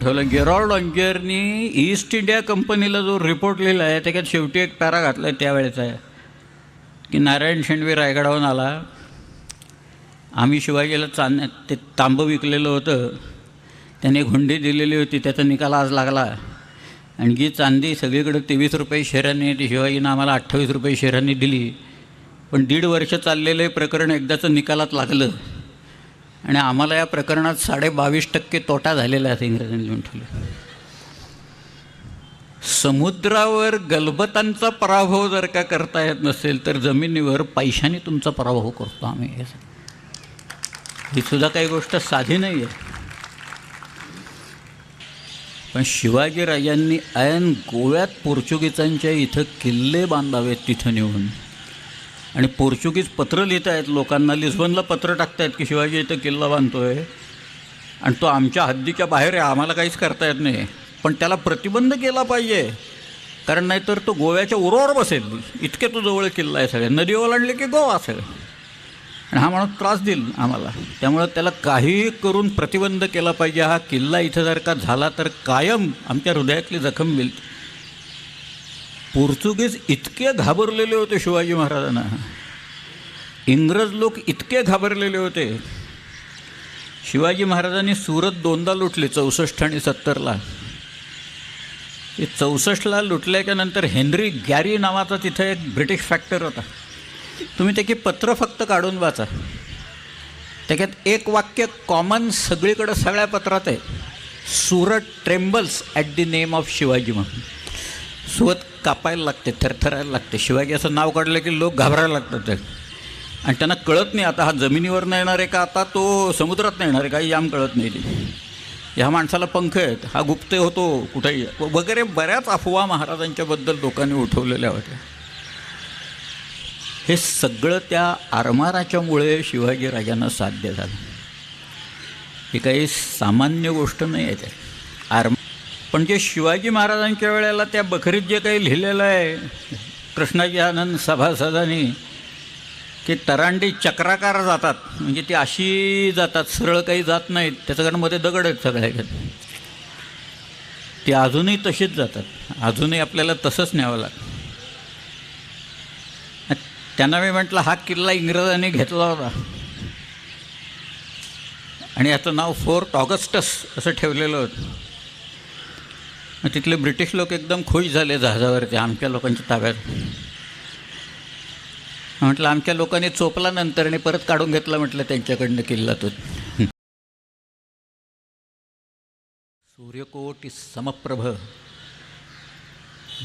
ठेवलं. गेरॉल्ड ऑन्जरनी east India कंपनीला जो रिपोर्ट लिहिला आहे त्याच्यात शेवटी एक पॅरा घातला आहे त्यावेळेचा आहे की नारायण शेंडवी रायगडावरून आला, आम्ही शिवाजीला ते तांबं विकलेलं होतं, त्याने हुंडी दिलेली होती, त्याचा निकाल आज लागला आणि जी चांदी सगळीकडे 23 रुपये शेरांनी ती शिवाजीनं आम्हाला 28 रुपये शेरांनी दिली. पण 1.5 वर्ष चाललेलं हे प्रकरण एकदाचं निकालात लागलं आणि आम्हाला या प्रकरणात 22.5% तोटा झालेला आहे इंग्रजांनी लिहून ठेवलं. समुद्रावर गलबतांचा पराभव जर का करता येत नसेल तर जमिनीवर पैशाने तुमचा पराभव करतो आम्ही. ही सुद्धा काही गोष्ट साधी नाही आहे. पण शिवाजीराजांनी ऐन गोव्यात पोर्चुगीजांच्या इथं किल्ले बांधावेत तिथं नेऊन, आणि पोर्चुगीज पत्र लिहित आहेत लोकांना, लिस्बनला पत्र टाकतायत की शिवाजी इथं किल्ला बांधतो आहे आणि तो आमच्या हद्दीच्या बाहेर आहे, आम्हाला काहीच करता येत नाही, पण त्याला प्रतिबंध केला पाहिजे, कारण नाहीतर तो गोव्याच्या उरावर बसेल, इतके तो जवळ किल्ला आहे, सगळे नदी ओलांडली की गोवा सगळं, आणि हा माणूस त्रास देईल आम्हाला, त्यामुळं त्याला काहीही करून प्रतिबंध केला पाहिजे. हा किल्ला इथं जर का झाला तर कायम आमच्या हृदयातली जखम मिळेल. पोर्चुगीज इतके घाबरलेले होते शिवाजी महाराजांना, इंग्रज लोक इतके घाबरलेले होते. शिवाजी महाराजांनी सुरत 2दा लुटली, 64 आणि 70ला. 64ला लुटल्याच्या नंतर हेनरी गॅरी नावाचा तिथं एक ब्रिटिश फॅक्टर होता. तुम्ही त्याची पत्र फक्त काढून वाचा, त्याच्यात एक वाक्य कॉमन सगळीकडं सगळ्या पत्रात आहे, Surat trembles at the name of Shivaji म्हणून. सुरत कापायला लागते, थरथरायला लागते. शिवाजी असं नाव काढलं की लोक घाबरायला लागतात आणि त्यांना कळत नाही आता हा जमिनीवर नाही येणार आहे का आता तो समुद्रात नाही येणार आहे, काही याम कळत नाही. ते ह्या माणसाला पंख आहेत, हा गुप्ते होतो कुठेही वगैरे बऱ्याच अफवा महाराजांच्याबद्दल लोकांनी उठवलेल्या होत्या. हे सगळं त्या आरमाराच्यामुळे शिवाजीराजांना साध्य झालं. ही काही सामान्य गोष्ट नाही आहे त्या पण जे शिवाजी महाराजांच्या वेळेला त्या बखरीत जे काही लिहिलेलं आहे कृष्णाजी आनंद सभासदांनी की तरांडी चक्राकार जातात, म्हणजे ती अशी जातात, सरळ काही जात नाहीत, त्याच्याकडं मध्ये दगड आहेत सगळ्या, ती अजूनही तशीच जातात, अजूनही आपल्याला तसंच न्यावं लागतं. त्यांना मी म्हटलं हा किल्ला इंग्रजांनी घेतला होता आणि याचं नाव फोर्ट ऑगस्टस असं ठेवलेलं होतं. मग तिथले ब्रिटिश लोक एकदम खुश झाले जहाजावरती आमच्या लोकांच्या ताब्यात. म्हटलं आमच्या लोकांनी चोपला नंतर परत काढून घेतला म्हटलं त्यांच्याकडनं किल्ला तो. सूर्यकोटि समप्रभ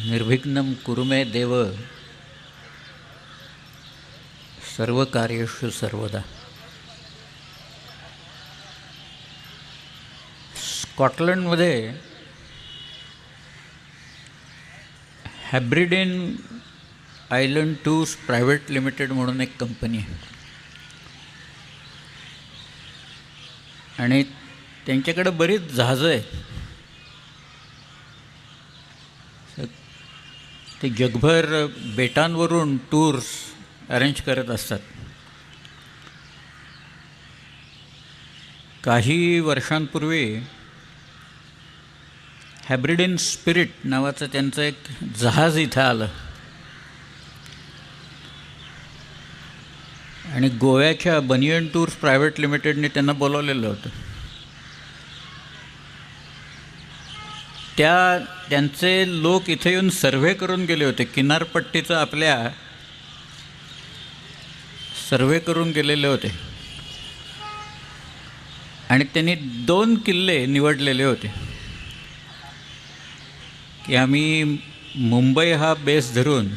निर्विघ्नं कुरु मे देव सर्व कार्येषु सर्वदा. स्कॉटलंडमध्ये हॅब्रिडेन आयलंड टूर्स प्रायव्हेट लिमिटेड म्हणून एक कंपनी आहे आणि त्यांच्याकडे बरीच जहाजं आहेत. ते जगभर बेटांवरून टूर्स अरेंज करत असतात. काही वर्षांपूर्वी हॅब्रिडेन स्पिरिट नावाचं त्यांचं एक जहाज इथं आलं आणि गोव्याच्या बनियन टूर्स प्रायव्हेट लिमिटेडने त्यांना बोलवलेलं होतं. त्यांचे लोक इथे येऊन सर्व्हे करून गेले होते, किनारपट्टीचं आपल्या सर्व्हे करून गेलेले होते आणि त्यांनी 2 किल्ले निवडलेले होते की आम्ही मुंबई हा बेस धरून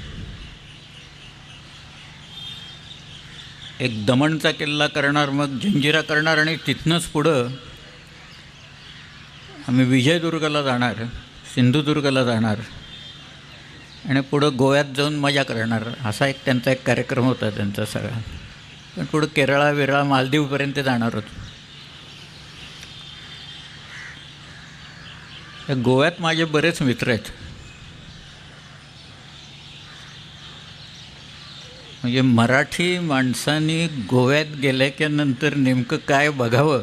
एक दमणचा किल्ला करणार, मग जंजिरा करणार आणि तिथनंच पुढं आम्ही विजयदुर्गला जाणार, सिंधुदुर्गला जाणार आणि पुढं गोव्यात जाऊन मजा करणार, असा एक त्यांचा एक कार्यक्रम होता त्यांचा सगळा. पण पुढं केरळा विरळा मालदीवपर्यंत जाणार होतो. गोव्यात माझे बरेच मित्र आहेत, म्हणजे मराठी माणसांनी गोव्यात गेल्याच्यानंतर नेमकं काय बघावं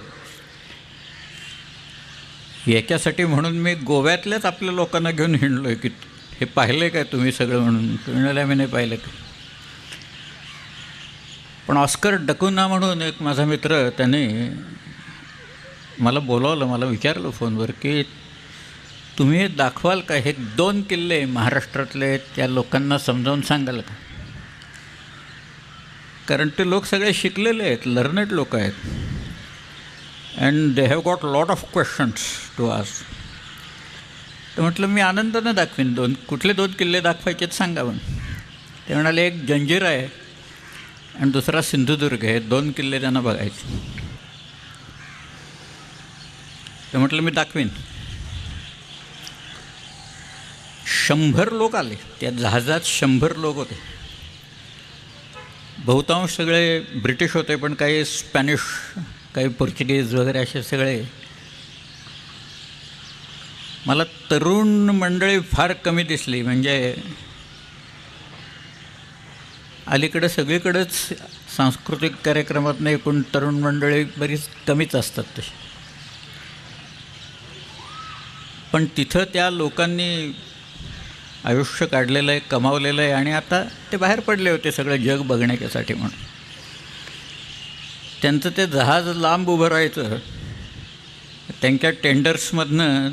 याच्यासाठी म्हणून मी गोव्यातल्याच आपल्या लोकांना घेऊन हिंडलो आहे की हे पाहिलं आहे काय तुम्ही सगळं, म्हणून म्हणाले मी नाही पाहिलं का. पण ऑस्कर डकुना म्हणून एक माझा मित्र, त्याने मला बोलावलं, मला विचारलं फोनवर की तुम्ही हे दाखवाल का, हे 2 किल्ले महाराष्ट्रातले त्या लोकांना समजावून सांगाल का. कारण ते लोक सगळे शिकलेले आहेत, लर्नेड लोक आहेत, and they have got lot of questions to ask. तर म्हटलं मी आनंदानं दाखवीन. कुठले 2 किल्ले दाखवायचे सांगा म्हणून. ते म्हणाले एक जंजिरा आहे आणि दुसरा सिंधुदुर्ग आहे, 2 किल्ले त्यांना बघायचे. तर म्हटलं मी दाखवीन. 100 लोक आले त्या जहाजात, 100 लोक होते. बहुतांश सगळे ब्रिटिश होते, पण काही स्पॅनिश, काही पोर्चुगीज वगैरे असे सगळे. मला तरुण मंडळी फार कमी दिसली. म्हणजे अलीकडं सगळीकडेच सांस्कृतिक कार्यक्रमात एकूण तरुण मंडळी बरीच कमीच असतात तशी. पण तिथं त्या लोकांनी आयुष्य काढलेलं आहे, कमावलेलं आहे, आणि आता ते बाहेर पडले होते सगळं जग बघण्यासाठी म्हणून. त्यांचं ते जहाज लांब उभं राहायचं, त्यांच्या टेंडर्समधनं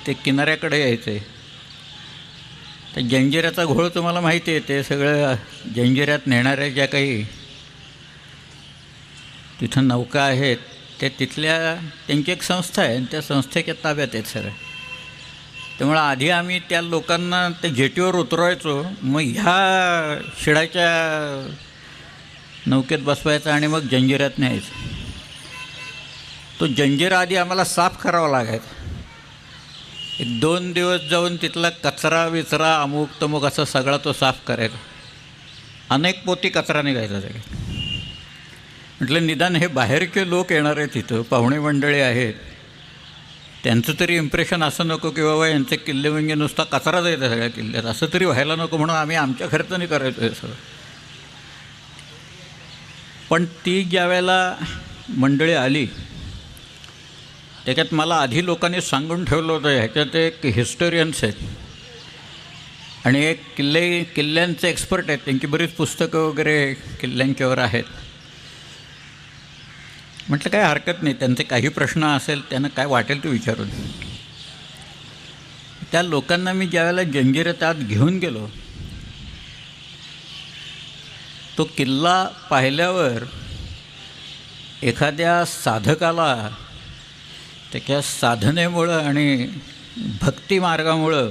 ते किनाऱ्याकडे यायचे. त्या जंजिऱ्याचा घोळ तुम्हाला माहिती आहे, ते सगळं जंजिऱ्यात नेणाऱ्या ज्या काही तिथं नौका आहेत, ते तिथल्या त्यांची एक संस्था आहे आणि त्या संस्थेच्या ताब्यात आहेत सगळं. त्यामुळं आधी आम्ही त्या लोकांना ते जेटीवर उतरवायचो, मग ह्या शिडाच्या नौकेत बसवायचा आणि मग जंजिऱ्यात न्यायचं. तो जंजिरा आधी आम्हाला साफ करावा लागायचा. 1-2 दिवस जाऊन तिथला कचरा विचरा अमुक तमुक असं सगळा तो साफ करायचा. अनेक पोती कचरा निघायचा सगळ्यात. म्हटलं निदान हे बाहेरचे लोक येणार आहेत, तिथं पाहुणे मंडळी आहेत, त्यांचं तरी इम्प्रेशन असं नको की बाबा यांचे किल्ले म्हणजे नुसता कचरा जायचा सगळ्या किल्ल्यात, असं तरी व्हायला नको, म्हणून आम्ही आमच्या खर्चाने करायचो हे सगळं. पण ती ज्या वेळेला मंडळी आली, त्याच्यात मला आधी लोकांनी सांगून ठेवलं होतं, ह्याच्यात एक हिस्टोरियन्स आहेत आणि एक किल्ल्यांचे एक्सपर्ट आहेत, त्यांची बरीच पुस्तकं वगैरे किल्ल्यांच्यावर आहेत. म्हटलं काय हरकत नाही, त्यांचे काही प्रश्न असेल, त्यांना काय वाटेल ते विचारून. त्या लोकांना मी ज्यावेळेला जंजिऱ्यात आत घेऊन गेलो, तो किल्ला पाहिल्यावर एखाद्या साधकाला त्याच्या साधनेमुळं आणि भक्तिमार्गामुळं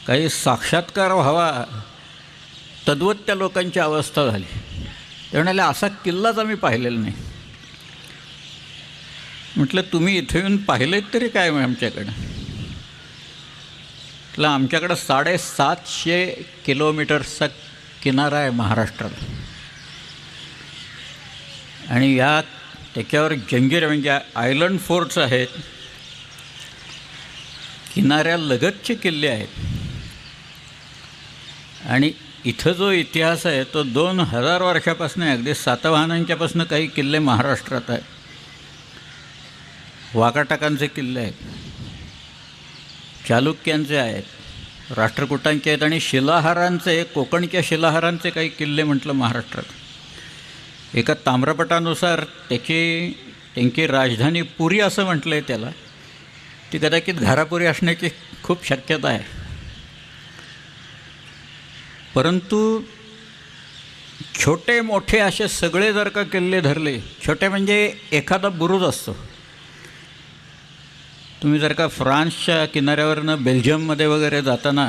काही साक्षात्कार व्हावा, तद्वत त्या लोकांची अवस्था झाली. ते म्हणाले असा किल्लाच आम्ही पाहिलेला नाही. म्हटलं तुम्ही इथे येऊन पाहिलेत तरी काय मग आमच्याकडं. म्हटलं आमच्याकडं 750 किलोमीटर्सचा किनारा आहे महाराष्ट्राला, आणि या त्याच्यावर जंजिरा म्हणजे आयलंड फोर्ट्स आहेत, किनाऱ्यालगतचे किल्ले आहेत, आणि इथं जो इतिहास आहे तो 2000 वर्षापासून आहे. अगदी सातवाहनांच्यापासून काही किल्ले महाराष्ट्रात आहेत. वाकाटकांचे किल्ले आहेत, चालुक्यांचे आहेत, राष्ट्रकूटांचे आहेत, आणि शिलाहारांचे, कोकणच्या शिलाहारांचे काही किल्ले म्हटलं महाराष्ट्रात. एका ताम्रपटानुसार त्यांची राजधानी पुरी असं म्हटलं आहे त्याला. ती कदाचित घारापुरी असण्याची खूप शक्यता आहे. परंतु छोटे मोठे असे सगळे जर का किल्ले धरले, छोटे म्हणजे एखादा बुरुज असतो. तुम्ही जर का फ्रान्सच्या किनाऱ्यावरनं बेल्जियममध्ये वगैरे जाताना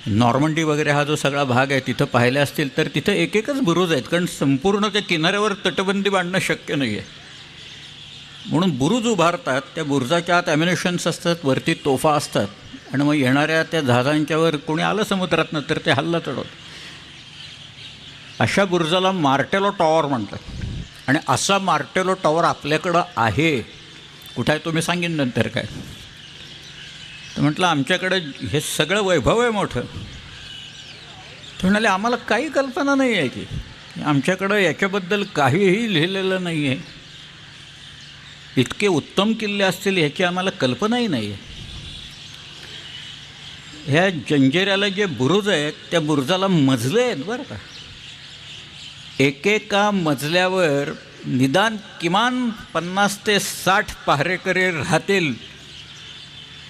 नॉर्मंडी वगैरे हा जो सगळा भाग आहे तिथं पाहिले असतील, तर तिथं एकच बुरुज आहेत, कारण संपूर्ण त्या किनाऱ्यावर तटबंदी बांधणं शक्य नाही आहे. म्हणून बुरुज उभारतात, त्या बुरुजाच्या आत ॲम्युनिशन्स असतात, वरती तोफा असतात, आणि मग येणाऱ्या त्या जहाजांच्यावर कोणी आलं समुद्रातनं तर ते हल्ला चढवतात. अशा बुरुजाला मार्टेलो टॉवर म्हणतात. आणि असा मार्टेलो टॉवर आपल्याकडं आहे. कुठं आहे तुम्ही सांगेन नंतर काय. तर म्हटलं आमच्याकडं हे सगळं वैभव आहे मोठं. तर म्हणाले आम्हाला काही कल्पना नाही आहे की आमच्याकडं याच्याबद्दल काहीही लिहिलेलं नाही आहे. इतके उत्तम किल्ले असतील ह्याची आम्हाला कल्पनाही नाही आहे. ह्या जंजिऱ्याला जे बुरुज आहेत त्या बुरुजाला मजले आहेत बरं का. एकेका मजल्यावर निदान किमान 50 ते 60 पहारेकरी राहतील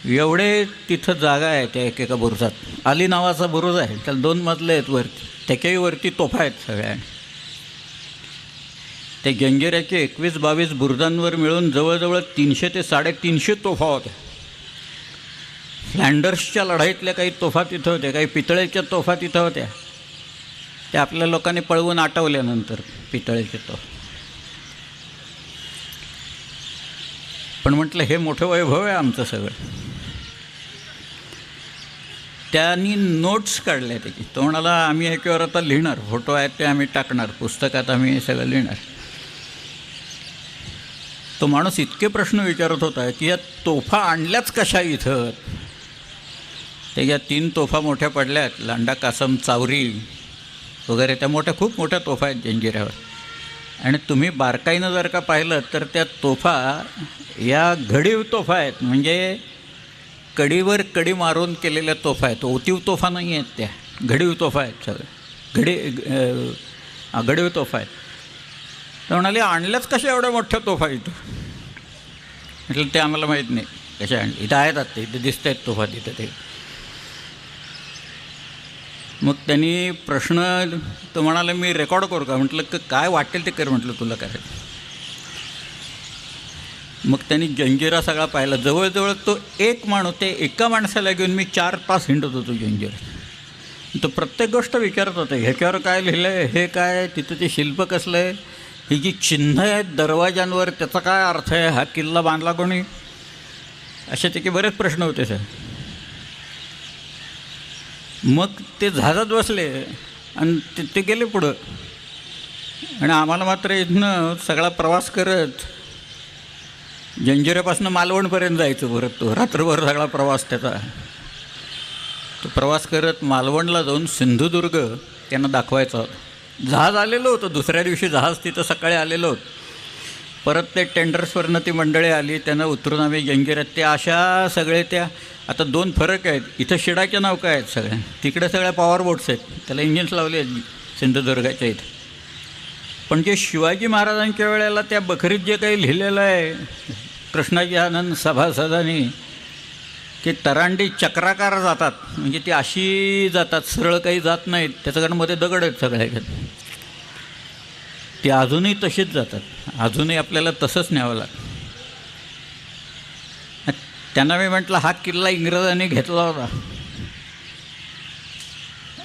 एवढे तिथं जागा आहे त्या एकेका बुरुजात. अली नावाचा बुरुज आहे, त्याला 2 मजले आहेत वरती, त्याच्याही वरती तोफा आहेत सगळ्या. त्या जंजिऱ्याचे 21-22 बुरुजांवर मिळून जवळजवळ 300 ते 350 तोफा होत्या. फ्लँडर्सच्या लढाईतल्या काही तोफा तिथं होत्या, काही पितळेच्या तोफा तिथं होत्या. त्या आपल्या लोकांनी पळवून आटवल्यानंतर पितळेचे तोफा. पण म्हटलं हे मोठं वैभव आहे आमचं सगळं. त्यांनी नोट्स काढल्या त्याची. तो म्हणाला आम्ही ह्याच्यावर आता लिहिणार, फोटो आहेत ते आम्ही टाकणार, पुस्तकात आम्ही हे सगळं लिहिणार. तो माणूस इतके प्रश्न विचारत होता की या तोफा आणल्याच कशा इथं. त्याच्या 3 तोफा मोठ्या पडल्यात, लांडा कासम चावरी वगैरे, त्या मोठ्या खूप मोठ्या तोफा आहेत जंजिऱ्यावर. आणि तुम्ही बारकाईनं जर का पाहिलं तर त्या तोफा या घडीव तोफा आहेत, म्हणजे कडीवर कडी मारून केलेल्या तोफा आहेत. ओतीव तोफा नाही आहेत, त्या घडीव तोफा आहेत सगळं. घडीव तोफा आहेत. तर म्हणाले आणल्याच कशा एवढ्या मोठ्या तोफा इथं. म्हटलं ते आम्हाला माहीत नाही कशा आणले, इथं आहेत आता, इथं दिसत आहेत तोफा तिथं ते. मग त्यांनी प्रश्न तो म्हणाला मी रेकॉर्ड करू का. म्हटलं काय वाटेल ते कर, म्हटलं तुला काय. मग त्यांनी जंजिरा सगळा पाहिला. जवळजवळ तो एक माणूस, ते एका माणसाला घेऊन मी 4 तास हिंडत होतो जंजिरा. तो प्रत्येक गोष्ट विचारत होता, ह्याच्यावर काय लिहिलं आहे, हे काय, तिथं ते शिल्प कसलं आहे, ही जी चिन्ह आहेत दरवाजांवर त्याचा काय अर्थ आहे, हा किल्ला बांधला कोणी, असे त्याचे बरेच प्रश्न होते सर. मग ते जहाजात बसले आणि ते गेले पुढं. आणि आम्हाला मात्र इथनं सगळा प्रवास करत जंजिऱ्यापासून मालवणपर्यंत जायचं. परत तो रात्रभर सगळा प्रवास त्याचा. तो प्रवास करत मालवणला जाऊन सिंधुदुर्ग त्यांना दाखवायचा होता. जहाज आलेलं होतं, दुसऱ्या दिवशी जहाज तिथं सकाळी आलेलं होतं. परत ते टेंडर्सवरनं ती मंडळी आली, त्यांना उतरून आम्ही जंजिऱ्यात. ते अशा सगळे त्या आता 2 फरक आहेत. इथं शिडाच्या नौका आहेत सगळ्या, तिकडे सगळ्या पॉवर बोट्स आहेत, त्याला इंजिन्स लावले आहेत सिंधुदुर्गाच्या इथं. पण जे शिवाजी महाराजांच्या वेळेला त्या बखरीत जे काही लिहिलेलं आहे कृष्णाजी आनंद सभासदांनी, की तरांडी चक्राकार जातात, म्हणजे ती अशी जातात, सरळ काही जात नाहीत, त्याच्याकडं मध्ये दगड आहेत सगळ्या. ती अजूनही तशीच जातात, अजूनही आपल्याला तसंच न्यावं लागतं. त्यांना मी म्हटलं हा किल्ला इंग्रजांनी घेतला होता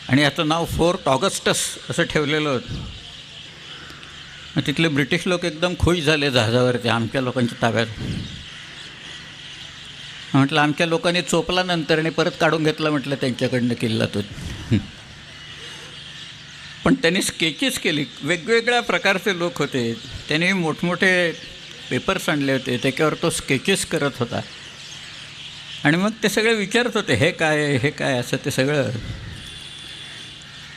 आणि याचं नाव फोर्ट ऑगस्टस असं ठेवलेलं होतं. तिथले ब्रिटिश लोक एकदम खुश झाले जहाजावरती आमच्या लोकांच्या ताब्यात. म्हटलं आमच्या लोकांनी चोपला नंतर आणि परत काढून घेतला म्हटलं त्यांच्याकडनं किल्ला तो. पण त्यांनी स्केचेस केली, वेगवेगळ्या प्रकारचे लोक होते, त्यांनी मोठमोठे पेपर्स आणले होते, त्याच्यावर तो स्केचेस करत होता. आणि मग ते सगळे विचारत होते हे काय हे काय असं ते सगळं.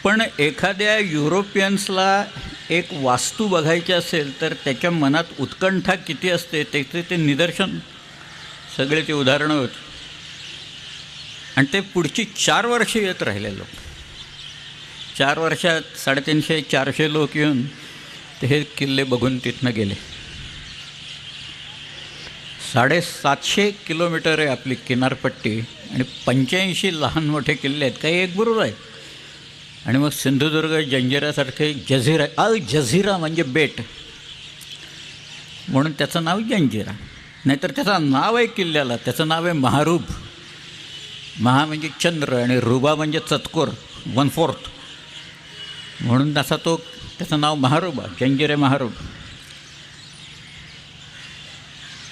पण एखाद्या युरोपियन्सला एक वास्तू बघायची असेल तर त्याच्या मनात उत्कंठा किती असते त्याचे ते निदर्शन सगळे ते उदाहरणं होती. आणि ते पुढची 4 वर्ष येत राहिले लोक. 4 वर्षात 350-400 लोक येऊन ते हे किल्ले बघून तिथनं गेले. 750 किलोमीटर आहे आपली किनारपट्टी आणि 85 लहान मोठे किल्ले आहेत, काही एक बुरुज आहे. आणि मग सिंधुदुर्ग जंजिरासारखे जझिरा, अल जझिरा म्हणजे बेट, म्हणून त्याचं नाव जंजिरा. नाहीतर त्याचं नाव आहे किल्ल्याला, त्याचं नाव आहे महारूब. महा म्हणजे चंद्र आणि रुबा म्हणजे चतकोर, 1/4, म्हणून तसा तो त्याचं नाव महारूबा, जंजिरे महारूब.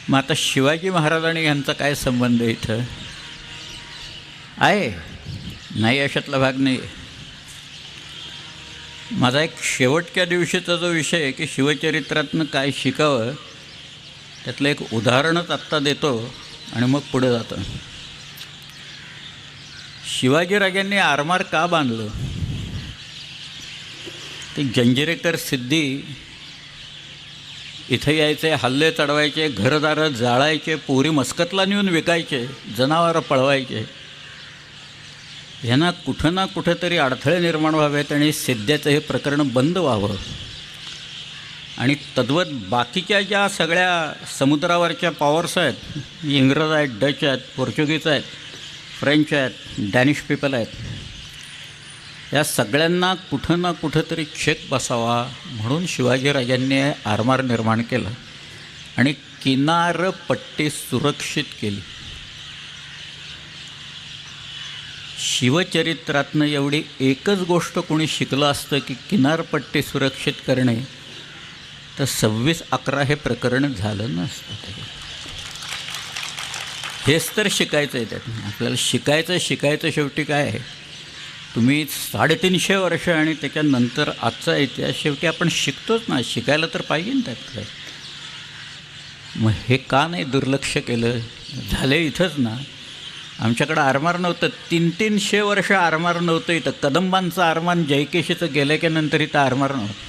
मग आता शिवाजी महाराजांनी यांचा काय संबंध इथं आहे, नाही अशातला भाग नाही. माझा एक शेवटच्या दिवशीचा जो विषय आहे की शिवचरित्रातनं काय शिकावं त्यातलं एक उदाहरणच आत्ता देतो आणि मग पुढे जातो. शिवाजीराजांनी आरमार का बांधलं ते जंजिरेकर सिद्धी इथं यायचे, हल्ले चढवायचे, घरदारं जाळायचे, पोरी मस्कतला नेऊन विकायचे, जनावरं पळवायचे. ह्यांना कुठं ना कुठंतरी अडथळे निर्माण व्हावेत आणि सिद्ध्याचं हे प्रकरण बंद व्हावं. आणि तद्वत बाकीच्या ज्या सगळ्या समुद्रावरच्या पॉवर्स आहेत, इंग्रज आहेत, डच आहेत, पोर्चुगीज आहेत, फ्रेंच आहेत, डॅनिश पीपल आहेत, या सगळ्यांना कुठं ना कुठंतरी चेक बसावा म्हणून शिवाजीराजांनी आरमार निर्माण केलं आणि किनारपट्टी सुरक्षित केली. शिवचरित्रातनं एवढी एकच गोष्ट कोणी शिकलं असतं की किनारपट्टी सुरक्षित करणे, तर 26/11 हे प्रकरण झालं नसतं. हेच तर शिकायचं आहे त्यातून आपल्याला. शिकायचं शेवटी काय आहे, तुम्ही 350 वर्ष आणि त्याच्यानंतर आजचा इतिहास शेवटी आपण शिकतोच ना. शिकायला तर पाहिजे ना त्यात काय. मग हे का नाही दुर्लक्ष केलं? झाले इथंच ना. आमच्याकडं आरमार नव्हतं, 300 वर्ष आरमार नव्हतं इथं. कदंबांचं आरमान जयकेशीचं गेल्याच्यानंतर इथं आरमार नव्हतं.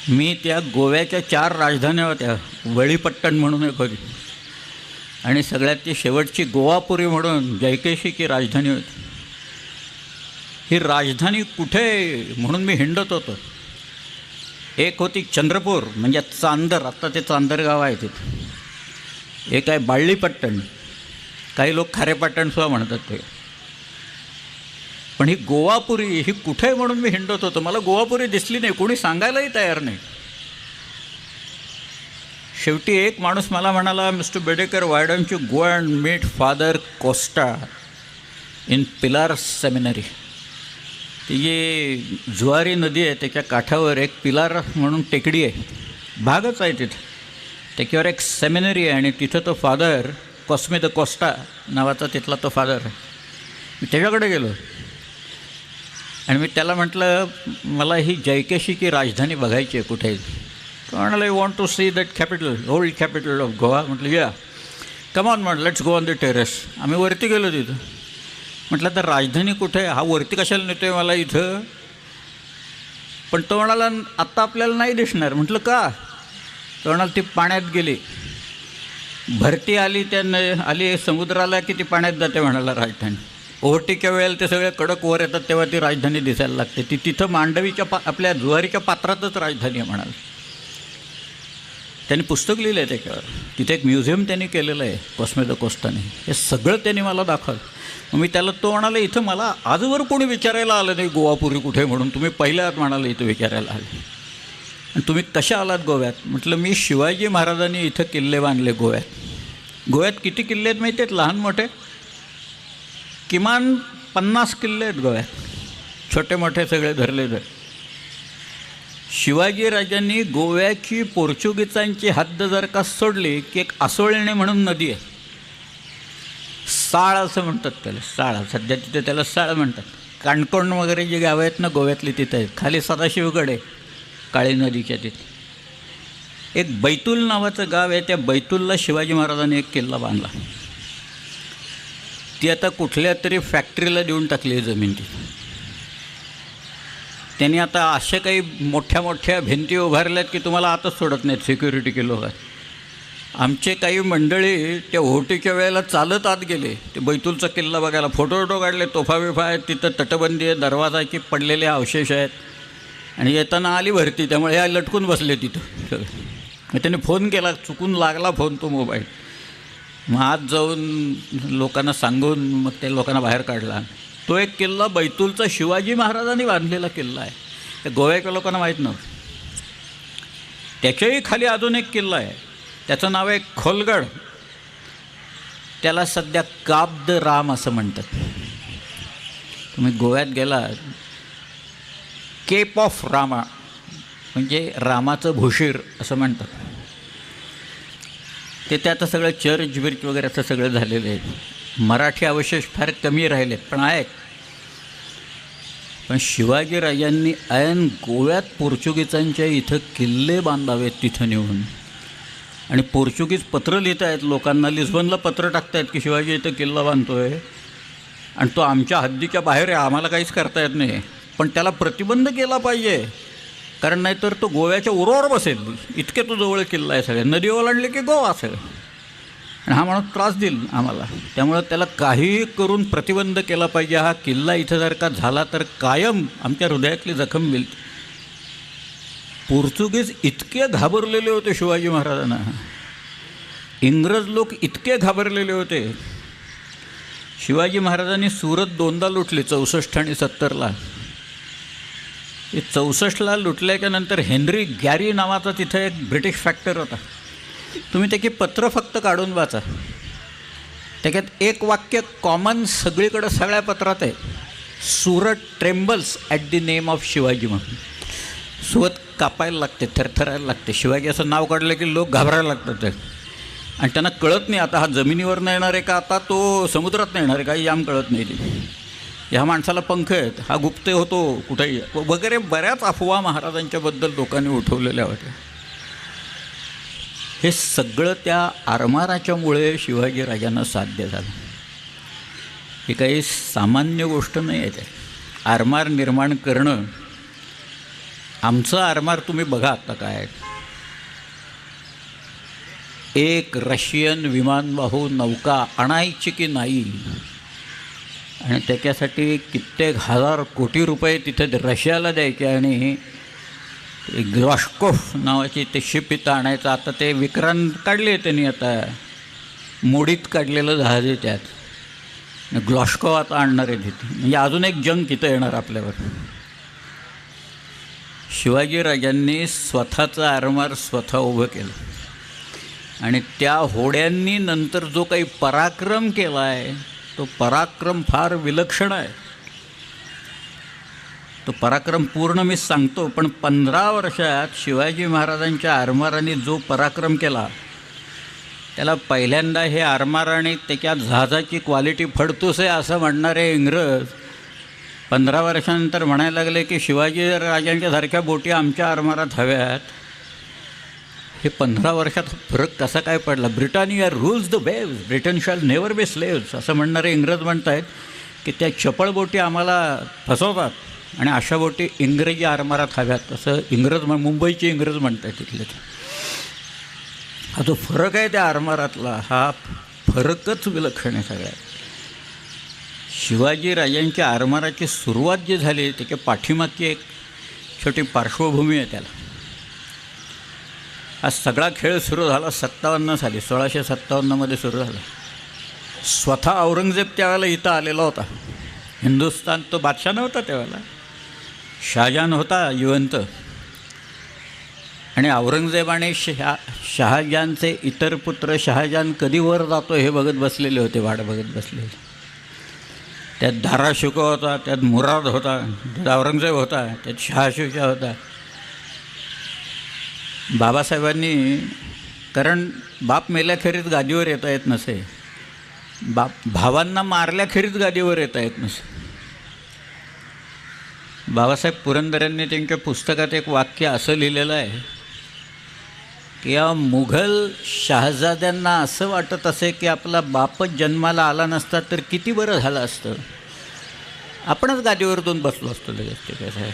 मी त्या गोव्याच्या 4 राजधान्या होत्या. वळीपट्टण म्हणून एक होती आणि सगळ्यात ती शेवटची गोवापुरी म्हणून जयकेशीची राजधानी होती. ही राजधानी कुठे म्हणून मी हिंडत होतो. एक होती चंद्रपूर म्हणजे चांदर, आत्ता ते चांदर गाव आहे तिथं. एक आहे बाळलीपट्टण, काही लोक खारेपट्टणसुद्धा म्हणतात ते. पण ही गोवापुरी ही कुठे म्हणून मी हिंडत होतो. मला गोवापुरी दिसली नाही, कोणी सांगायलाही तयार नाही. शेवटी एक माणूस मला म्हणाला, Mr Bedekar, why don't you go and meet father Costa in Pilar seminary. ती जी जुवारी नदी आहे त्याच्या काठावर एक पिलार म्हणून टेकडी आहे, भागच आहे तिथं. त्याच्यावर एक सेमिनरी आहे आणि तिथं तो फादर कॉस्मे द कोस्टा नावाचा तिथला तो फादर आहे. मी त्याच्याकडे गेलो आणि मी त्याला म्हटलं, मला ही जयकेशीची राजधानी बघायची आहे कुठे. तो म्हणाला, you want to see that capital, old capital of Goa. म्हटलं या, कम ऑन म्हटलं, let's go on the terrace. आम्ही वरती गेलो तिथं. म्हटलं तर राजधानी कुठे आहे, हा वरती कशाला नेतो आहे मला इथं. पण तो म्हणाला, आत्ता आपल्याला नाही दिसणार. म्हटलं का? तो म्हणाला, ती पाण्यात गेली, भरती आली, त्यानं आली समुद्राला की ती पाण्यात जाते म्हणाला राजधानी. ओहोटीच्या वेळेला ते सगळे कडक वर येतात तेव्हा ती राजधानी दिसायला लागते. ती तिथं मांडवीच्या आपल्या जुवारीच्या पात्रातच राजधानी आहे म्हणाल. त्यांनी पुस्तक लिहिलं आहे त्याच्यावर. तिथे एक म्युझियम त्यांनी केलेलं आहे कॉस्मे द कोस्टाने. हे सगळं त्यांनी मला दाखवलं. मग मी त्याला, तो म्हणाला, इथं मला आजवर कोणी विचारायला आलं नाही गोवापुरी कुठे म्हणून. तुम्ही पहिल्या म्हणाले इथं विचारायला आले आणि तुम्ही कशा आलात गोव्यात. म्हटलं, मी शिवाजी महाराजांनी इथं किल्ले बांधले गोव्यात. गोव्यात किती किल्ले आहेत माहिती आहेत, लहान मोठे? किमान 50 किल्ले आहेत गोव्यात, छोटे मोठे सगळे धरले तर. शिवाजीराजांनी गोव्याची पोर्चुगीजांची हद्द जर का सोडली की एक आसोळणे म्हणून नदी आहे, साळ असं म्हणतात त्याला, साळ. सध्या तिथे त्याला साळ म्हणतात. काणकोण वगैरे जी गावं आहेत ना गोव्यातली तिथे आहेत. खाली सदाशिवगड आहे काळी नदीच्या तिथे. एक बैतूल नावाचं गाव आहे, त्या बैतूलला शिवाजी महाराजांनी एक किल्ला बांधला. ती आता कुठल्या तरी फॅक्टरीला देऊन टाकली आहे जमीन ती. त्यांनी आता अशा काही मोठ्या मोठ्या भिंती उभारल्यात की तुम्हाला आताच सोडत नाहीत सिक्युरिटी के लोक. आमचे काही मंडळी त्या ओहोटीच्या वेळेला चालत आत गेले ते बैतूलचा किल्ला बघायला. फोटो काढले, तोफा बिफा आहेत तिथं, तटबंदी आहे, दरवाजाचे पडलेले अवशेष आहेत. आणि येताना आली भरती, त्यामुळे ह्या लटकून बसले तिथं सगळं. मग त्याने फोन केला, चुकून लागला फोन तो मोबाईल. मग आत जाऊन लोकांना सांगून मग त्या लोकांना बाहेर काढला. तो एक किल्ला बैतूलचा शिवाजी महाराजांनी बांधलेला किल्ला आहे. त्या गोव्याच्या लोकांना माहीत नव्हतं. त्याच्याही खाली अजून एक किल्ला आहे, त्याचं नाव आहे खोलगड. त्याला सध्या काब द राम असं म्हणतात. तुम्ही गोव्यात गेला, केप ऑफ रामा म्हणजे रामाचं भूशीर असं म्हणतात. ते आता सगळं चर्च बिर्च वगैरे असं सगळं झालेलं आहे. मराठी अवशेष फार कमी राहिलेत पण आहेत. पण शिवाजीराजांनी ऐन गोव्यात पोर्चुगीजांच्या इथं किल्ले बांधावेत तिथं नेऊन. आणि पोर्चुगीज पत्र लिहित आहेत लोकांना, लिस्बनला पत्र टाकत आहेत की शिवाजी इथं किल्ला बांधतो आहे आणि तो आमच्या हद्दीच्या बाहेर आहे, आम्हाला काहीच करता येत नाही. पण त्याला प्रतिबंध केला पाहिजे, कारण नाहीतर तो गोव्याच्या उरावर बसेल, इतके तो जवळ किल्ला आहे. सगळे नदी ओलांडली की गोवा सगळं. आणि हा माणूस त्रास देईल आम्हाला. त्यामुळं त्याला काहीही करून प्रतिबंध केला पाहिजे. हा किल्ला इथं जर का झाला तर कायम आमच्या हृदयातली जखम मिळते. पोर्तुगीज इतके घाबरलेले होते शिवाजी महाराजांना, इंग्रज लोक इतके घाबरलेले होते. शिवाजी महाराजांनी सुरत 2दा लुटली, 64 आणि 70ला. 64ला लुटल्याच्या नंतर हेनरी गॅरी नावाचा तिथं एक ब्रिटिश फॅक्टर होता. तुम्ही त्याची पत्र फक्त काढून वाचा. त्याच्यात एक वाक्य कॉमन सगळीकडं सगळ्या पत्रात आहे. Surat trembles at the name of Shivaji म्हणून. सुरत कापायला लागते, थरथरायला लागते. शिवाजी असं नाव काढलं की लोक घाबरायला लागतात. आणि त्यांना कळत नाही आता हा जमिनीवर नाही येणार आहे का आता तो समुद्रात नाही येणार आहे, काही याम कळत नाही. ते ह्या माणसाला पंख आहेत, हा गुप्ते होतो कुठेही वगैरे बऱ्याच अफवा महाराजांच्याबद्दल लोकांनी उठवलेल्या होत्या. हे सगळं त्या आरमाराच्यामुळे शिवाजीराजांना साध्य झालं. ही काही सामान्य गोष्ट नाही आहे. ते आरमार निर्माण करणं, आमचं आरमार तुम्ही बघा आता काय. एक रशियन विमानवाहू नौका आणायची की नाही, आणि त्याच्यासाठी कित्येक हजार कोटी रुपये तिथे रशियाला द्यायचे. आणि ग्लॉस्कोफ नावाची ते शिप इथं आणायचं. आता ते विक्रांत काढले त्यांनी, आता मोडीत काढलेलं जहाज आहे त्यात. ग्लॉस्कोफ आता आणणार आहे तिथे. म्हणजे अजून एक जंग तिथं येणार आपल्यावर. शिवाजीराजांनी स्वतःचं आरमार स्वतः उभं केलं. आणि त्या होड्यांनी नंतर जो काही पराक्रम केला आहे तो पराक्रम फार विलक्षण आहे. तो पराक्रम पूर्ण मी सांगतो, पण 15 वर्षात शिवाजी महाराजांच्या आरमाराने जो पराक्रम केला त्याला पहिल्यांदा हे आरमार आणि त्याच्या जहाजाची क्वालिटी फडतूस आहे असं म्हणणारे इंग्रज 15 वर्षानंतर म्हणायला लागले की शिवाजी राजांच्या सारख्या बोटी आमच्या आरमारात हव्यात. हे 15 वर्षात फरक कसा काय पडला. Britannia rules the waves, Britain shall never be slaves असं म्हणणारे इंग्रज म्हणत आहेत की त्या चपळ बोटी आम्हाला फसवतात आणि अशा बोटी इंग्रजी आरमारात हव्यात असं इंग्रज मुंबईचे इंग्रज म्हणत आहेत तिथले. हा जो फरक आहे त्या आरमारातला, हा फरकच विलक्षण आहे सगळ्यात. शिवाजीराजांच्या आरमाराची सुरुवात जी झाली त्याच्या पाठीमागची एक छोटी पार्श्वभूमी आहे त्याला. हा सगळा खेळ सुरू झाला 57 साली, 1657मध्ये सुरू झाला. स्वतः औरंगजेब त्यावेळेला इथं आलेला होता. हिंदुस्थान तो बादशाह नव्हता त्यावेळेला, शहाजहान होता जिवंत. आणि औरंगजेब आणि शहाजहानचे इतर पुत्र शहाजहान कधी वर जातो हे बघत बसलेले होते, वाट बघत बसलेले. त्यात धाराशिकोह होता, त्यात मुराद होता, त्यात औरंगजेब होता, त्यात शहाशुजा होता. बाबासाहेबांनी, कारण बाप मेल्याखेरीज गादीवर येता येत नसे, भावांना मारल्याखेरीज गादीवर येता येत नसे. बाबासाहेब पुरंदरेंनी त्यांच्या पुस्तकात एक वाक्य असं लिहिलेलं आहे की या मुघल शहाजाद्यांना असं वाटत असे की आपला बापच जन्माला आला नसता तर किती बरं झालं असतं, आपणच गादीवर जाऊन बसलो असतो लगेच. ते कसं आहे.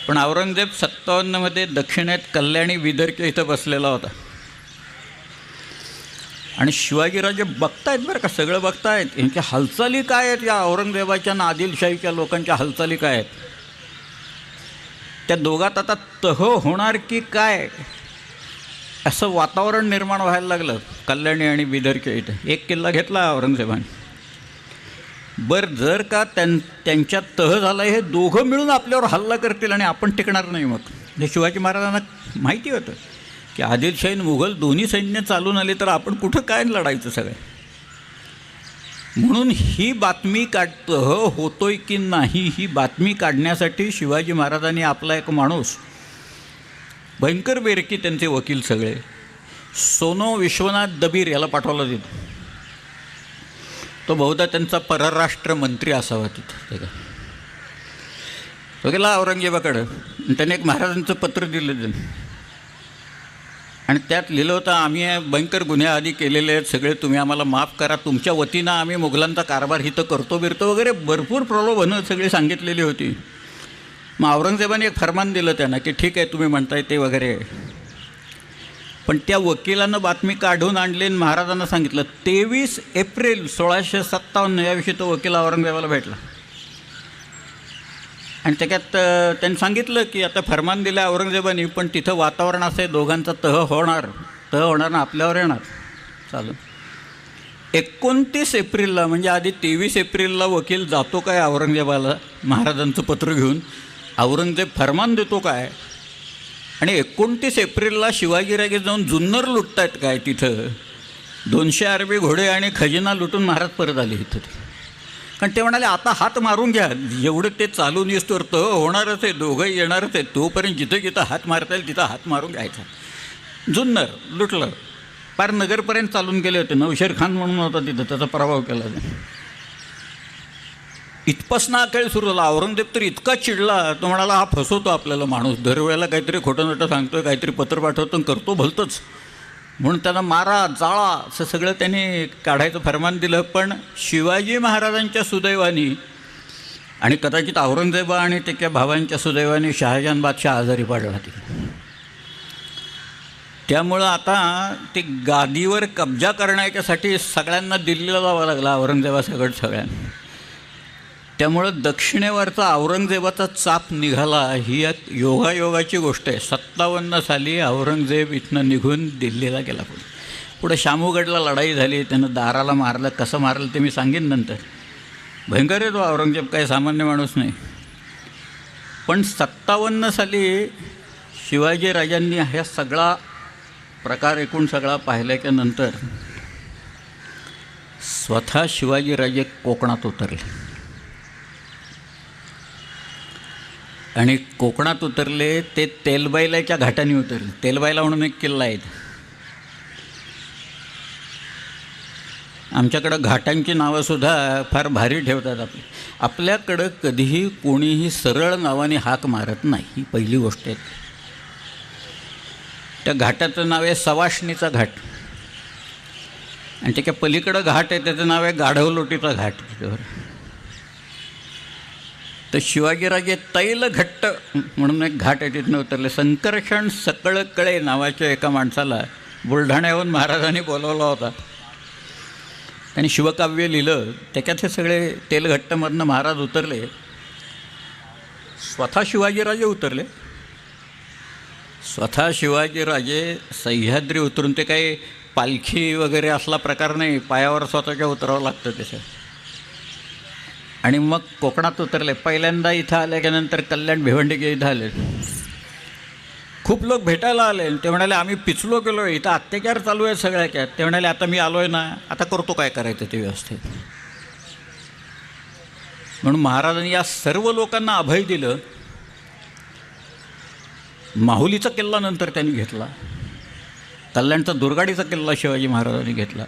पण औरंगजेब 57मध्ये दक्षिणेत कल्याणी विदर्भ इथं बसलेला होता. आणि शिवाजीराजे बघतायत बरं का, सगळं बघतायत. यांच्या हालचाली काय आहेत, या औरंगजेबाच्या आणि आदिलशाहीच्या लोकांच्या हालचाली काय आहेत. त्या दोघात आता तह होणार की काय असं वातावरण निर्माण व्हायला लागलं कल्याणी आणि बिदरच्या इथं. एक किल्ला घेतला औरंगजेबाने. बरं, जर का त्यांच्यात तह झाला, हे दोघं मिळून आपल्यावर हल्ला करतील आणि आपण टिकणार नाही. मग हे शिवाजी महाराजांना माहिती होतं की आदिलशाही मुघल दोन्ही सैन्य चालून आली तर आपण कुठं काय लढायचं सगळं. म्हणून ही बातमी तह होतोय की नाही ही बातमी काढण्यासाठी शिवाजी महाराजांनी आपला एक माणूस, भयंकर बेरकी त्यांचे वकील सगळे, सोनो विश्वनाथ दबीर याला पाठवला तिथं. तो बहुधा त्यांचा परराष्ट्र मंत्री असावा तिथं. ते तो गेला औरंगजेबाकडं. त्याने एक महाराजांचं पत्र दिलं त्यांनी. आणि त्यात लिहिलं होतं, आम्ही भयंकर गुन्हे आधी केलेले आहेत सगळे, तुम्ही आम्हाला माफ करा, तुमच्या वतीनं आम्ही मुघलांचा कारभार हिथं करतो बिरतो वगैरे भरपूर प्रलोभनं सगळी सांगितलेली होती. मग औरंगजेबाने एक फरमान दिलं त्यांना की ठीक आहे तुम्ही म्हणताय ते वगैरे, पण त्या वकिलानं बातमी काढून आणली आणि महाराजांना सांगितलं. 23 एप्रिल 1657 या दिवशी तो वकील औरंगजेबाला भेटला आणि त्याच्यात त्यांनी सांगितलं की आता फरमान दिलं औरंगजेबाने, पण तिथं वातावरण असं आहे दोघांचा तह होणार ना आपल्यावर येणार चालू. 29 एप्रिलला म्हणजे आधी 23 एप्रिलला वकील जातो काय औरंगजेबाला महाराजांचं पत्र घेऊन, औरंगजेब फरमान देतो काय, आणि 29 एप्रिलला शिवाजीराजे जाऊन जुन्नर लुटतायत काय तिथं, 200 अरबी घोडे आणि खजिना लुटून महाराज परत आले इथं. ते कारण ते म्हणाले आता हात मारून घ्या, एवढं ते चालून येतोवर तर होणारच आहे, दोघंही येणारच आहे, तोपर्यंत जिथं जिथं हात मारता येईल तिथं हात मारून घ्यायचा. जुन्नर लुटलं, पार नगरपर्यंत चालून गेले होते. नौशेर खान म्हणून होता तिथं, त्याचा पराभव केला. इथपासनं हा खेळ सुरू झाला. औरंगजेब तर इतका चिडला, तो म्हणाला हा फसवतो आपल्याला माणूस, दरवेळेला काहीतरी खोटं नटं सांगतोय, काहीतरी पत्र पाठवतो आणि करतो भलतंच, म्हणून त्यांना मारा जाळा असं सगळं त्यांनी काढायचं फरमान दिलं. पण शिवाजी महाराजांच्या सुदैवाने आणि कदाचित औरंगजेबा आणि त्याच्या भावांच्या सुदैवाने शहाजहान बादशाह आजारी पडला होती. त्यामुळं आता ते गादीवर कब्जा करण्याच्यासाठी सगळ्यांना दिल्लीला जावं लागला औरंगजेबासकट सगळ्यांना. त्यामुळं दक्षिणेवरचा औरंगजेबाचा चाप निघाला, ही एक योगायोगाची गोष्ट आहे. 57 साली औरंगजेब इथनं निघून दिल्लीला गेला. पुढे शामूगडला लढाई झाली, त्यानं दाराला मारलं, कसं मारलं ते मी सांगेन नंतर. भयंकर आहे तो औरंगजेब, काही सामान्य माणूस नाही. पण 57 साली शिवाजीराजांनी हा सगळा प्रकार एकूण सगळा पाहिल्याच्या नंतर स्वतः शिवाजीराजे कोकणात उतरले आणि कोकणात उतरले ते तेलबाईलाच्या घाटाने उतरले. तेलबाईला म्हणून एक किल्ला आहे. आमच्याकडं घाटांची नावंसुद्धा फार भारी ठेवतात. आपल्याकडं कधीही कोणीही सरळ नावाने हाक मारत नाही, ही पहिली गोष्ट आहे. त्या घाटाचं नाव आहे सवाष्णीचा घाट आणि त्याच्या पलीकडं घाट आहे त्याचं नाव आहे गाढवलोटीचा घाट. तर शिवाजीराजे तैलघट्ट म्हणून एक घाट आहे, तिथनं उतरले. संकर्षण सकळकळे नावाच्या एका माणसाला बुलढाण्याहून महाराजांनी बोलवला होता. त्यांनी शिवकाव्य लिहिलं, त्याच्यात हे सगळे तेलघट्टमधनं महाराज उतरले. स्वतः शिवाजीराजे उतरले, स्वतः शिवाजीराजे सह्याद्री उतरून, ते काही पालखी वगैरे असला प्रकार नाही, पायावर स्वतःच्या उतरावं लागतं त्याचं. आणि मग कोकणात उतरले. पहिल्यांदा इथं आल्याच्यानंतर कल्याण भिवंडी इथं आले. खूप लोक भेटायला आले. ते म्हणाले आम्ही पिचलो गेलो, इथं अत्याचार चालू आहे सगळ्याच्या. ते म्हणाले आता मी आलो आहे ना, आता करतो काय करायचं ते व्यवस्थित. म्हणून महाराजांनी या सर्व लोकांना अभय दिलं. माहुलीचा किल्ला नंतर त्यांनी घेतला, कल्याणचा दुर्गाडीचा किल्ला शिवाजी महाराजांनी घेतला.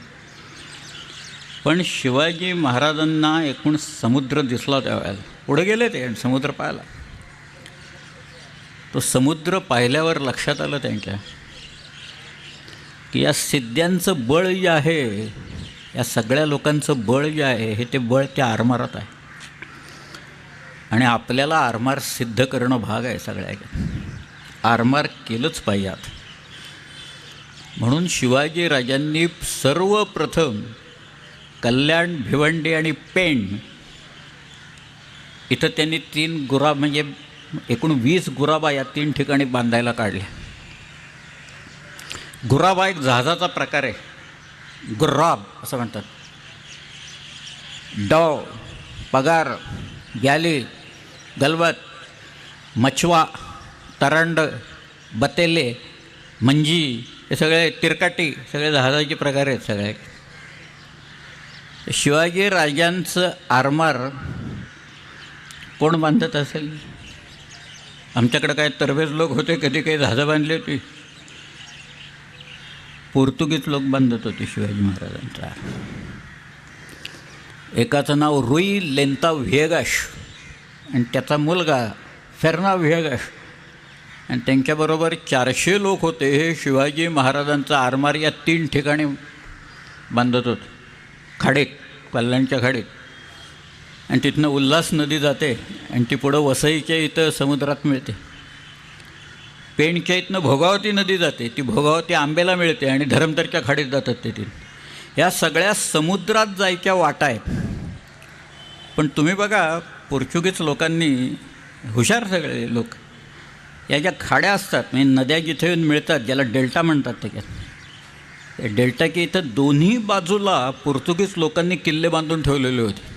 पण शिवाजी महाराजांना एकूण समुद्र दिसला त्यावेळेला. पुढे गेले ते आणि समुद्र पाहिला. तो समुद्र पाहिल्यावर लक्षात आलं त्यांच्या की या सिद्ध्यांचं बळ जे आहे, या सगळ्या लोकांचं बळ जे आहे, हे ते बळ त्या आरमारात आहे आणि आपल्याला आरमार सिद्ध करणं भाग आहे. सगळ्या आरमार केलंच पाहिजे. म्हणून शिवाजीराजांनी सर्वप्रथम कल्याण, भिवंडी आणि पेण इथं त्यांनी 3 गुराब म्हणजे एकूण 20 गुराबा या 3 ठिकाणी बांधायला काढल्या. गुराबा एक जहाजाचा प्रकार आहे, गुर्राब असं म्हणतात. डव, पगार, गॅली, गलबत, मछवा, तरंड, बतेले, मंजी, हे सगळे तिरकाटी, सगळे जहाजाचे प्रकार आहेत सगळे. शिवाजी राजांचं आरमार कोण बांधत असेल? आमच्याकडं काय तरबेज लोक होते, कधी काही जहाजं बांधली होती? पोर्तुगीज लोक बांधत होते शिवाजी महाराजांचा. एकाचं नाव रुई लेंता व्हिएगाश आणि त्याचा मुलगा फेर्ना व्हिएगाश, आणि त्यांच्याबरोबर 400 लोक होते. हे शिवाजी महाराजांचा आरमार या 3 ठिकाणी बांधत होते. खाडीत, कल्याणच्या खाडीत. आणि तिथनं उल्हास नदी जाते आणि ती पुढं वसईच्या इथं समुद्रात मिळते. पेणच्या इथनं भोगावती नदी जाते, ती भोगावती आंबेला मिळते आणि धरमतरच्या खाडीत जातात तेथील. या सगळ्या समुद्रात जायच्या वाटा आहेत. पण तुम्ही बघा, पोर्चुगीज लोकांनी, हुशार सगळे लोक, या ज्या खाड्या असतात म्हणजे नद्या जिथे येऊन मिळतात, ज्याला डेल्टा म्हणतात, त्याच्यात डेल्टा की इथं दोन्ही बाजूला पोर्तुगीज लोकांनी किल्ले बांधून ठेवलेले होते.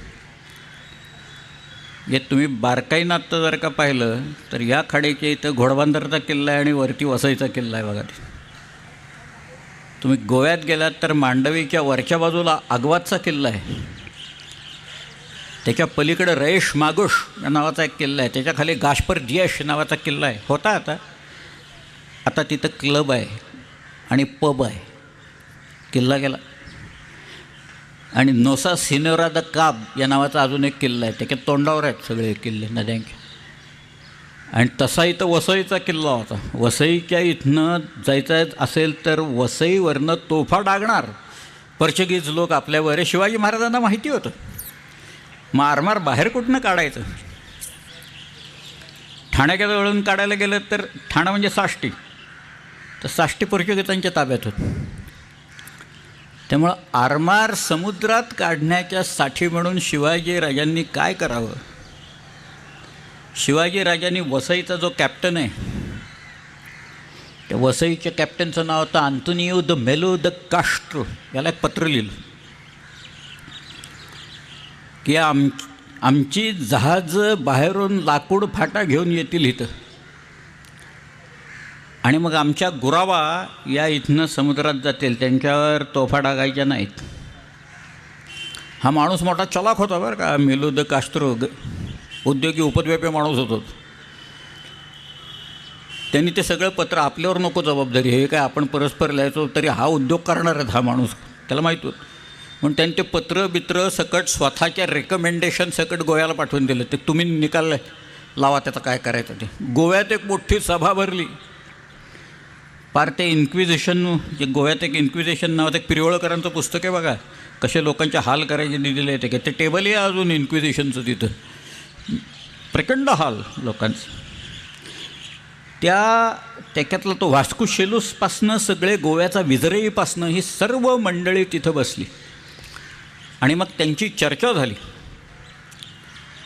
हे तुम्ही बारकाईनं आत्ता जर का पाहिलं तर या खाडीच्या इथं घोडबांदरचा किल्ला आहे आणि वरती वसईचा किल्ला आहे बघा. तुम्ही गोव्यात गेलात तर मांडवीच्या वरच्या बाजूला आग्वादचा किल्ला आहे, त्याच्या पलीकडे रयेश मागुश या नावाचा एक किल्ला आहे, त्याच्या खाली गाशपर दियश नावाचा किल्ला आहे. होता आता तिथं क्लब आहे आणि पब आहे. किल्ला गेला. आणि नोसा सिनोरा द काब या नावाचा अजून एक किल्ला आहे, त्याच्या तोंडावर आहेत सगळे किल्ले नद्यांचे. आणि तसा इथं वसईचा किल्ला होता. वसईच्या इथनं जायचं असेल तर वसईवरनं तोफा डागणार पोर्चुगीज लोक आपल्यावर. शिवाजी महाराजांना माहिती होतं. मग आरमार बाहेर कुठनं काढायचं? ठाण्याच्या जवळून काढायला गेलं तर ठाणा म्हणजे साष्टी, तर साष्टी पोर्चुगीजांच्या ताब्यात होतं. त्यामुळं आरमार समुद्रात काढण्याच्या साठी म्हणून शिवाजीराजांनी काय करावं? शिवाजीराजांनी वसईचा जो कॅप्टन आहे, त्या वसईच्या कॅप्टनचं नाव होतं आंतोनियो द मेलो द कास्ट्रो. याला एक पत्र लिहिलं की आमची जहाजं बाहेरून लाकूड फाटा घेऊन येतील इथं आणि मग आमच्या गुरावा या इथनं समुद्रात जातील, त्यांच्यावर तोफा डागायच्या नाहीत. हा माणूस मोठा चलाक होता बरं का, मेलो द कास्ट्रो. उद्योगी उपद्व्यापी माणूस होतो. त्यांनी ते सगळं पत्र, आपल्यावर नको जबाबदारी, हे काय आपण परस्पर लिहायचो तरी हा उद्योग करणार आहेत हा माणूस, त्याला माहीत होतं. म्हणून त्यांनी ते पत्र सकट स्वतःच्या रेकमेंडेशन सकट गोव्याला पाठवून दिलं. ते तुम्ही निकाल लावा त्याचं काय करायचं ते. गोव्यात एक मोठी सभा भरली. पार ते इन्क्विजिशन, जे गोव्यात एक इन्क्विजिशन नावाचं एक पिरवळकरांचं पुस्तक आहे बघा, कसे लोकांचे हाल करायचे दिलेले आहे ते टेबलही आहे अजून इन्क्विजिशनचं तिथं. प्रचंड हाल लोकांचं. त्याच्यातला तो वास्को शेलूसपासनं सगळे गोव्याचा विजरईपासनं ही सर्व मंडळी तिथं बसली आणि मग त्यांची चर्चा झाली.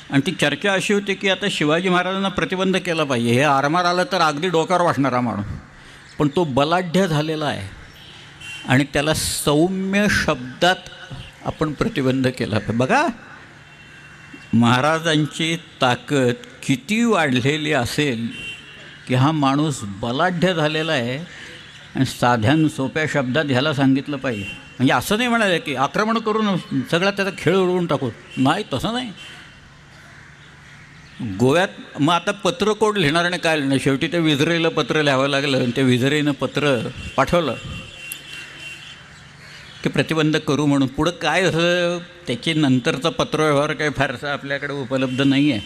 आणि ती चर्चा अशी होती की आता शिवाजी महाराजांना प्रतिबंध केला पाहिजे. हे आरमार आलं तर अगदी डोक्यावर वाटणारा माणूस, पण तो बलाढ्य झालेला आहे आणि त्याला सौम्य शब्दात आपण प्रतिबंध केला पाहिजे. बघा महाराजांची ताकद किती वाढलेली असेल की हा माणूस बलाढ्य झालेला आहे आणि साध्या सोप्या शब्दात ह्याला सांगितलं पाहिजे. म्हणजे असं नाही म्हणाले की आक्रमण करून सगळा त्याचा खेळ उडवून टाकू, नाही, तसं नाही. गोव्यात मग आता पत्र कोड लिहिणार आणि काय लिहिणार? शेवटी ते विजरेला पत्र लिहावं लागलं आणि ते विजरेनं पत्र पाठवलं की प्रतिबंध करू म्हणून. पुढं काय झालं त्याची नंतरचा पत्रव्यवहार काही फारसा आपल्याकडे उपलब्ध नाही आहे.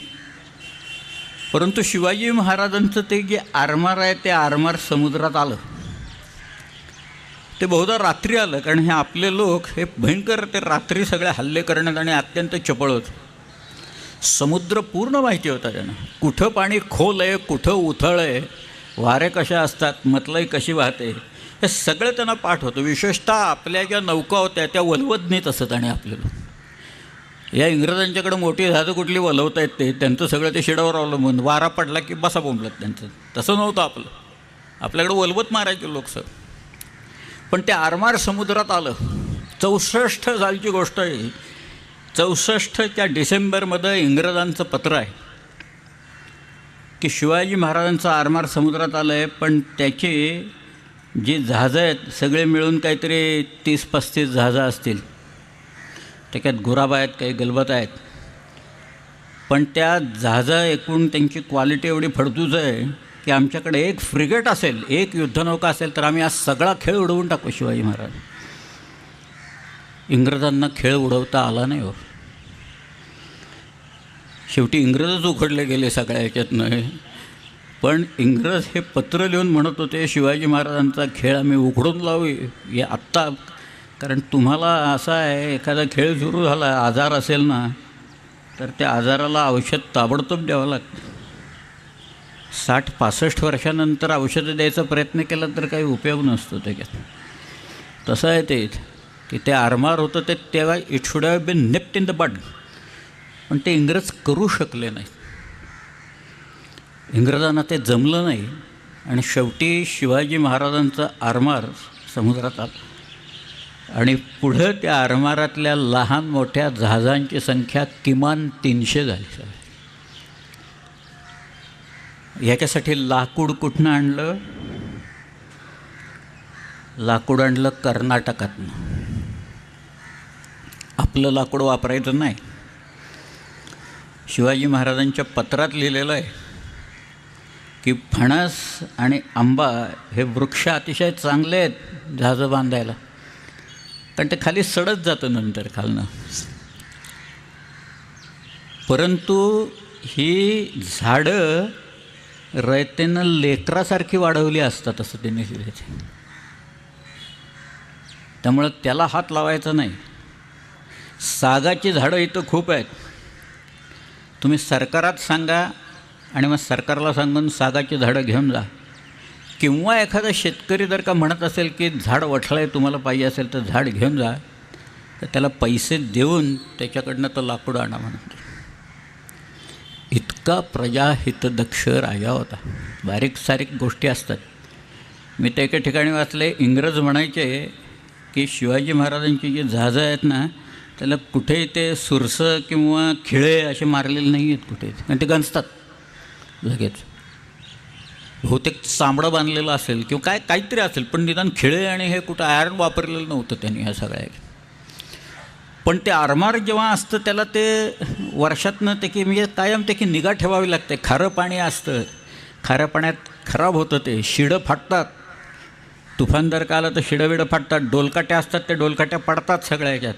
परंतु शिवाजी महाराजांचं ते जे आरमार आहे ते आरमार समुद्रात आलं. ते बहुधा रात्री आलं, कारण हे आपले लोक हे भयंकर ते रात्री सगळे हल्ले करण्यात आणि अत्यंत चपळ होत. समुद्र पूर्ण माहिती होता त्यांना, कुठं पाणी खोल आहे, कुठं उथळ आहे, वारे कशा असतात, मतलई कशी वाहते, हे सगळं त्यांना पाठ होतं. विशेषतः आपल्या ज्या नौका होत्या त्या वलवत नेत असत. आणि आपल्याला या इंग्रजांच्याकडे मोठी जहाजं कुठली वलवता येत ते त्यांचं सगळं ते शिडावर अवलंबून, वारा पडला की बसा बोंबलत त्यांचं. तसं नव्हतं आपलं, आपल्याकडे वलवत मारायचे लोक सर. पण ते आरमार समुद्रात आलं. 64 सालची गोष्ट आहे. 64च्या डिसेंबरमध्ये इंग्रजांचं पत्र आहे की शिवाजी महाराजांचं आरमार समुद्रात आलं आहे, पण त्याचे जी जहाजं आहेत सगळे मिळून काहीतरी 30-35 जहाजं असतील. त्याच्यात गुराबा आहेत, काही गलबत आहेत. पण त्या जहाजं एकूण त्यांची क्वालिटी एवढी फडतूस आहे की आमच्याकडे एक फ्रिगेट असेल, एक युद्धनौका असेल तर आम्ही आज सगळा खेळ उडवून टाकू. शिवाजी महाराज. इंग्रजांना खेळ उडवता आला नाही हो. शेवटी इंग्रजच उखडले गेले सगळ्या ह्याच्यातनं. पण इंग्रज हे पत्र लिहून म्हणत होते शिवाजी महाराजांचा खेळ आम्ही उघडून लावू हे आत्ता. कारण तुम्हाला असा आहे, एखादा खेळ सुरू झाला, आजार असेल ना तर त्या आजाराला औषध ताबडतोब द्यावं लागतं. 60-65 वर्षानंतर औषधं द्यायचा प्रयत्न केला तर काही उपयोग नसतो त्याच्यात. तसं आहे ते की ते आरमार होतं ते तेव्हा it should have been nipped in the bud, पण ते इंग्रज करू शकले नाही. इंग्रजांना ते जमलं नाही आणि शेवटी शिवाजी महाराजांचा आरमार समुद्रात आला आणि पुढं त्या आरमारातल्या लहान मोठ्या जहाजांची संख्या किमान 300 झाली. याच्यासाठी लाकूड कुठनं आणलं? लाकूड आणलं कर्नाटकातनं. आपलं लाकूड वापरायचं नाही. शिवाजी महाराजांच्या पत्रात लिहिलेलं आहे की फणस आणि आंबा हे वृक्ष अतिशय चांगले आहेत जहाजं बांधायला, कारण ते खाली सडत जातं नंतर खालनं. परंतु ही झाडं रयतेनं लेकरासारखी वाढवली असतात असं त्यांनी लिहिलं. त्यामुळं त्याला हात लावायचा नाही. सागाची झाडं इथं खूप आहेत. तुम्ही सरकारात सांगा आणि मग सरकारला सांगून सागाची झाडं घेऊन जा. किंवा एखादा शेतकरी जर का म्हणत असेल की झाड वठलं तुम्हाला पाहिजे असेल तर झाड घेऊन जा, तर त्याला पैसे देऊन त्याच्याकडनं तो लाकूड आणा म्हणतो. इतका प्रजाहितदक्ष राजा होता. बारीक सारीक गोष्टी असतात. मी ते एका ठिकाणी वाचले, इंग्रज म्हणायचे की शिवाजी महाराजांची जी जहाजं आहेत ना त्याला कुठेही ते सुरसं किंवा खिळे असे मारलेले नाही आहेत कुठे, आणि ते गंजतात लगेच. बहुतेक चांबडं बांधलेलं असेल किंवा काहीतरी असेल, पण निदान खिळे आणि हे कुठं आयर्न वापरलेलं नव्हतं त्यांनी ह्या सगळ्या. पण ते आरमार जेव्हा असतं त्याला ते वर्षातनं ते म्हणजे कायम त्याची निगा ठेवावी लागते. खारं पाणी असतं, खाऱ्या पाण्यात खराब होतं ते, शिडं फाटतात. तुफान जर का आलं तर शिडं फाटतात. डोलकाट्या असतात, ते डोलकाट्या पडतात सगळ्या ह्याच्यात.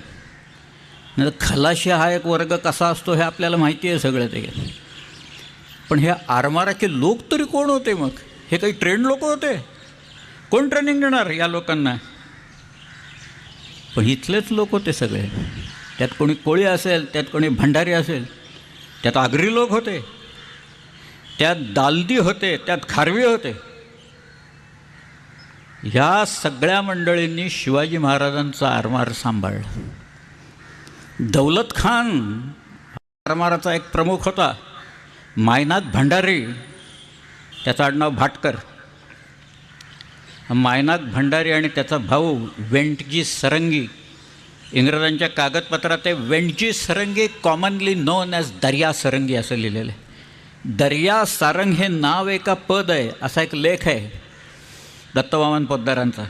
नाही तर खलाशी हा एक वर्ग कसा असतो हे आपल्याला माहिती आहे सगळं ते. पण हे आरमाराचे लोक तरी कोण होते मग? हे काही ट्रेंड लोक होते? कोण ट्रेनिंग देणार या लोकांना? पण इथलेच लोक होते सगळे. त्यात कोणी कोळी असेल, त्यात कोणी भंडारी असेल, त्यात आगरी लोक होते, त्यात दालदी होते, त्यात खारवी होते. ह्या सगळ्या मंडळींनी शिवाजी महाराजांचा आरमार सांभाळला. दौलत खान आरमाराचा एक प्रमुख होता, मायनाक भंडारी, त्याचं आडनाव भाटकर. मायनाक भंडारी आणि त्याचा भाऊ वेंटजी सरंगी, इंग्रजांच्या कागदपत्रात ते वेंटजी सरंगी कॉमनली नोन ॲज दर्या सरंगी असं लिहिलेलं आहे. दर्या सारंग हे नाव एका पद आहे असा एक लेख आहे दत्तवामन पोद्दारांचा.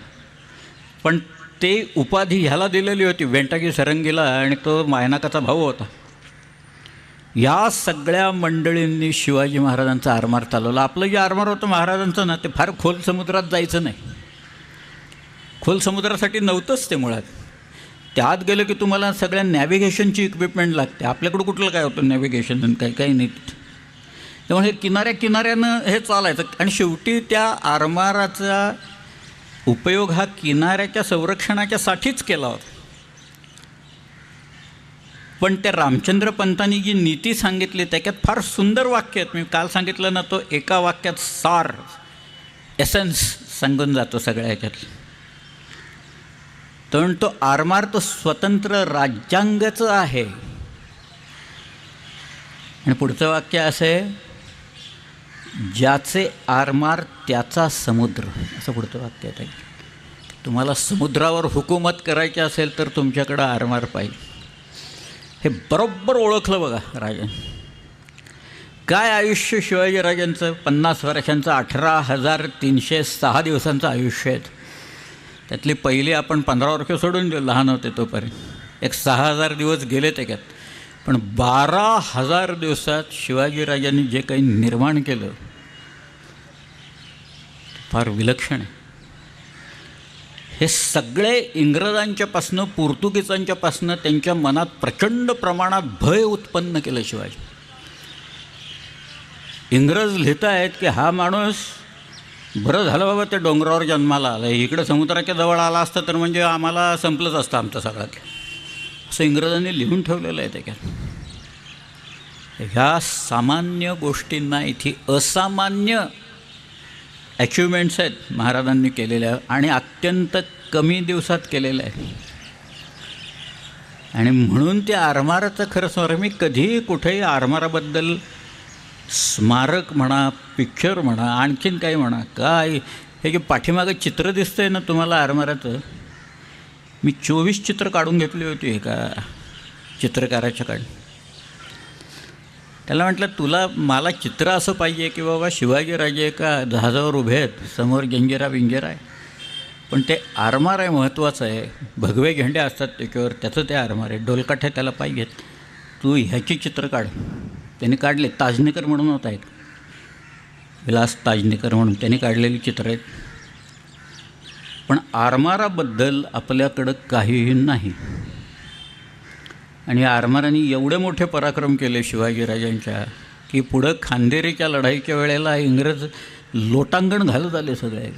पण ते उपाधी ह्याला दिलेली होती वेंटजी सरंगीला, आणि तो मायनाकाचा भाऊ होता. या सगळ्या मंडळींनी शिवाजी महाराजांचा आरमार चालवला. आपलं जे आरमार होतं महाराजांचं ना, ते फार खोल समुद्रात जायचं नाही. खोल समुद्रासाठी नव्हतंच ते मुळात. त्यात गेलं की तुम्हाला सगळ्या नॅव्हिगेशनची इक्विपमेंट लागते. आपल्याकडं कुठलं काय होतं नॅव्हिगेशन, काही नाही. त्यामुळे किनाऱ्यानं हे चालायचं. आणि शेवटी त्या आरमाराचा उपयोग हा किनाऱ्याच्या संरक्षणाच्यासाठीच केला होता. पण त्या रामचंद्र पंतांनी जी नीती सांगितली त्याच्यात फार सुंदर वाक्य आहेत. मी काल सांगितलं ना, तो एका वाक्यात सार एसेन्स सांगून जातो सगळ्या ह्याच्यात. तर तो आरमार तो स्वतंत्र राज्यांगाचं आहे. आणि पुढचं वाक्य असं आहे, ज्याचे आरमार त्याचा समुद्र, असं पुढचं वाक्य आहे. तुम्हाला समुद्रावर हुकूमत करायची असेल तर तुमच्याकडं आरमार पाहिजे. हे बरोबर ओळखलं बघा राजा. काय आयुष्य शिवाजीराजांचं, 50 वर्षांचं, 18,306 दिवसांचं आयुष्य आहे. त्यातली पहिली आपण 15 वर्ष सोडून दिलं, लहान होते तोपर्यंत. एक 6,000 दिवस गेले त्याच्यात. पण 12,000 दिवसात शिवाजीराजांनी जे काही निर्माण केलं फार विलक्षण आहे. हे सगळे इंग्रजांच्यापासनं, पोर्तुगीजांच्यापासनं त्यांच्या मनात प्रचंड प्रमाणात भय उत्पन्न केलं शिवाजी. इंग्रज लिहित आहेत की हा माणूस बरं झालं बाबा ते डोंगरावर जन्माला आला, इकडं समुद्राच्या जवळ आला असतं तर म्हणजे आम्हाला संपलंच असतं आमचं सगळं, असं इंग्रजांनी लिहून ठेवलेलं आहे त्याच्यात. ह्या सामान्य गोष्टींना इथे असामान्य अचिव्हमेंट्स आहेत महाराजांनी केलेल्या आणि अत्यंत कमी दिवसात केलेल्या आहेत. आणि म्हणून त्या आरमाराचं खरं स्मरण मी कधीही कुठेही आरमाराबद्दल स्मारक म्हणा, पिक्चर म्हणा, आणखीन काही म्हणा, काय हे की पाठीमागं चित्र दिसतं आहे ना तुम्हाला आरमाराचं, मी 24 चित्र काढून घेतली होती एका चित्रकाराच्याकडे. त्याला म्हटलं तुला मला चित्र असं पाहिजे की बाबा शिवाजीराजे एका जहाजावर उभे आहेत, समोर जंजिरा बिंजिरा आहे, पण ते आरमार आहे महत्त्वाचं आहे, भगवे झेंडे असतात त्याच्यावर, त्याचं ते आरमार आहे, डोलकाठ्या त्याला पाहिजेत, तू ह्याची चित्र काढ. त्यांनी काढले. ताजनेकर म्हणून होता एक, विलास ताजनेकर म्हणून, त्यांनी काढलेली चित्र आहेत. पण आरमाराबद्दल आपल्याकडं काहीही नाही. आणि आरमारांनी एवढे मोठे पराक्रम केले शिवाजीराजांच्या की पुढं खांदेरीच्या लढाईच्या वेळेला इंग्रज लोटांगण घालत आले सगळे.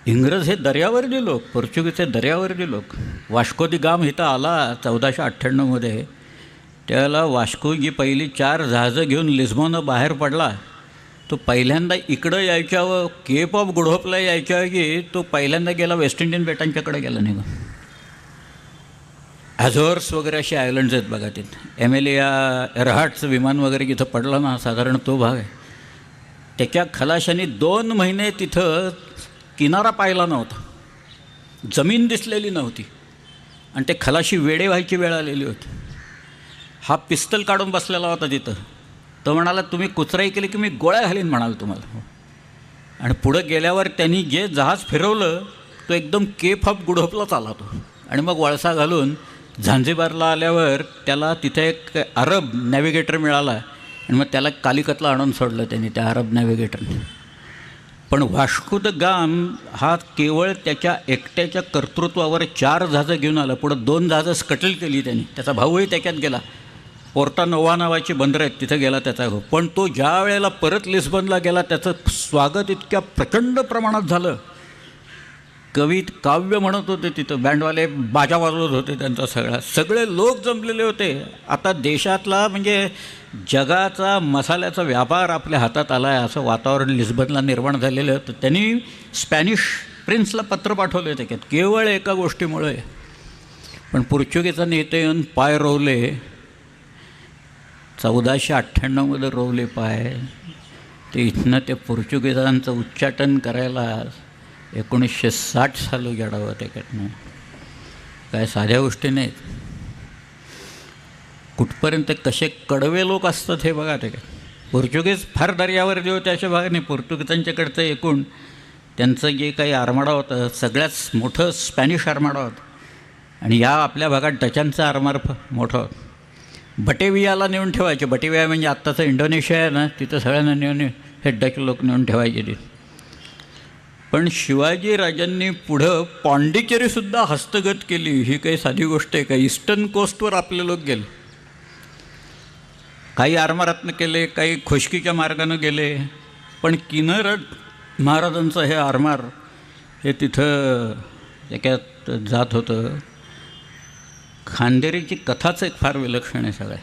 इंग्रज हे दर्यावरचे लोक, पोर्चुगीज हे दर्यावरचे लोक. वास्को दी गाम इथं आला 1498मध्ये, त्यावेळेला वास्कोची पहिली 4 जहाजं घेऊन लिस्बॉननं बाहेर पडला. तो पहिल्यांदा इकडं यायच्या व केप ऑफ गुड होपला यायच्या की तो पहिल्यांदा गेला वेस्ट इंडियन बेटांच्याकडे गेला निघून. ॲझोर्स वगैरे असे आयलंड्स आहेत बघा तिथं. एमेलिया एरहाटचं विमान वगैरे जिथं पडलं ना, साधारण तो भाग आहे. त्याच्या खलाशाने 2 महिने तिथं किनारा पाहिला नव्हता, जमीन दिसलेली नव्हती, आणि ते खलाशी वेडे व्हायची वेळ आलेली होती. हा पिस्तल काढून बसलेला होता तिथं. तो म्हणाला तुम्ही कुचराई केली की मी गोळ्या घालीन म्हणाल तुम्हाला. आणि पुढं गेल्यावर त्यांनी जे जहाज फिरवलं तो एकदम केप ऑफ गुड होपलाच आला तो. आणि मग वळसा घालून झांझिबारला आल्यावर त्याला तिथे एक अरब नॅव्हिगेटर मिळाला आणि मग त्याला कालिकतला आणून सोडलं त्यांनी, त्या अरब नॅव्हिगेटरने. पण वास्को द गाम हा केवळ त्याच्या एकट्याच्या कर्तृत्वावर 4 जहाजं घेऊन आला. पुढं 2 जहाजं स्कटल केली त्यांनी. त्याचा भाऊही त्याच्यात गेला. पोर्टा नोवा नावाची बंदरं आहेत तिथं गेला त्याचा भाऊ. पण तो ज्या वेळेला परत लिस्बनला गेला त्याचं स्वागत इतक्या प्रचंड प्रमाणात झालं. काव्य म्हणत होते तिथं, बँडवाले बाजा वाजवत होते त्यांचा सगळे लोक जमलेले होते. आता देशातला म्हणजे जगाचा मसाल्याचा व्यापार आपल्या हातात आला आहे असं वातावरण लिस्बनला निर्माण झालेलं होतं. त्यांनी स्पॅनिश प्रिन्सला पत्र पाठवले त्याच्यात केवळ एका गोष्टीमुळे. पण पोर्चुगीजचा नेते येऊन पाय रोवले. 1498मध्ये रोवले पाय. ते इथनं ते पोर्चुगीजांचं उच्चाटन करायला 1960 साली जडावं त्याच्यातनं. काय साध्या गोष्टी नाहीत. कुठपर्यंत कसे कडवे लोक असतात हे बघा. ते काय पोर्चुगीज फार दर्यावर जे होते अशा भागाने पोर्तुगीजांच्याकडचं एकूण त्यांचं जे काही आरमाडा होतं सगळ्यात मोठं स्पॅनिश आरमाडा होतं. आणि या आपल्या भागात डचांचं आरमार मोठं होतं. बटेवियाला नेऊन ठेवायचे. बटेविया म्हणजे आत्ताचं इंडोनेशिया आहे ना, तिथं सगळ्यांना नेऊन हे डच लोक नेऊन ठेवायचे तिथे. पण शिवाजीराजांनी पुढं पाँडिचेरीसुद्धा हस्तगत केली. ही काही साधी गोष्ट आहे का? ईस्टर्न कोस्टवर आपले लोक गेले. काही आरमारातनं केले, काही खुशकीच्या मार्गानं गेले. पण किन्नर महाराजांचं हे आरमार हे तिथं त्याच्यात जात होतं. खांदेरीची कथाच एक फार विलक्षण आहे सगळ्या.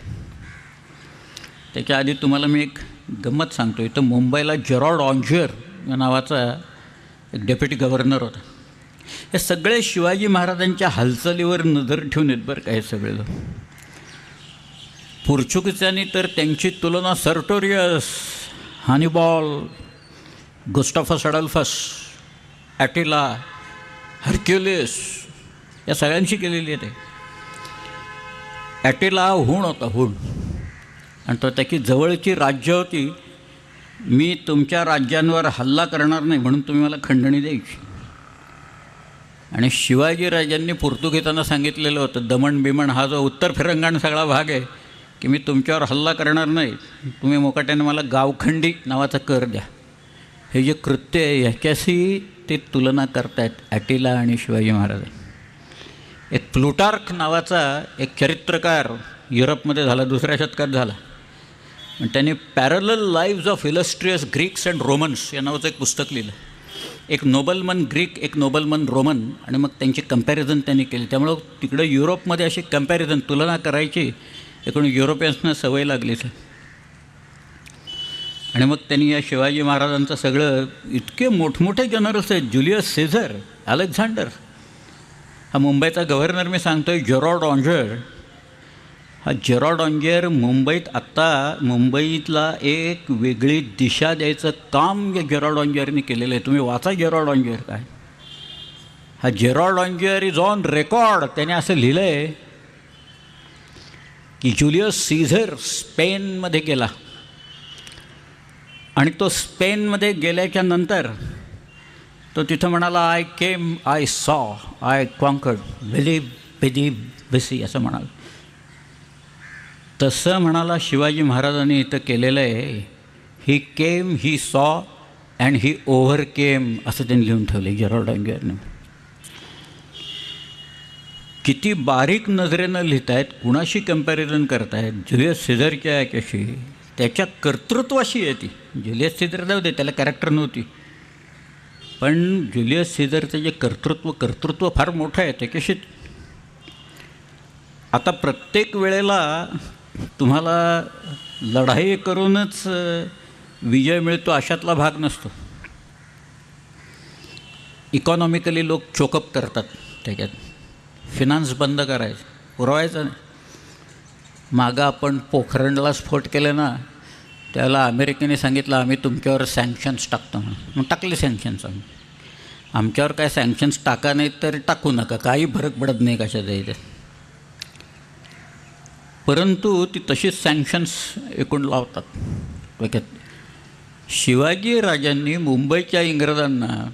त्याच्या आधी तुम्हाला मी एक गंमत सांगतो. इथं मुंबईला जेरॉर्ड ऑन्जियर या नावाचा एक डेप्युटी गव्हर्नर होता. हे सगळे शिवाजी महाराजांच्या हालचालीवर नजर ठेवून आहेत बरं का हे सगळे लोक. पोर्चुगीजांनी तर त्यांची तुलना सर्टोरियस, हानिबॉल, गुस्टाफस अडल्फस, ॲटिला, हर्क्युलिस या सगळ्यांशी केलेली आहे. ते ॲटिला हूण होता, हूण. आणि तो त्याची जवळची राज्य होती. मी तुमच्या राज्यांवर हल्ला करणार नाही म्हणून तुम्ही मला खंडणी द्यायची. आणि शिवाजीराजांनी पोर्तुगीजांना सांगितलेलं होतं, दमण बिमण हा जो उत्तर फिरंगाण सगळा भाग आहे की मी तुमच्यावर हल्ला करणार नाही, तुम्ही मोकाट्याने मला गावखंडी नावाचा कर द्या. हे जे कृत्य आहे ह्याच्याशी ते तुलना करतायत ॲटिला आणि शिवाजी महाराज. एक प्लुटार्क नावाचा एक चरित्रकार युरोपमध्ये झाला, 2ऱ्या शतकात झाला. त्यांनी parallel leaves of illustrious Greeks and Romans या नावाचं एक पुस्तक लिहिलं. एक नोबलमन ग्रीक, एक नोबलमन रोमन, आणि मग त्यांची कम्पॅरिझन त्यांनी केली. त्यामुळं तिकडं युरोपमध्ये अशी कम्पॅरिझन तुलना करायची एकूण युरोपियन्सना सवय लागली सर. आणि मग त्यांनी या शिवाजी महाराजांचं सगळं, इतके मोठमोठे जनरल्स आहेत, जुलियस सीझर, अलेक्झांडर, हा मुंबईचा गव्हर्नर मी सांगतो आहे, जेरॉड ऑन्जर. हा जेरॉड ऑन्जर मुंबईत आत्ता मुंबईतला एक वेगळी दिशा द्यायचं काम या जेरॉड ऑन्जरने केलेलं आहे. तुम्ही वाचा जेरॉड ऑन्जर काय. हा जेरॉड ऑन्जर इज ऑन रेकॉर्ड. त्याने असं लिहिलं आहे की जुलियस सीझर स्पेनमध्ये गेला आणि तो स्पेनमध्ये गेल्याच्या नंतर तो तिथं म्हणाला, I came, I saw, I conquered, believe असं म्हणाल. तसं म्हणाला शिवाजी महाराजांनी इथं केलेलं आहे. ही केम, he saw and he over केम असं त्यांनी लिहून ठेवलं जेरॉड ऑन्जरने. किती बारीक नजरेनं लिहित आहेत, कुणाशी कम्पॅरिझन करत आहेत, जुलियस सीझरच्या याच्याशी, त्याच्या कर्तृत्वाशी आहे ती. जुलियस सीझर जाऊ दे, त्याला कॅरेक्टर नव्हती, पण जुलियस सीझरचं जे कर्तृत्व फार मोठं आहे त्याच्याशी. आता प्रत्येक वेळेला तुम्हाला लढाई करूनच विजय मिळतो अशातला भाग नसतो. इकॉनॉमिकली लोक चोकअप करतात, त्याच्यात फिनान्स बंद करायचं, पुरवायचं नाही. मागं आपण पोखरणला स्फोट केले ना, त्याला अमेरिकेने सांगितलं आम्ही तुमच्यावर सँक्शन्स टाकतो म्हणून. मग टाकले सँक्शन्स आम्ही. आमच्यावर काय सँक्शन्स टाका नाहीत तर टाकू नका, काही फरक पडत नाही कशाचा इथे. परंतु ती तशीच सँक्शन्स एकूण लावतात. शिवाजी राजांनी मुंबईच्या इंग्रजांना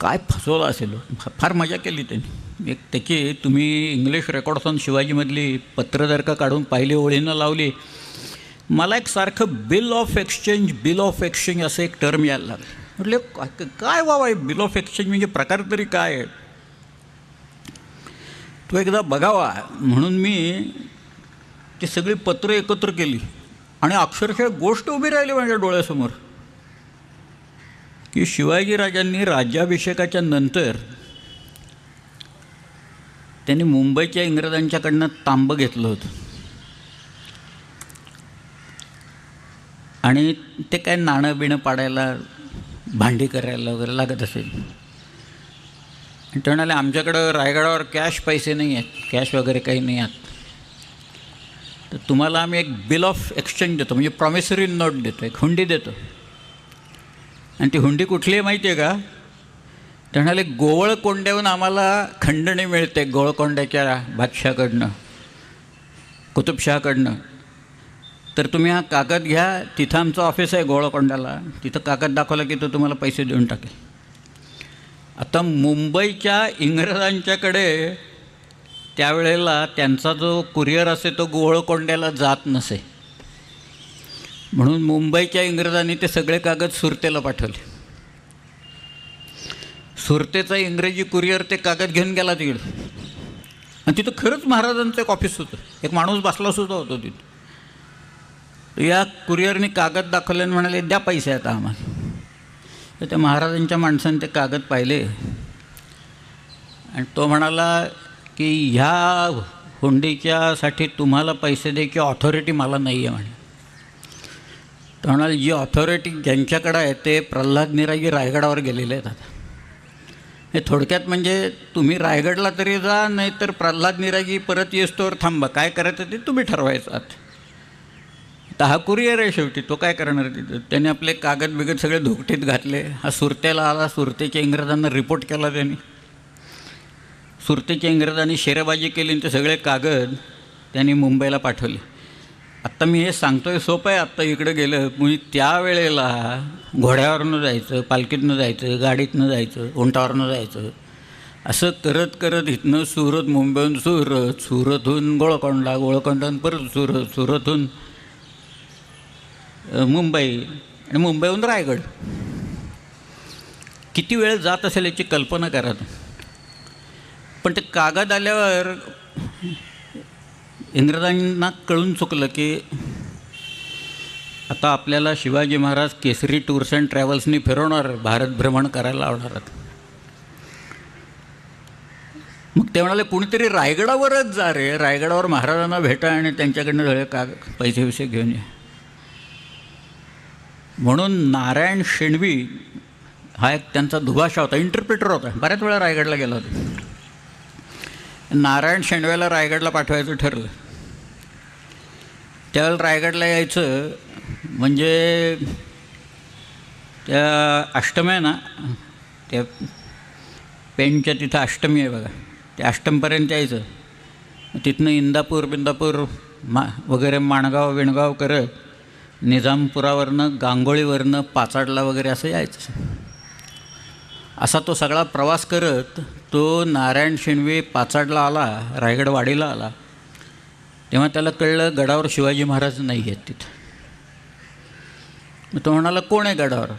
काय फसवलं असेल, फार मजा केली त्यांनी. एक त्याची तुम्ही इंग्लिश रेकॉर्ड्स ऑन शिवाजीमधली पत्र जर का काढून पाहिली, ओळीनं लावली, मला एक सारखं बिल ऑफ एक्सचेंज असं एक टर्म यायला लागलं. म्हटलं काय बाबा आहे बिल ऑफ एक्सचेंज, म्हणजे प्रकार तरी काय आहे, तो एकदा बघावा म्हणून मी ती सगळी पत्र एकत्र केली आणि अक्षरशः गोष्ट उभी राहिली माझ्या डोळ्यासमोर की शिवाजीराजांनी राज्याभिषेकाच्या नंतर त्यांनी मुंबईच्या इंग्रजांच्याकडनं तांबं घेतलं होतं आणि ते काय नाणं बिणं पाडायला, भांडी करायला वगैरे लागत असेल. आणि ते म्हणाले आमच्याकडं रायगडावर कॅश पैसे नाही आहेत, कॅश वगैरे काही नाही आहेत, तर तुम्हाला आम्ही एक बिल ऑफ एक्सचेंज देतो, म्हणजे प्रॉमिसरी नोट देतो, एक हुंडी देतो. आणि ती हुंडी कुठली आहे माहिती आहे का? ते म्हणाले गोवळकोंड्याहून आम्हाला खंडणी मिळते, गोवळकोंड्याच्या बादशाहकडनं, कुतुबशहाकडनं. तर तुम्ही हा कागद घ्या, तिथं आमचं ऑफिस आहे गोवळकोंड्याला, तिथं कागद दाखवला की तो तुम्हाला पैसे देऊन टाकेल. आता मुंबईच्या इंग्रजांच्याकडे त्यावेळेला त्यांचा जो कुरिअर असे तो गोवळकोंड्याला जात नसे, म्हणून मुंबईच्या इंग्रजांनी ते सगळे कागद सुरतेला पाठवले. सुरतेचा इंग्रजी कुरिअर ते कागद घेऊन गेला तिकडं आणि तिथं खरंच महाराजांचं एक ऑफिस होतं, एक माणूस बसला सुद्धा होतो तिथं. या कुरिअरने कागद दाखवले आणि म्हणाले द्या पैसे आता आम्हाला. तर त्या महाराजांच्या माणसाने ते कागद पाहिले आणि तो म्हणाला की ह्या हुंडीच्यासाठी तुम्हाला पैसे द्यायची ऑथॉरिटी मला नाही आहे म्हणे. तर म्हणाले जी ऑथॉरिटी ज्यांच्याकडं आहे ते प्रल्हाद निरागी रायगडावर गेलेले आहेत. आता हे थोडक्यात म्हणजे तुम्ही रायगडला तरी जा, नाही तर प्रल्हाद निरागी परत येस्तोवर थांबा, काय करायचं ते तुम्ही ठरवायचं. आता हा कुरिअर आहे शेवटी, तो काय करणार तिथं. त्याने आपले कागद बिगद सगळे धोकटीत घातले. हा सुरतेला आला, सुरतेच्या इंग्रजांना रिपोर्ट केला त्यांनी. सुरतेच्या इंग्रजांनी शेरेबाजी केली आणि ते सगळे कागद त्यांनी मुंबईला पाठवले. आत्ता मी हे सांगतोय सोपं आहे, आत्ता इकडं गेलं म्हणजे त्यावेळेला घोड्यावरनं जायचं, पालखीतनं जायचं, गाडीतनं जायचं, उंटावरनं जायचं, असं करत करत इथनं सुरत, मुंबईहून सुरत, सुरतहून गोळकोंडा, गोळकोंडाहून परत सुरत, सुरतहून मुंबई आणि मुंबईहून रायगड. किती वेळ जात असेल याची कल्पना करा. पण ते कागद आल्यावर इंग्रजांना कळून चुकलं की आता आपल्याला शिवाजी महाराज केसरी टूर्स अँड ट्रॅव्हल्सनी फिरवणार, भारत भ्रमण करायला लावणार. मग ते म्हणाले कुणीतरी रायगडावरच जा रे, रायगडावर महाराजांना भेटा आणि त्यांच्याकडनं सगळे पैसे विषय घेऊन या. म्हणून नारायण शेणवी हा एक त्यांचा दुभाषा होता, इंटरप्रिटर होता. बऱ्याच वेळा रायगडला गेला होता. नारायण शेणव्याला रायगडला पाठवायचं ठरलं. त्यावेळेला रायगडला यायचं म्हणजे त्या अष्टमी आहे ना, त्या पेणच्या तिथं अष्टमी आहे बघा, त्या अष्टमपर्यंत यायचं. तिथनं इंदापूर बिंदापूर वगैरे माणगाव विणगाव करत निजामपुरावरनं गांगोळीवरनं पाचाडला वगैरे असं यायचं. असा तो सगळा प्रवास करत तो नारायण शेणवी पाचाडला आला, रायगडवाडीला आला. तेव्हा त्याला कळलं गडावर शिवाजी महाराज नाही आहेत तिथं. मग तो म्हणाला कोण आहे गडावर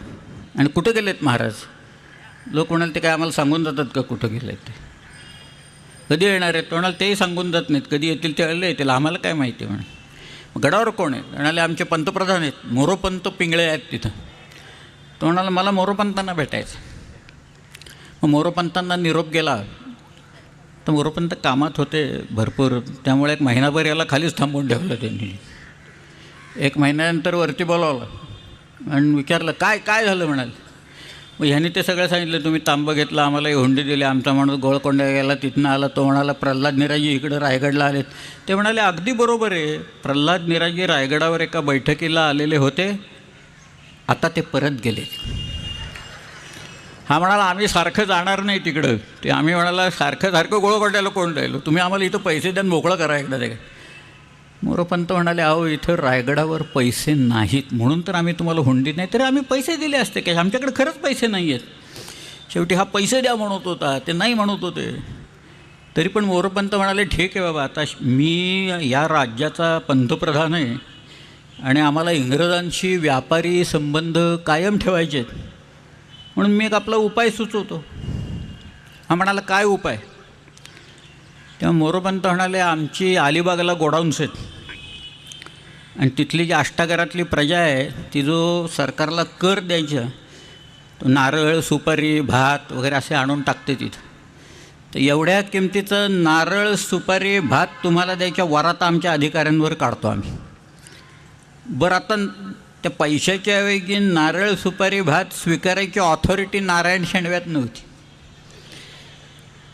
आणि कुठं गेलेत महाराज? लोक म्हणाले ते काय आम्हाला सांगून जातात का कुठं गेले ते, कधी येणार आहेत? तो म्हणाले तेही सांगून जात नाहीत, कधी येतील त्यावेळेला येतील, आम्हाला काय माहिती म्हणे. मग गडावर कोण आहे? म्हणाले आमचे पंतप्रधान आहेत, मोरोपंत पिंगळे आहेत तिथं. तो म्हणाला मला मोरोपंतांना भेटायचं. मग मोरोपंतांना निरोप गेला तर मोरोपंत कामात होते भरपूर, त्यामुळे एक महिनाभर याला खालीच थांबवून ठेवलं त्यांनी. एक महिन्यानंतर वरती बोलावलं आणि विचारलं काय काय झालं म्हणाले. मग ह्याने ते सगळं सांगितलं, तुम्ही तांबं घेतलं, आम्हाला हुंडी दिली, आमचा माणूस गोळकोंडा गेला, तिथनं आला. तो म्हणाला प्रल्हाद निराजी इकडं रायगडला आलेत. ते म्हणाले अगदी बरोबर आहे, प्रल्हाद निराजी रायगडावर एका बैठकीला आलेले होते, आता ते परत गेले. हा म्हणाला आम्ही सारखं जाणार नाही तिकडं. ते आम्ही म्हणाला सारखं गोळकोंड्याला कोण राहिलो, तुम्ही आम्हाला इथं पैसे द्या मोकळं करा एकदा ते. मोरोपंत म्हणाले अहो इथं रायगडावर पैसे नाहीत म्हणून तर आम्ही तुम्हाला हुंडी नाही, तरी आम्ही पैसे दिले असते की आमच्याकडे खरंच पैसे नाही आहेत. शेवटी हा पैसे द्या म्हणत होता, ते नाही म्हणत होते. तरी पण मोरोपंत म्हणाले ठीक आहे बाबा, आता मी या राज्याचा पंतप्रधान आहे आणि आम्हाला इंग्रजांशी व्यापारी संबंध कायम ठेवायचे आहेत, म्हणून मी एक आपला उपाय सुचवतो. हा म्हणाला काय उपाय? तेव्हा मोरोपंत म्हणाले आमची अलिबागला गोडाऊन्स आहेत आणि तिथली जी अष्टागरातली प्रजा आहे ती जो सरकारला कर द्यायचा तो नारळ सुपारी भात वगैरे असे आणून टाकते तिथं. तर एवढ्या किमतीचं नारळ सुपारी भात तुम्हाला द्यायच्या वरात आमच्या अधिकाऱ्यांवर काढतो आम्ही. बरं आता त्या पैशाच्या ऐवजी नारळ सुपारी भात स्वीकारायची ऑथॉरिटी नारायण शेणव्यात नव्हती.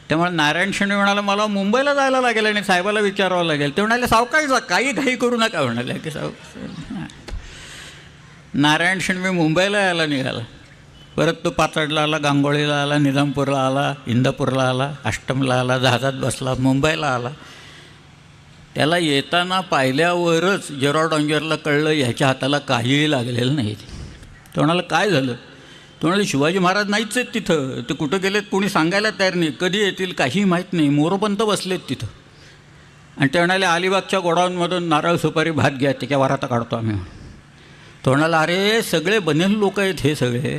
त्यामुळे नारायण शेणवे म्हणाला मला मुंबईला जायला लागेल आणि साहेबाला विचारावं लागेल. ते म्हणाले सावकाश जा, काही घाई करू नका म्हणाले की नारायण शेणवे मुंबईला यायला निघाला. परत तो पाचाडला आला, गांगोळीला आला, निजामपूरला आला, इंदापूरला आला, अष्टमला आला, जहाजात बसला, मुंबईला आला. त्याला येताना पाहिल्यावरच जेरॉड ऑंजरला कळलं ह्याच्या हाताला काहीही लागलेलं नाही. तो म्हणाला काय झालं? तो म्हणाले शिवाजी महाराज नाहीच आहेत तिथं, ते कुठं गेलेत कोणी सांगायला तयार नाही, कधी येतील काही माहीत नाही, मोरोपंत बसलेत तिथं. आणि ते म्हणाले अलिबागच्या गोडाऊनमधून नारळ सुपारी भात घ्या, त्याच्या वराता काढतो आम्ही. तो म्हणाला अरे सगळे बनेल लोक आहेत हे सगळे,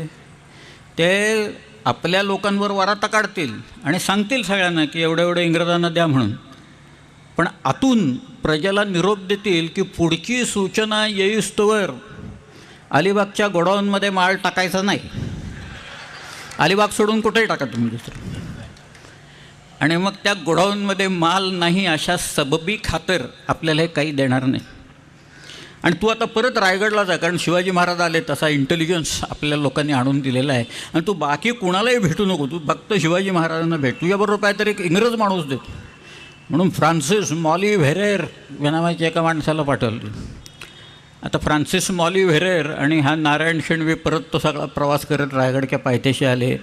ते आपल्या लोकांवर वराता काढतील आणि सांगतील सगळ्यांना की एवढं एवढं इंग्रजांना द्या म्हणून, पण आतून प्रजेला निरोप देतील की पुढची सूचना येईस्तोवर अलिबागच्या गोडाऊनमध्ये माल टाकायचा नाही, अलिबाग सोडून कुठेही टाका तुम्ही दुसरं. आणि मग त्या गोडाऊनमध्ये माल नाही अशा सबबी खातर आपल्याला हे काही देणार नाही. आणि तू आता परत रायगडला जा, कारण शिवाजी महाराज आले तसा इंटेलिजन्स आपल्या लोकांनी आणून दिलेला आहे. आणि तू बाकी कुणालाही भेटू नको, तू फक्त शिवाजी महाराजांना भेट. तुझ्याबरोबर काहीतरी एक इंग्रज माणूस देतो म्हणून फ्रान्सिस मॉली व्हेरेर या नावाच्या एका माणसाला पाठवलं. आता फ्रान्सिस मॉली व्हेरेर आणि हा नारायण शेणवे परत तो सगळा प्रवास करत रायगडच्या पायथ्याशी आले.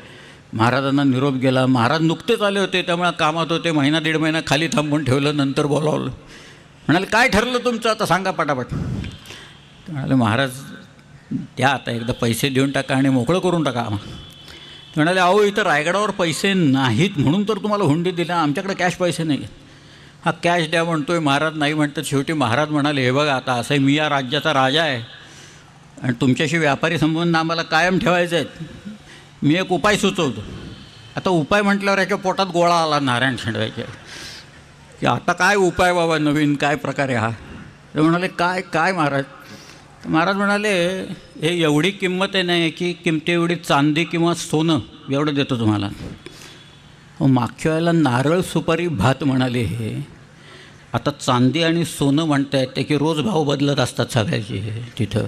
महाराजांना निरोप गेला. महाराज नुकतेच आले होते त्यामुळे कामात होते, महिना दीड महिना खाली थांबून ठेवलं, नंतर बोलावलं. म्हणाले काय ठरलं तुमचं आता सांगा पटापट. म्हणाले महाराज द्या आता एकदा पैसे देऊन टाका आणि मोकळं करून टाका आम्हाला. म्हणाले अहो इथं रायगडावर पैसे नाहीत म्हणून तर तुम्हाला हुंडी दिला, आमच्याकडे कॅश पैसे नाही. हा कॅश द्या म्हणतोय, महाराज नाही म्हणतात. शेवटी महाराज म्हणाले हे बघा आता असं मी या राज्याचा राजा आहे आणि तुमच्याशी व्यापारी संबंध आम्हाला कायम ठेवायचे आहेत, मी एक उपाय सुचवतो. आता उपाय म्हटल्यावर याच्या पोटात गोळा आला नारायण शेणव्याच्या की आता काय उपाय बाबा नवीन काय प्रकारे हा. ते म्हणाले काय काय महाराज? महाराज म्हणाले हे एवढी किंमत आहे नाही की किमती एवढी चांदी किंवा सोनं एवढं देतो तुम्हाला. मागच्या वेळेला नारळ सुपारी भात म्हणाले हे, आता चांदी आणि सोनं म्हणतायत ते की रोज भाव बदलत असतात सगळ्याचे तिथं.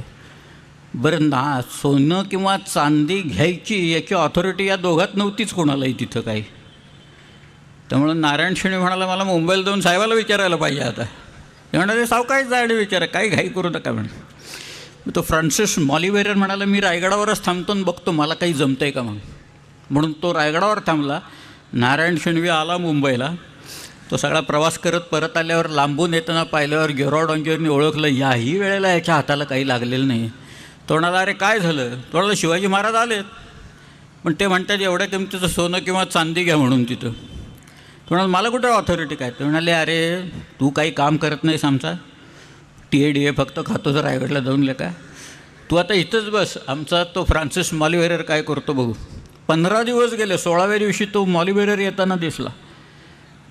बरं सोनं किंवा चांदी घ्यायची याची ऑथॉरिटी या दोघात नव्हतीच कोणालाही तिथं काही. त्यामुळं नारायण शेणे म्हणाला मला मुंबईला जाऊन साहेबाला विचारायला पाहिजे आता. ते म्हणाले सावकाश जायला विचारा, काही घाई करू नका म्हणे. तो फ्रान्सिस मॉलिव्हेरर म्हणाला मी रायगडावरच थांबतो आणि बघतो मला काही जमतं आहे का म्हणून तो रायगडावर थांबला. नारायण शेणवी आला मुंबईला. तो सगळा प्रवास करत परत आल्यावर लांबून येताना पाहिल्यावर गेरॉडॉंगरनी ओळखलं, याही वेळेला याच्या हाताला काही लागलेलं नाही. तो म्हणाला अरे काय झालं? तो म्हणाला शिवाजी महाराज आलेत, पण ते म्हणतात एवढ्या किमतीचं सोनं किंवा चांदी घ्या म्हणून तिथं. तो म्हणाला मला कुठं ऑथॉरिटी काय? ते म्हणाले अरे तू काही काम करत नाहीस आमचा, TADA फक्त खातोच रायगडला जाऊन का, तू आता इथंच बस, आमचा तो फ्रान्सिस मॉलिव्हेरर काय करतो बघू. 15 दिवस गेले. 16व्या दिवशी तो मॉलिव्हेरर येताना दिसला.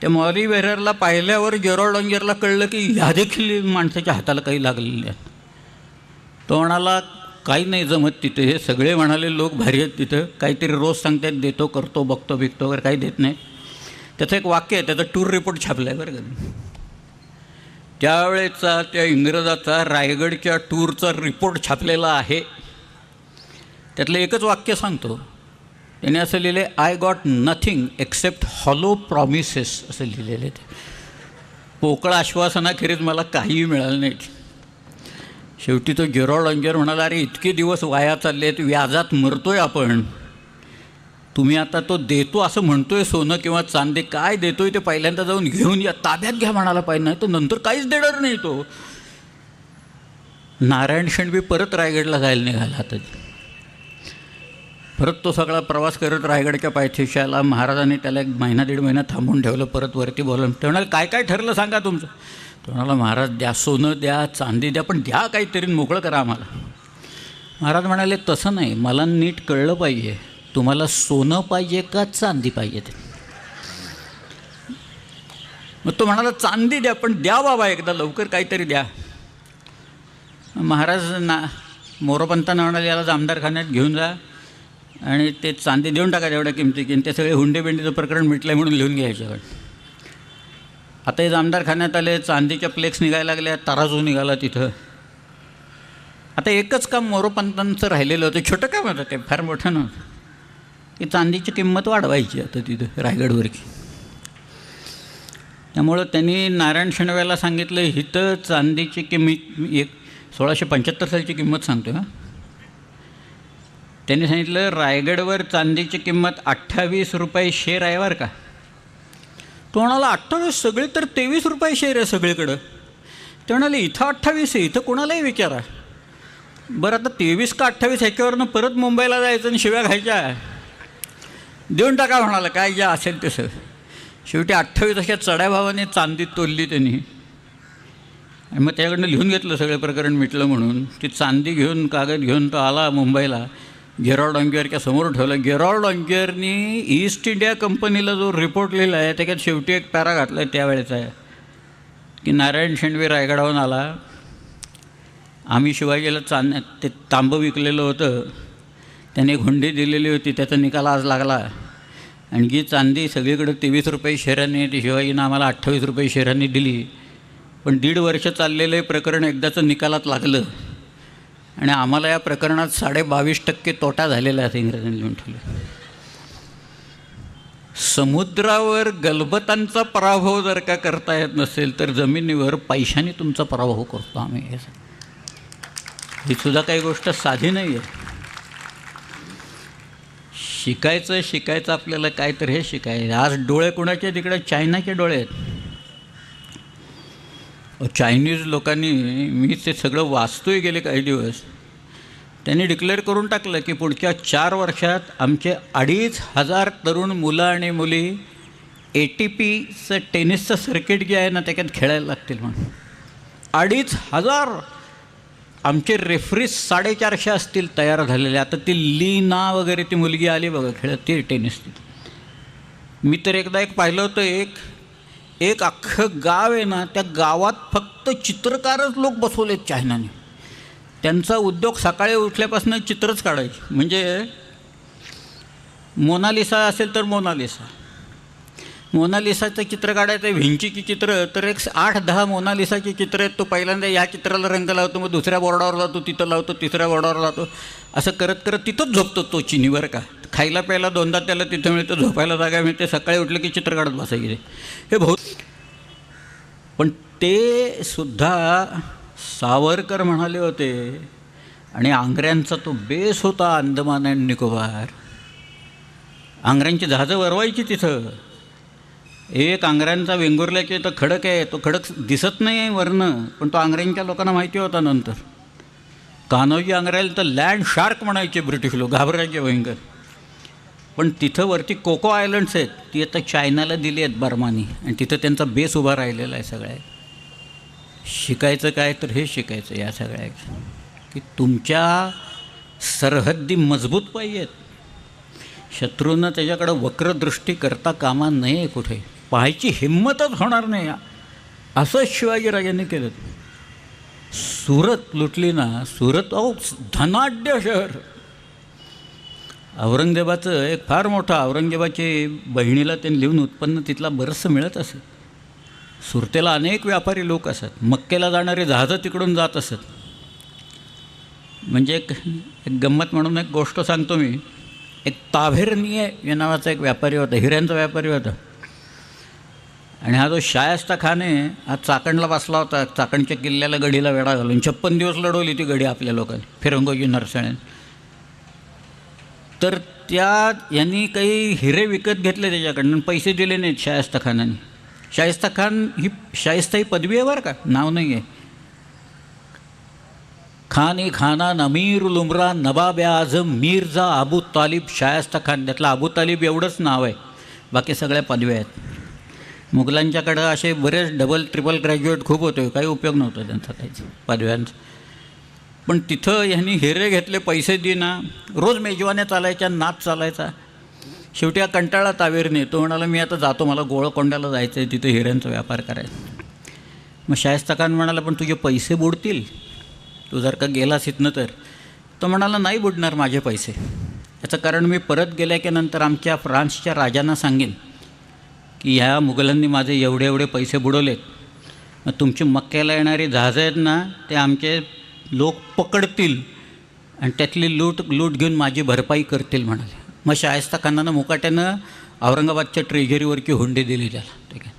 त्या मॉलिव्हेररला पाहिल्यावर गेरॉडॉंगरला कळलं की ह्या देखील माणसाच्या हाताला काही लागलेले आहेत. तो म्हणाला काही नाही जमत तिथे, हे सगळे म्हणाले लोक भारी आहेत तिथं, काहीतरी रोज सांगतात देतो करतो बघतो बिकतो वगैरे, काही देत नाही. त्याचं एक वाक्य आहे, त्याचा टूर रिपोर्ट छापला आहे बरं का. त्यावेळेचा त्या इंग्रजाचा रायगडच्या टूरचा रिपोर्ट छापलेला आहे. त्यातलं एकच वाक्य सांगतो. त्याने असं लिहिले I got nothing accept hollow promises असं लिहिलेलं आहे. ते पोकळ आश्वासनाखेरीज मला काहीही मिळालं नाही. शेवटी तो गेरॉडॉंगर म्हणाला अरे इतके दिवस वाया चालले आहेत, व्याजात मरतोय आपण, तुम्ही आता तो देतो असं म्हणतोय सोनं किंवा चांदी, काय देतोय ते पहिल्यांदा जाऊन घेऊन या, ताब्यात घ्या म्हणाला पाहिजे, नाही तो नंतर काहीच देणार नाही. तो नारायण शेणवी परत रायगडला जायला निघाला. आता परत तो सगळा प्रवास करत रायगडच्या पायथ्याशी आला. महाराजांनी त्याला 1 दीड महिना थांबून ठेवलं. परत वरती बोलवलं. ते म्हणाले काय काय ठरलं सांगा तुमचं. तो म्हणाला महाराज द्या, सोनं द्या, चांदी द्या, पण द्या काहीतरी, मोकळं करा आम्हाला. महाराज म्हणाले तसं नाही, मला नीट कळलं पाहिजे तुम्हाला सोनं पाहिजे का चांदी पाहिजे ते. मग तो म्हणाला चांदी द्या, पण द्या बाबा एकदा लवकर काहीतरी द्या. महाराज मोरोपंतांना म्हणाले याला जामदारखान्यात घेऊन जा आणि ते चांदी देऊन टाका तेवढ्या किमतीची, आणि ते सगळे हुंडेबिंडीचं प्रकरण मिटलं आहे म्हणून लिहून घ्यायचं. आता हे जामदारखान्यात आले, चांदीच्या फ्लेक्स निघायला लागल्या, तराजू निघाला तिथं. आता एकच काम मोरोपंतांचं राहिलेलं होतं, छोटं काम होतं ते, फार मोठं नव्हतं, की चांदीची किंमत वाढवायची आता तिथं रायगडवरची. त्यामुळं त्यांनी नारायण शेणव्याला सांगितलं इथं चांदीची किंमत 1675 सालची किंमत सांगतो हां. त्यांनी सांगितलं रायगडवर चांदीची किंमत 28 रुपये शेर आहे बरं का. तो म्हणाला 28? सगळे तर 23 रुपये शेर आहे सगळीकडं. ते म्हणाले इथं 28 आहे, इथं कोणालाही विचारा. बरं आता 23 का 28 ह्याच्यावरनं परत मुंबईला जायचं आणि शिव्या खायच्या, देऊन टाका म्हणाला काय जे असेल तसं. शेवटी 28 अशा चढ्या भावाने चांदी तोलली त्यांनी, आणि मग त्याकडनं लिहून घेतलं सगळं प्रकरण मिटलं म्हणून. ती चांदी घेऊन कागद घेऊन तो आला मुंबईला, गेरॉडॉंगरच्या समोर ठेवलं. गेरॉडॉंगरनी ईस्ट इंडिया कंपनीला जो रिपोर्ट लिहिला आहे त्याच्यात शेवटी एक पॅरा घातला आहे त्यावेळेचा आहे की नारायण शेणवी रायगडावरून आला, आम्ही शिवाजीला ते तांबं विकलेलं होतं, त्याने एक हुंडी दिलेली होती, त्याचा निकाल आज लागला, आणि जी चांदी सगळीकडे 23 रुपये शेरांनी ती शिवाजीनं आम्हाला 28 रुपये शेरांनी दिली. पण 1.5 वर्ष चाललेलं हे प्रकरण एकदाचं निकालात लागलं आणि आम्हाला या प्रकरणात 22.5% तोटा झालेला आहे, इंग्रजांनी लिहून ठेवलं. समुद्रावर गलबतांचा पराभव जर का करता येत नसेल तर जमिनीवर पैशाने तुमचा पराभव करतो आम्ही. ही सुद्धा काही गोष्ट साधी नाही आहे. शिकायचं आपल्याला काय तर हे शिकायचं. आज डोळे कुणाचे तिकडे चायनाचे डोळे आहेत. चायनीज लोकांनी, मी ते सगळं वाचतोय गेले काही दिवस, त्यांनी डिक्लेअर करून टाकलं की पुढच्या 4 वर्षात आमचे 2,500 तरुण मुलं आणि मुली ATPचं टेनिसचं सर्किट जे आहे ना त्याच्यात खेळायला लागतील म्हणून. 2,500 आमचे रेफरीज 450 असतील तयार झालेले. आता ती लीना वगैरे ती मुलगी आली बघा खेळत ते टेनिस. मी तर एकदा पाहिलं होतं, एक अख्खं गाव आहे ना, त्या गावात फक्त चित्रकारच लोक बसवलेत चायनाने. त्यांचा उद्योग सकाळी उठल्यापासून चित्रच काढायचे. म्हणजे मोनालिसा असेल तर मोनालिसा, मोनालिसाचं चित्र काढायचं, व्हिंचीची चित्र तर एक 8-10 मोनालिसाची चित्र आहेत. तो पहिल्यांदा या चित्राला रंग लावतो, मग दुसऱ्या बोर्डावर जातो, तिथं लावतो, तिसऱ्या बोर्डावर जातो, असं करत करत तिथंच झोपतो तो चिनीवर का. खायला प्यायला 2दा त्याला तिथं मिळतं, झोपायला जागा मिळते, सकाळी उठलं की चित्र काढत बसायचे. हे बहुत. पण ते सुद्धा सावरकर म्हणाले होते, आणि आंग्र्यांचा तो बेस होता अंदमान अँड निकोबार. आंग्र्यांची जहाजं वरवायची तिथं. एक आंग्र्यांचा वेंगुर्ल्याचे तर खडक आहे, तो खडक दिसत नाही आहे वरनं, पण तो आंग्र्यांच्या लोकांना माहिती होता. नंतर कान्होजी आंग्र्याला तर लँड शार्क म्हणायचे ब्रिटिश लोक, घाबरायचे भयंकर. पण तिथं वरती कोको आयलंड्स आहेत, ती आता चायनाला दिली आहेत बर्मानी, आणि तिथं त्यांचा बेस उभा राहिलेला आहे. सगळ्या शिकायचं काय तर हे शिकायचं या सगळ्या की तुमच्या सरहद्दी मजबूत पाहिजेत. शत्रूनं त्याच्याकडं वक्रदृष्टी करता कामा नये, कुठे पाहायची हिंमतच होणार नाही. असंच शिवाजीराजांनी केलं. सुरत लुटली ना, सुरत धनाढ्य शहर. औरंगजेबाचं एक फार मोठा, औरंगजेबाची बहिणीला त्यांनी लिहून उत्पन्न तिथला बरंचसं मिळत असेल. सुरतेला अनेक व्यापारी लोक असत, मक्केला जाणारे जहाजं तिकडून जात असत. म्हणजे एक गंमत म्हणून एक गोष्ट सांगतो मी. एक ताभेरनीय या नावाचा एक व्यापारी होता, हिऱ्यांचा व्यापारी होता. आणि हा जो शायस्ता खान आहे, हा चाकणला बसला होता. चाकणच्या किल्ल्याला गडीला वेढा घालून 56 दिवस लढवली ती गडी आपल्या लोकांनी, फिरंगोजी नरसळ्याने. तर यांनी काही हिरे विकत घेतले त्याच्याकडनं, पैसे दिले नाहीत शायस्ता खानाने. शायस्ता खान ही शायस्ता ही पदवी आहे बरं का, नाव नाही आहे. खान खानान अमीर उलुमरा नवाब आझम मिर्झा अबू तालिब शायस्ता खान. त्यातला अबू तालिब एवढंच नाव आहे, बाकी सगळ्या पदव्या आहेत. मुघलांच्याकडं असे बरेच डबल ट्रिपल ग्रॅज्युएट खूप होते, काही उपयोग नव्हता त्यांचा काहीच पदव्यांचा. पण तिथं ह्यांनी हिरे घेतले, पैसे देना, रोज मेजवान्या चालायच्या, नाच चालायचा. शेवटी हा कंटाळा तावेरने. तो म्हणाला मी आता जातो, मला गोळकोंड्याला जायचं आहे, तिथं हिऱ्यांचा व्यापार करायचा. मग शायस्ता खान म्हणाला पण तुझे पैसे बुडतील, तू जर का गेलास इथनं तर. तो म्हणाला नाही बुडणार माझे पैसे. याचं कारण मी परत गेल्या की नंतर आमच्या फ्रान्सच्या राजांना सांगेन की ह्या मुघलांनी माझे एवढे एवढे पैसे बुडवलेत. मग तुमची मक्क्याला येणारी जहाजं आहेत ना, ते आमचे लोक पकडतील आणि त्यातली लूट घेऊन माझी भरपाई करतील म्हणाले. मग शायस्ता खानानं मुकाट्यानं औरंगाबादच्या ट्रेझरीवरची हुंडी दिली त्याला. ठीक आहे.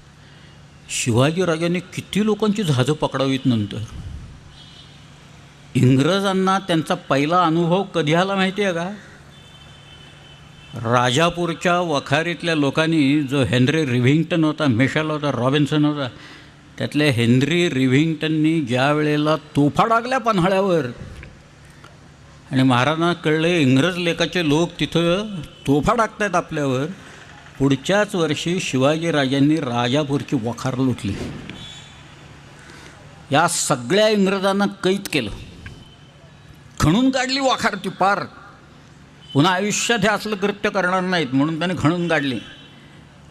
शिवाजीराजांनी किती लोकांची जहाजं पकडावीत नंतर. इंग्रजांना त्यांचा पहिला अनुभव कधी आला माहिती आहे का? राजापूरच्या वखारीतल्या लोकांनी, जो हेनरी रिव्हिंग्टन होता, मिशेल होता, रॉबिन्सन होता, त्यातल्या हेनरी रिव्हिंग्टननी ज्या वेळेला तोफा टाकल्या पन्हाळ्यावर आणि महाराजांना कळले इंग्रज लेखाचे लोक तिथं तोफा टाकतायत आपल्यावर, पुढच्याच वर्षी शिवाजीराजांनी राजापूरची वखार लुटली. या सगळ्या इंग्रजांना कैद केलं, खणून काढली वखार ती पार. पुन्हा आयुष्यात हे असलं कृत्य करणार नाहीत म्हणून त्याने खणून काढली.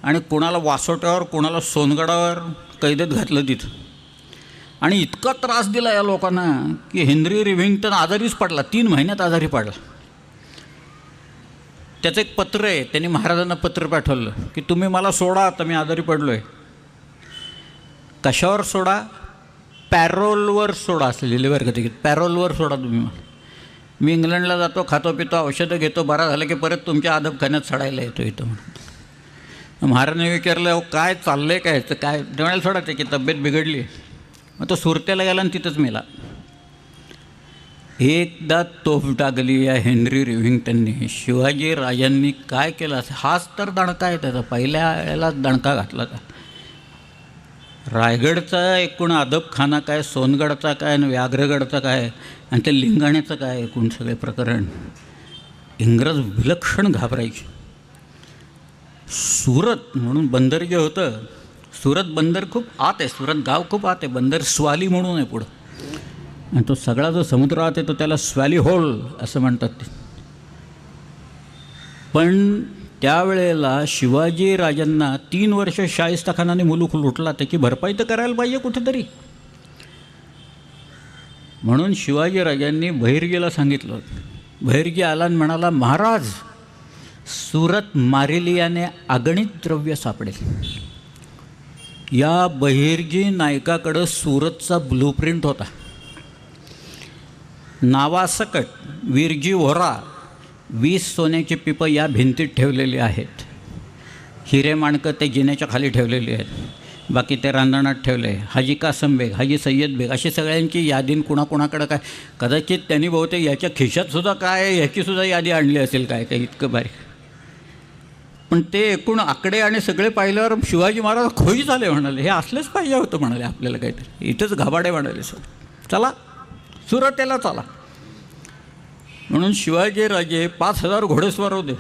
आणि कोणाला वासोट्यावर, कोणाला सोनगडावर कैदेत घातलं तिथं. आणि इतका त्रास दिला या लोकांना की हेनरी रिव्हिंग्टन आजारीच पडला, 3 महिन्यात आजारी पडला. त्याचं एक पत्र आहे, त्यांनी महाराजांना पत्र पाठवलं की तुम्ही मला सोडा, आता मी आजारी पडलो आहे. कशावर सोडा? पॅरोलवर सोडा असं लिहिले बरं का तिकीट. पॅरोलवर सोडा तुम्ही मला, मी इंग्लंडला जातो, खातो पितो, औषधं घेतो, बरा झालं की परत तुमच्या अदबखान्यात चढायला येतो इथं म्हणून. महाराजांनी विचारलं अहो काय चाललं आहे काय? तर काय म्हणायला सोडा त्याची तब्येत बिघडली. मग तो सुरतेला गेला आणि तिथंच मेला. एकदा तोफ टाकली या हेनरी रिव्हिंग्टनने. शिवाजी राजांनी काय केलं असं, हाच तर दणका आहे त्याचा, पहिल्या वेळेला दणका घातला का. रायगडचा एकूण अदबखाना काय, सोनगडचा काय आणि व्याघ्रगडचा काय आणि त्या लिंगाण्याचं काय, एकूण सगळे प्रकरण. इंग्रज विलक्षण घाबरायचे. सुरत म्हणून बंदर जे होतं, सुरत बंदर खूप आत आहे, सुरत गाव खूप आत आहे, बंदर स्वाली म्हणून आहे पुढं. आणि तो सगळा जो समुद्र आत आहे तो त्याला स्वॅली होल असं म्हणतात ते. पण त्यावेळेला शिवाजी राजांना 3 वर्ष शाहिस्ता खानाने मुलूक लुटला, त्याची भरपाई तर करायला पाहिजे कुठेतरी. म्हणून शिवाजी राजांनी बहिर्जीला सांगितलं. बहिर्जी आला आणि म्हणाला महाराज सुरत मारिलियाने अगणित द्रव्य सापडेल. या बहिर्जी नायकाकडं सुरतचा ब्लूप्रिंट होता. नावासकट वीरजी व्होरा 20 सोन्याची पिपं या भिंतीत ठेवलेली आहेत. हिरे माणकं ते जिन्याच्या खाली ठेवलेली आहेत. बाकी ते रांजणात ठेवले. हाजी कासम बेग, हाजी सय्यद बेग अशी सगळ्यांची यादी कुणाकुणाकडं काय, कदाचित त्यांनी बहुतेक याच्या खिशातसुद्धा काय ह्याचीसुद्धा यादी आणली असेल काय काय इतकं बारीक. पण ते एकूण आकडे आणि सगळे पाहिल्यावर शिवाजी महाराज खोई झाले. म्हणाले हे असलेच पाहिजे होतं. म्हणाले आपल्याला काहीतरी इथंच घाबाडे म्हणाले. सर चला सुरतेला चला. म्हणून शिवाजीराजे 5000 घोडेस्वार होते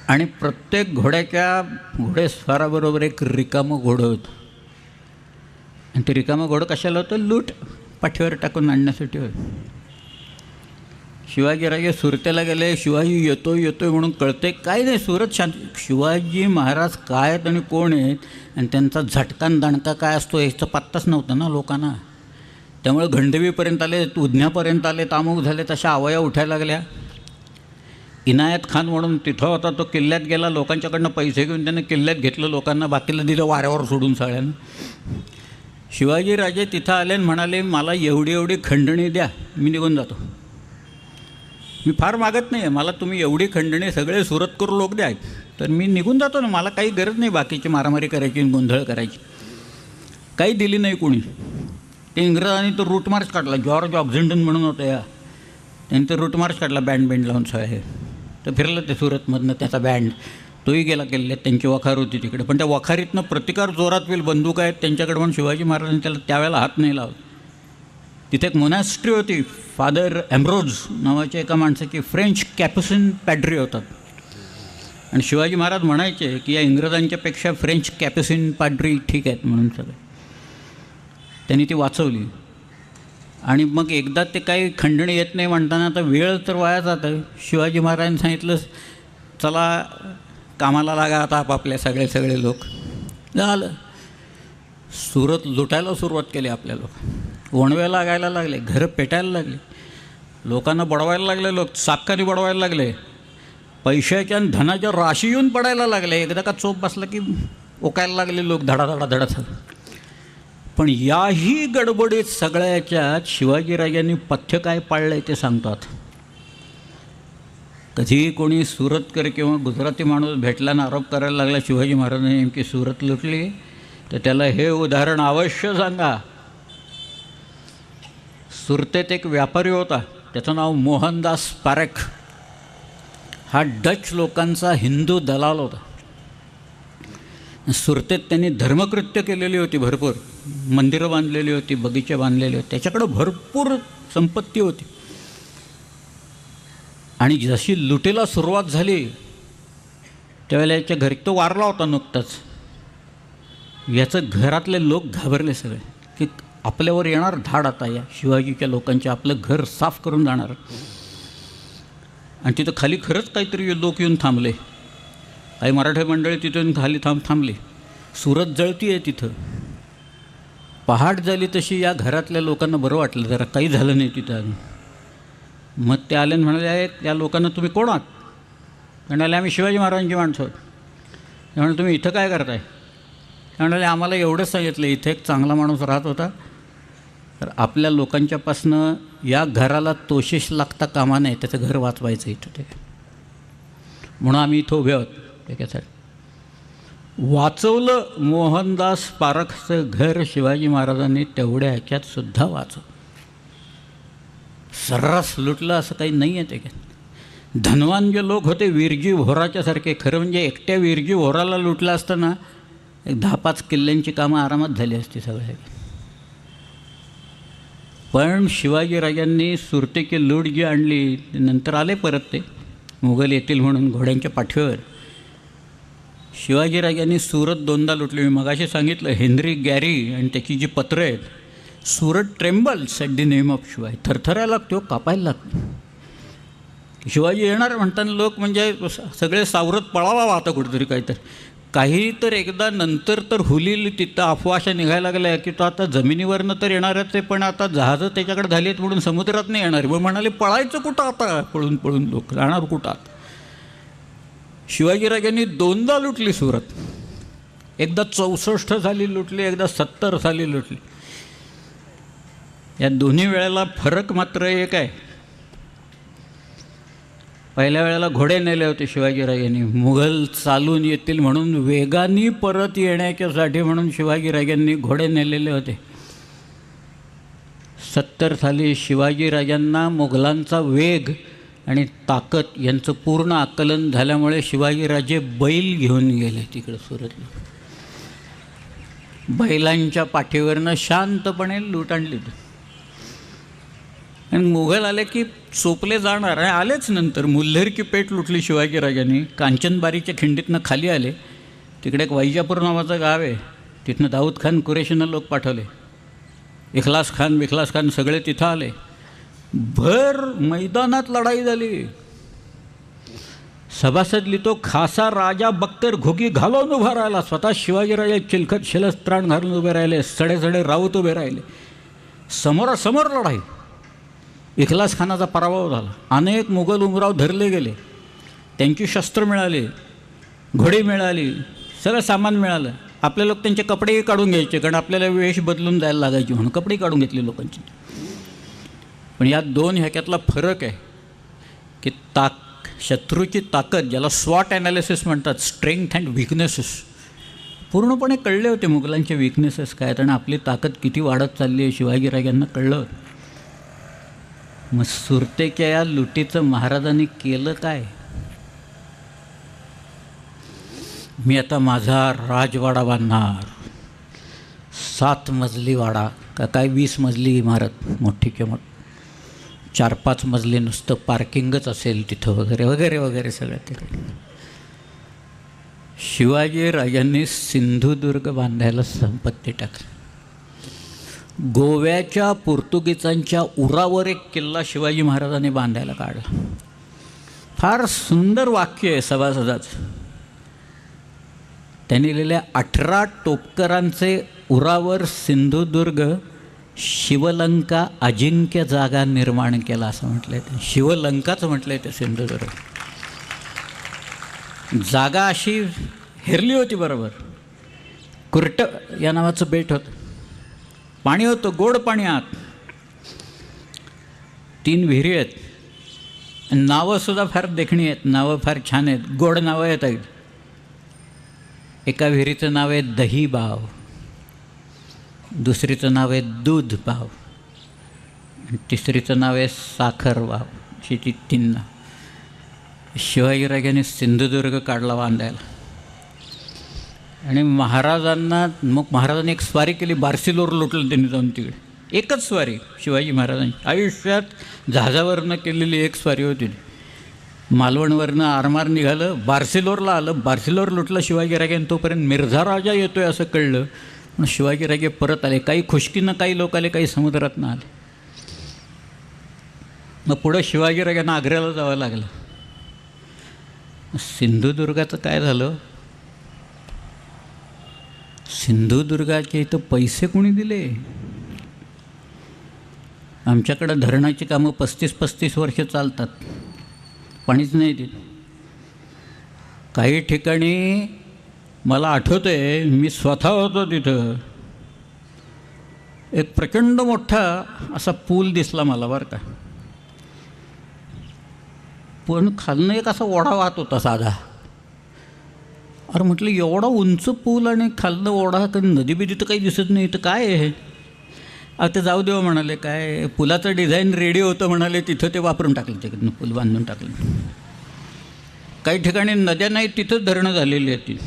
आणि प्रत्येक घोडेस्वाराबरोबर एक रिकामं घोडं होतं. आणि ते रिकामं घोडं कशाला होतं? लूट पाठीवर टाकून आणण्यासाठी होतं. शिवाजीराजे सुरतेला गेले. शिवाजी येतोय म्हणून कळते काय नाही, सुरत शांत. शिवाजी महाराज काय आहेत आणि कोण आहेत आणि त्यांचा झटकान दणका काय असतो याचा पत्ताच नव्हता ना लोकांना. त्यामुळे गंडवीपर्यंत आले, उधण्यापर्यंत आले, तामुक झाले, तशा अवया उठायला लागल्या. इनायत खान म्हणून तिथं होता, तो किल्ल्यात गेला. लोकांच्याकडनं पैसे घेऊन त्यानं किल्ल्यात घेतलं, लोकांना बाकीला दिलं वाऱ्यावर सोडून सगळ्यांना. शिवाजीराजे तिथं आले आणि म्हणाले मला एवढी खंडणी द्या, मी निघून जातो. मी फार मागत नाही आहे, मला तुम्ही एवढी खंडणी सगळे सुरतकर लोक द्या, तर मी निघून जातो ना. मला काही गरज नाही बाकीची मारामारी करायची, गोंधळ करायची. काही दिली नाही कोणी. ते इंग्रजांनी तो रूट मार्च काढला. जॉर्ज ऑक्झिंडन म्हणून होतं या, त्यांनी तो रूट मार्च काढला बँड लावून सगळे. तर फिरलं ते सुरतमधनं त्याचा बँड, तोही गेला किल्ल्यात. त्यांची वखार होती तिकडे, पण त्या वखारीतनं प्रतिकार जोरात होईल, बंदूक आहेत त्यांच्याकडे म्हणून शिवाजी महाराजांनी त्याला त्यावेळेला हात नाही लावला. तिथे एक मोनॅस्ट्री होती, फादर एम्ब्रोज नावाच्या एका माणसाची, फ्रेंच कॅप्युसिन पॅड्री होतात. आणि शिवाजी महाराज म्हणायचे की या इंग्रजांच्यापेक्षा फ्रेंच कॅप्युसिन पॅड्री ठीक आहेत म्हणून. सगळे त्यांनी ती वाचवली. आणि मग एकदा ते काही खंडणी येत नाही म्हणताना आता वेळ तर वाया जातं. शिवाजी महाराजांनी सांगितलं चला कामाला लागा आता आपापल्या सगळे लोक. झालं, सुरत लुटायला सुरुवात केली. आपल्या लोक वणव्या लागायला लागले, घरं पेटायला लागले, लोकांना बडवायला लागले, लोक सापकानी बडवायला लागले, पैशाच्या आणि धनाच्या राशी येऊन पडायला लागले. एकदा का चोप बसला की ओकायला लागले लोक धडाधडा. पण याही गडबडीत सगळ्याच्यात शिवाजीराजांनी पथ्य काय पाळलं आहे ते सांगतात. कधी कोणी सुरतकर किंवा गुजराती माणूस भेटला ना आरोप करायला लागला शिवाजी महाराजांनी नेमकी सुरत लुटली, तर त्याला हे उदाहरण अवश्य सांगा. सुरतेत एक व्यापारी होता, त्याचं नाव मोहनदास पारेख. हा डच लोकांचा हिंदू दलाल होता. सुरतेत त्यांनी धर्मकृत्य केलेली होती, भरपूर मंदिरं बांधलेली होती, बगीचे बांधलेले होते, त्याच्याकडं भरपूर संपत्ती होती. आणि जशी लुटीला सुरुवात झाली त्यावेळेला याच्या घरी तो वारला होता नुकताच. याचं घरातले लोक घाबरले सगळे की आपल्यावर येणार धाड आता या शिवाजीच्या लोकांचे, आपलं घर साफ करून जाणार. आणि तिथं खाली खरंच काहीतरी लोक येऊन थांबले. काही मराठी मंडळी तिथून खाली थांबली. सुरत जळती आहे तिथं. पहाट झाली तशी या घरातल्या लोकांना बरं वाटलं, जरा काही झालं नाही तिथं अजून. मग ते आले आणि म्हणाले या लोकांना तुम्ही कोण आहात? म्हणाले आम्ही शिवाजी महाराजांची माणसं आहोत. त्यामुळे तुम्ही इथं काय करताय? म्हणाले आम्हाला एवढंच सांगितलं इथे एक चांगला माणूस राहत होता, तर आपल्या लोकांच्यापासनं या घराला तोशिष लागता कामा नाही, त्याचं घर वाचवायचं इथं ते, म्हणून आम्ही इथं उभे आहोत. त्याच्यासाठी वाचवलं मोहनदास पारखचं घर शिवाजी महाराजांनी तेवढ्या ह्याच्यात सुद्धा वाचवलं. सर्रास लुटलं असं काही नाही आहे त्याच्यात. धनवान जे लोक होते वीरजी व्होराच्या सारखे, खरं म्हणजे एकट्या वीरजी व्होराला लुटलं असताना एक 10-5 किल्ल्यांची कामं आरामात झाली असती सगळ्या. पण शिवाजीराजांनी सुरतेची लूट जी आणली, नंतर आले परत ते मुघल येतील म्हणून घोड्यांच्या पाठीवर. शिवाजीराजांनी सुरत 2दा लुटली. मी मगाशी सांगितलं हेनरी गॅरी आणि त्याची जी पत्रं आहेत, Surat trembles at the name of Shivaji, थरथरायला लागतो, कापायला लागतो. शिवाजी येणार म्हणताना लोक म्हणजे सगळे सावरत पळावा आता कुठेतरी काहीतरी. काही तर एकदा नंतर तर हुलील तिथं अफवा अशा निघायला लागल्या की तो आता जमिनीवरनं तर येणारच आहे, पण आता जहाजं त्याच्याकडे झाली आहेत म्हणून समुद्रात नाही येणार. मग म्हणाले पळायचं कुठं आता, पळून पळून लोक राहणार कुठं आता. शिवाजीराजांनी 2दा लुटली सुरत. एकदा 64 साली लुटली, एकदा 70 साली लुटली. या दोन्ही वेळेला फरक मात्र एक आहे. पहिल्या वेळेला घोडे नेले होते शिवाजीराजांनी, मुघल चालून येतील म्हणून, वेगाने परत येण्याच्यासाठी म्हणून शिवाजीराजांनी घोडे नेलेले होते. 70 साली शिवाजीराजांना मुघलांचा वेग आणि ताकद यांचं पूर्ण आकलन झाल्यामुळे शिवाजीराजे बैल घेऊन गेले तिकडे सुरतला. बैलांच्या पाठीवरनं शांतपणे लूट आणली. आणि मुघल आले की चोपले जाणार, आणि आलेच. नंतर मुल्हेर की पेठ लुटली शिवाजीराजांनी. कांचनबारीच्या खिंडीतनं खाली आले. तिकडे एक वैजापूर नावाचं गाव आहे, तिथनं दाऊद खान कुरेशीनं लोक पाठवले. इखलास खान सगळे तिथं आले. भर मैदानात लढाई झाली. सभासद लिहितो, खासा राजा बख्तर घोगी घालून उभा राहिला. स्वतः शिवाजीराजे चिलखत शिलस्त्राण घालून उभे राहिले. सडे राऊत उभे राहिले. समोरासमोर लढाई. इखलास खानाचा पराभव झाला. अनेक मुघल उमराव धरले गेले. त्यांची शस्त्र मिळाली, घोडी मिळाली, सगळं सामान मिळालं. आपले लोक त्यांचे कपडेही काढून घ्यायचे, कारण आपल्याला वेश बदलून जायला लागायची म्हणून कपडेही काढून घेतले लोकांची. पण या दोन ह्याच्यातला फरक आहे की शत्रूची ताकद, ज्याला स्वॉट ॲनालिसिस म्हणतात, स्ट्रेंथ अँड विकनेसेस, पूर्णपणे कळले होते मुघलांचे विकनेसेस काय, आणि आपली ताकद किती वाढत चालली आहे शिवाजीराजांना कळलं होतं. मग सुरतेच्या या लुटीचं महाराजांनी केलं काय? मी आता माझा राजवाडा बांधणार, 7 मजली वाडा का काय 20 मजली इमारत, मोठी किंमत, 4-5 मजली नुसतं पार्किंगच असेल तिथं, वगैरे वगैरे वगैरे सगळं तिकडे. शिवाजीराजांनी सिंधुदुर्ग बांधायला संपत्ती टाकली. गोव्याच्या पोर्तुगीजांच्या उरावर एक किल्ला शिवाजी महाराजांनी बांधायला काढला. फार सुंदर वाक्य आहे सभासदाचं. त्यांनी लिहिल्या, 18 टोपकरांचे उरावर सिंधुदुर्ग शिवलंका अजिंक्य जागा निर्माण केला असं म्हटलं आहे. शिवलंकाच म्हटलं आहे ते सिंधुदुर्ग. जागा अशी हेरली होती बरोबर. कुर्ट या नावाचं बेट होतं. पाणी होतं, गोड पाणी आत. 3 विहिरी आहेत. नावंसुद्धा फार देखणी आहेत, नावं फार छान आहेत, गोड नावं आहेत. एका विहिरीचं नाव आहे दही बाव, दुसरीचं नाव आहे दूध बाव, तिसरीचं नाव आहे साखर बाव. अशी ती 3 नाव. शिवाजीराजांनी सिंधुदुर्ग काढला बांधायला. आणि महाराजांनी एक स्वारी केली. बार्सिलोर लुटलं त्यांनी जाऊन तिकडे. एकच स्वारी शिवाजी महाराजांची आयुष्यात जहाजावरनं केलेली एक स्वारी होती. मालवणवरनं आरमार निघालं, बार्सिलोरला आलं, बार्सिलोर लुटलं शिवाजीराजांनी. तोपर्यंत मिर्झा राजा येतो आहे असं कळलं. पण शिवाजीराजे परत आले. काही खुशकीनं काही लोक आले, काही समुद्रातनं आले. मग पुढं शिवाजीराजांना आग्र्याला जावं लागलं. सिंधुदुर्गाचं काय झालं, सिंधुदुर्गाचे इथं पैसे कोणी दिले? आमच्याकडं धरणाची कामं 35-35 वर्ष चालतात, पाणीच नाही देत. काही ठिकाणी मला आठवतं आहे, मी स्वतः होतो तिथं, एक प्रचंड मोठा असा पूल दिसला मला बरं का. पण खालनं एक असा ओढा वाहत होता साधा. अरे म्हटलं, एवढा उंच पूल आणि खालनं ओढा, कधी नदी बिदी तर काही दिसत नाही, तर काय आहे? आता जाऊ देऊ म्हणाले. काय पुलाचं डिझाईन रेडी होतं म्हणाले, तिथं ते वापरून टाकलं, तिकडनं पूल बांधून टाकलं. काही ठिकाणी नद्या नाही, तिथंच धरणं झालेली आहेत ती.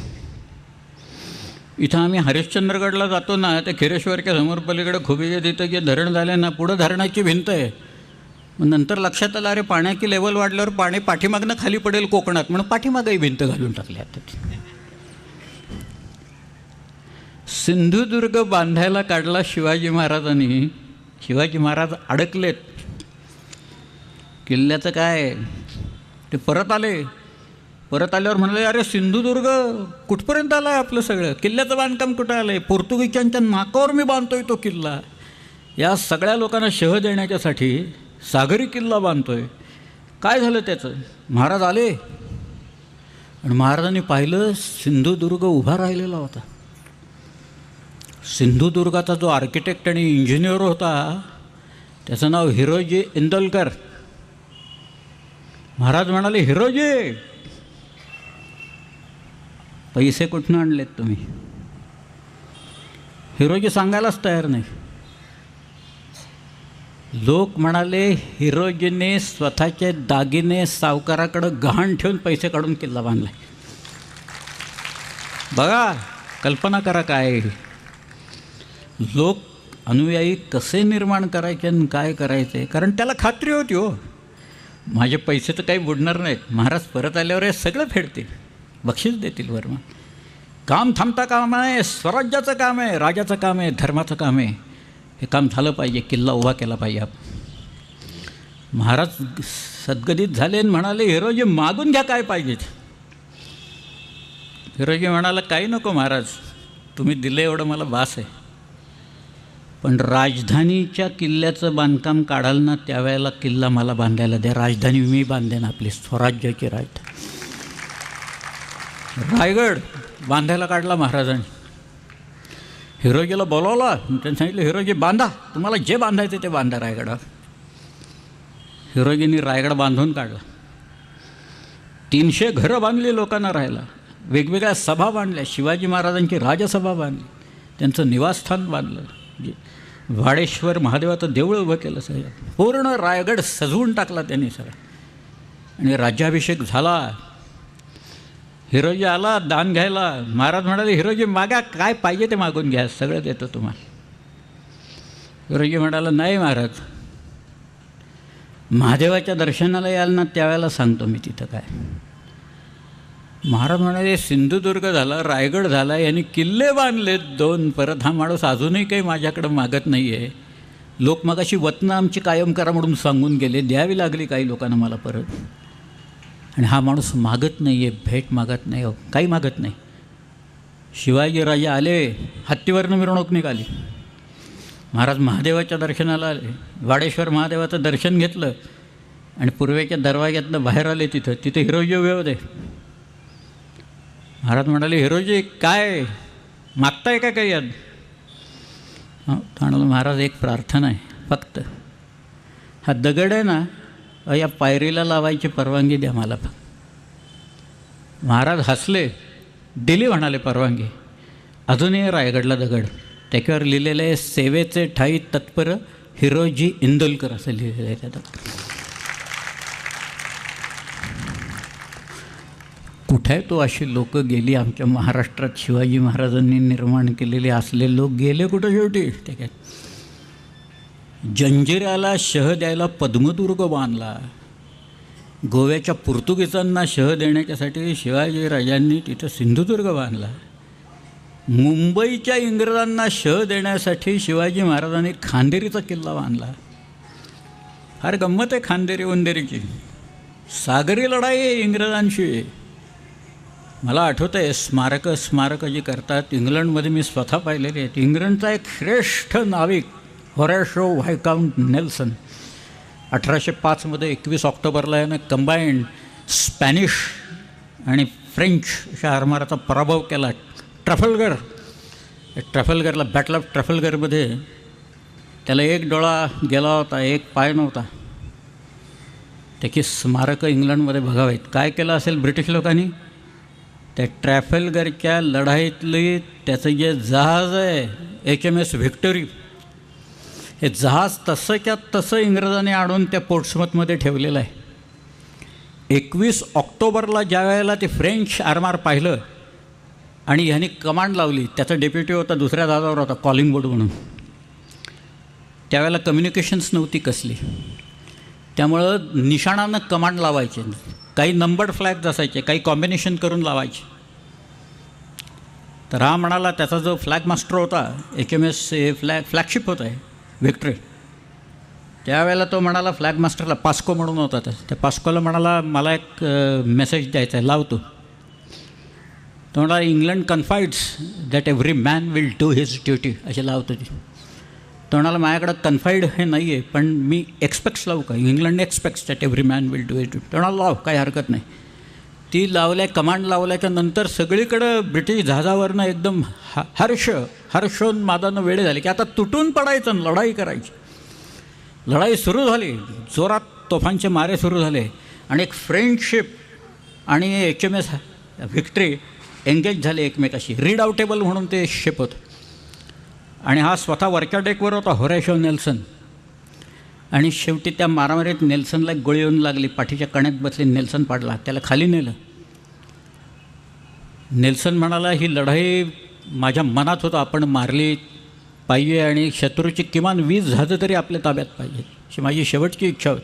इथं आम्ही हरिश्चंद्रगडला जातो ना, त्या खिरेश्वरच्या समोर पलीकडे खुबीच्या तिथं जे धरण झालं ना, पुढं धरणाची भिंत आहे. मग नंतर लक्षात आलं, अरे पाण्याची लेवल वाढल्यावर पाणी पाठीमागनं खाली पडेल कोकणात, म्हणून पाठीमागही भिंत घालून टाकली. आता सिंधुदुर्ग बांधायला काढला शिवाजी महाराजांनी. शिवाजी महाराज अडकलेत. किल्ल्याचं काय, ते परत आले. परत आल्यावर म्हणाले, अरे सिंधुदुर्ग कुठपर्यंत आलं आहे आपलं सगळं, किल्ल्याचं बांधकाम कुठं आलं आहे, पोर्तुगीजांच्या नाकावर मी बांधतोय तो किल्ला. या सगळ्या लोकांना शह देण्याच्यासाठी सागरी किल्ला बांधतोय. काय झालं त्याचं? महाराज आले आणि महाराजांनी पाहिलं सिंधुदुर्ग उभा राहिलेला होता. सिंधुदुर्गाचा जो आर्किटेक्ट आणि इंजिनियर होता त्याचं नाव हिरोजी इंदोलकर. महाराज म्हणाले, हिरोजी पैसे कुठून आणलेत तुम्ही? हिरोजी सांगायलाच तयार नाही. लोक म्हणाले, हिरोजीने स्वतःचे दागिने सावकाराकडं गहाण ठेवून पैसे काढून किल्ला बांधला. बघा, कल्पना करा काय लोक अनुयायी कसे निर्माण करायचे आणि काय करायचे. कारण त्याला खात्री होती, हो माझे पैसे तर काही बुडणार नाहीत, महाराज परत आल्यावर हे सगळं फेडतील, बक्षीस देतील. वर्मा काम थांबता काम आहे, स्वराज्याचं काम आहे, राजाचं काम आहे, धर्माचं काम आहे. हे काम झालं पाहिजे, किल्ला उभा केला पाहिजे. महाराज सद्गदित झाले आणि म्हणाले, हिरोजी मागून घ्या काय पाहिजे. हिरोजी म्हणाला, काही नको महाराज, तुम्ही दिलं एवढं मला बास आहे. पण राजधानीच्या किल्ल्याचं बांधकाम काढाल ना, त्यावेळेला किल्ला मला बांधायला द्या. राजधानी मी बांधेन, आपली स्वराज्याची राजधानी. रायगड बांधायला काढला महाराजांनी. हिरोजीला बोलावला, त्यांनी सांगितलं, हिरोजी बांधा, तुम्हाला जे बांधायचं ते बांधा रायगडावर. हिरोजींनी रायगड बांधून काढला. 300 घरं बांधली लोकांना राहायला, वेगवेगळ्या सभा बांधल्या, शिवाजी महाराजांची राजसभा बांधली, त्यांचं निवासस्थान बांधलं, वाडेश्वर महादेवाचं देऊळ उभं केलं. सगळं पूर्ण रायगड सजवून टाकला त्यांनी सगळं. आणि राज्याभिषेक झाला. हिरोजी आला दान घ्यायला. महाराज म्हणाले, हिरोजी मागा, काय पाहिजे ते मागून घ्या, सगळं देतो तुम्हाला. हिरोजी म्हणाला, नाही महाराज, महादेवाच्या दर्शनाला याल ना त्यावेळेला सांगतो मी तिथं काय. महाराज म्हणाले, सिंधुदुर्ग झाला, रायगड झाला, यांनी किल्ले बांधलेत 2, परत हा माणूस अजूनही काही माझ्याकडं मागत नाही आहे. लोक मगाशी वतनं आमची कायम करा म्हणून सांगून गेले, द्यावी लागली काही लोकांना मला परत. आणि हा माणूस मागत नाही आहे, भेट मागत नाही, काही मागत नाही. शिवाजीराजे आले, हत्तीवरनं मिरवणूक निघाली. महाराज महादेवाच्या दर्शनाला आले, वाडेश्वर महादेवाचं दर्शन घेतलं आणि पूर्वेच्या दरवाज्यातनं बाहेर आले. तिथे हिरोजी उभे होते. महाराज म्हणाले, हिरोजी काय मागताय का काही यात? म्हणाला, महाराज एक प्रार्थना आहे फक्त, हा दगड आहे ना, या पायरीला लावायची परवानगी द्या मला. महाराज हसले, दिली म्हणाले परवानगी. अजूनही रायगडला दगड, त्याच्यावर लिहिलेलं आहे, सेवेचे ठाई तत्पर हिरोजी इंदोलकर असं लिहिलेलं आहे त्या दगड. कुठे आहे तो? अशी लोक गेली आमच्या महाराष्ट्रात, शिवाजी महाराजांनी निर्माण केलेले असले लोक गेले कुठं शेवटी? त्याच्यात जंजिऱ्याला शह द्यायला पद्मदुर्ग बांधला. गोव्याच्या पोर्तुगीजांना शह देण्याच्यासाठी शिवाजीराजांनी तिथं सिंधुदुर्ग बांधला. मुंबईच्या इंग्रजांना शह देण्यासाठी शिवाजी महाराजांनी खांदेरीचा किल्ला बांधला. फार गंमत आहे खांदेरी उंदेरीची. सागरी लढाई आहे इंग्रजांशी. मला आठवतं आहे, स्मारकं जी करतात इंग्लंडमध्ये मी स्वतः पाहिलेली आहेत. इंग्लंडचा एक श्रेष्ठ नाविक होरॅशो व्हायकाउंट नेल्सन 1805 21 ऑक्टोबरला यानं कंबाईंड स्पॅनिश आणि फ्रेंच अशा आरमाराचा पराभव केला. ट्रफलगरला, बॅटल ऑफ ट्रफलगरमध्ये त्याला एक डोळा गेला होता, एक पाय नव्हता. त्याची स्मारकं इंग्लंडमध्ये बघावीत. काय केलं असेल ब्रिटिश लोकांनी? त्या ट्रॅफलगरच्या लढाईतली त्याचं जे जहाज आहे HMS व्हिक्टोरी, हे जहाज तसंच्या तसं इंग्रजांनी आणून त्या पोर्ट्समथमध्ये ठेवलेलं आहे. 21 ऑक्टोबरला ज्या वेळेला ते फ्रेंच आरमार पाहिलं आणि ह्यांनी कमांड लावली, त्याचा डेप्युटी होता दुसऱ्या जहाजावर होता कॉलिंगबोर्ड म्हणून. त्यावेळेला कम्युनिकेशन्स नव्हती कसली, त्यामुळं निशाणानं कमांड लावायचे. काही नंबर्ड फ्लॅग्स असायचे, काही कॉम्बिनेशन करून लावायचे. तर हा म्हणाला, त्याचा जो फ्लॅग मास्टर होता HMS फ्लॅगशिप होता आहे व्हिक्टरी, त्यावेळेला तो म्हणाला फ्लॅग मास्टरला, पास्को म्हणून होता त्या पास्कोला म्हणाला, मला एक मेसेज द्यायचा आहे, लावतो. तो म्हणाला, England confides that every man will do his duty, असे लावतो ती. तो म्हणाला, माझ्याकडं कन्फाईड हे नाही आहे, पण मी एक्सपेक्ट्स लावू का, England aspects that every man will do his duty. तो म्हणाला, लाव, काही हरकत नाही. ती लावल्या, कमांड लावल्याच्या नंतर सगळीकडं ब्रिटिश जहाजावरनं एकदम हर्षोन्मादानं वेळे झाले की आता तुटून पडायचं आणि लढाई करायची. लढाई सुरू झाली, जोरात तोफांचे मारे सुरू झाले आणि एक फ्रेंच शिप आणि HMS व्हिक्ट्री एंगेज झाले एकमेकाशी. रीडाउटेबल म्हणून ते शिप होतं आणि हा स्वतः वरच्या डेकवर होता होरॅशिओ नेल्सन. आणि शेवटी त्या मारामारीत नेल्सनला एक गोळी येऊन लागली, पाठीच्या कण्यात बसली, नेल्सन पाडला, त्याला खाली नेलं. नेल्सन म्हणाला, ही लढाई माझ्या मनात होतं, आपण मारली पाहिजे आणि शत्रूची किमान 20 जहाजं तरी आपल्या ताब्यात पाहिजे, अशी माझी शेवटची इच्छा होती.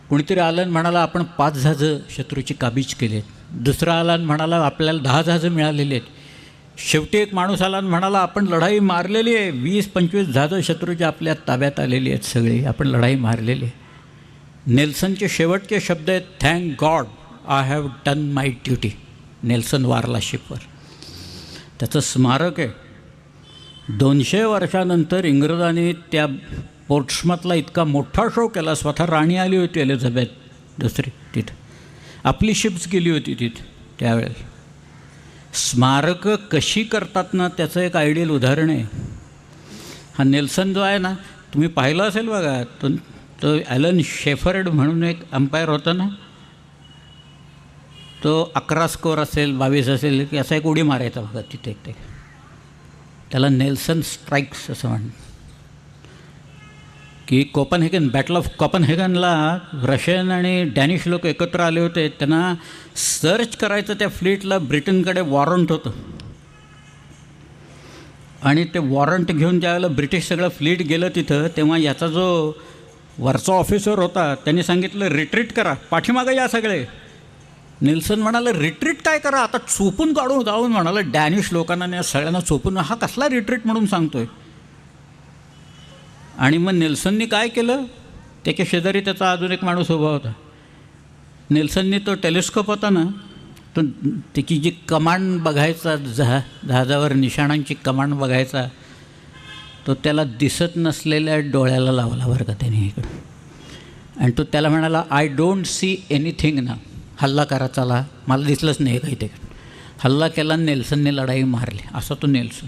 कुणीतरी आलं म्हणाला, आपण 5 जहाजं शत्रूची काबीज केली आहेत. दुसरा आला म्हणाला, आपल्याला 10 जहाजं मिळालेली आहेत. शेवटी एक माणूस आला आणि म्हणाला, आपण लढाई मारलेली आहे, 20-25 जहाजं शत्रूची आपल्या ताब्यात आलेली आहेत सगळी, आपण लढाई मारलेली आहे. नेल्सनचे शेवटचे शब्द आहेत, thank God I have done my duty. Nelson वारला शिपवर. त्याचं स्मारक आहे. 200 वर्षानंतर इंग्रजांनी त्या पोर्ट्समथला इतका मोठा शो केला, स्वतः राणी आली होती एलिझाबेथ दुसरी तिथं, आपली शिप्स गेली होती तिथं त्यावेळेला. स्मारकं कशी करतात ना, त्याचं एक आयडियल उदाहरण आहे. हा नेल्सन जो आहे ना, तुम्ही पाहिलं असेल बघा, तो ॲलन शेफर्ड म्हणून एक अंपायर होता ना, तो 11 स्कोअर असेल 22 असेल की असा एक उडी मारायचा बघा तिथे एक, ते त्याला नेल्सन स्ट्राईक्स असं म्हणतात. की कोपनहेगन, बॅटल ऑफ कोपनहेगनला रशियन आणि डॅनिश लोक एकत्र आले होते. त्यांना सर्च करायचं त्या फ्लीटला, ब्रिटनकडे वॉरंट होतं आणि ते वॉरंट घेऊन ज्यावेळेला ब्रिटिश सगळं फ्लीट गेलं तिथं, तेव्हा याचा जो वरचा ऑफिसर होता त्यांनी सांगितलं, रिट्रीट करा, पाठीमागं या सगळे. नेल्सन म्हणाला, रिट्रीट काय करा, आता चोपून काढून जाऊन म्हणाला डॅनिश लोकांना सगळ्यांना चोपून, हा कसला रिट्रीट म्हणून सांगतोय. आणि मग नेल्सननी काय केलं, त्याच्या शेजारी त्याचा अजून एक माणूस उभा होता. नेल्सननी तो टेलिस्कोप होता ना, तो त्याची जी कमांड बघायचा, जहाजावर निशाणांची कमांड बघायचा, तो त्याला दिसत नसलेल्या डोळ्याला लावला बरं का त्याने इकडं. आणि तो त्याला म्हणाला, आय डोंट सी एनिथिंग ना, हल्ला करा चला, मला दिसलंच नाही काही ते. हल्ला केला, नेल्सनने लढाई मारली. असा तो नेल्सन.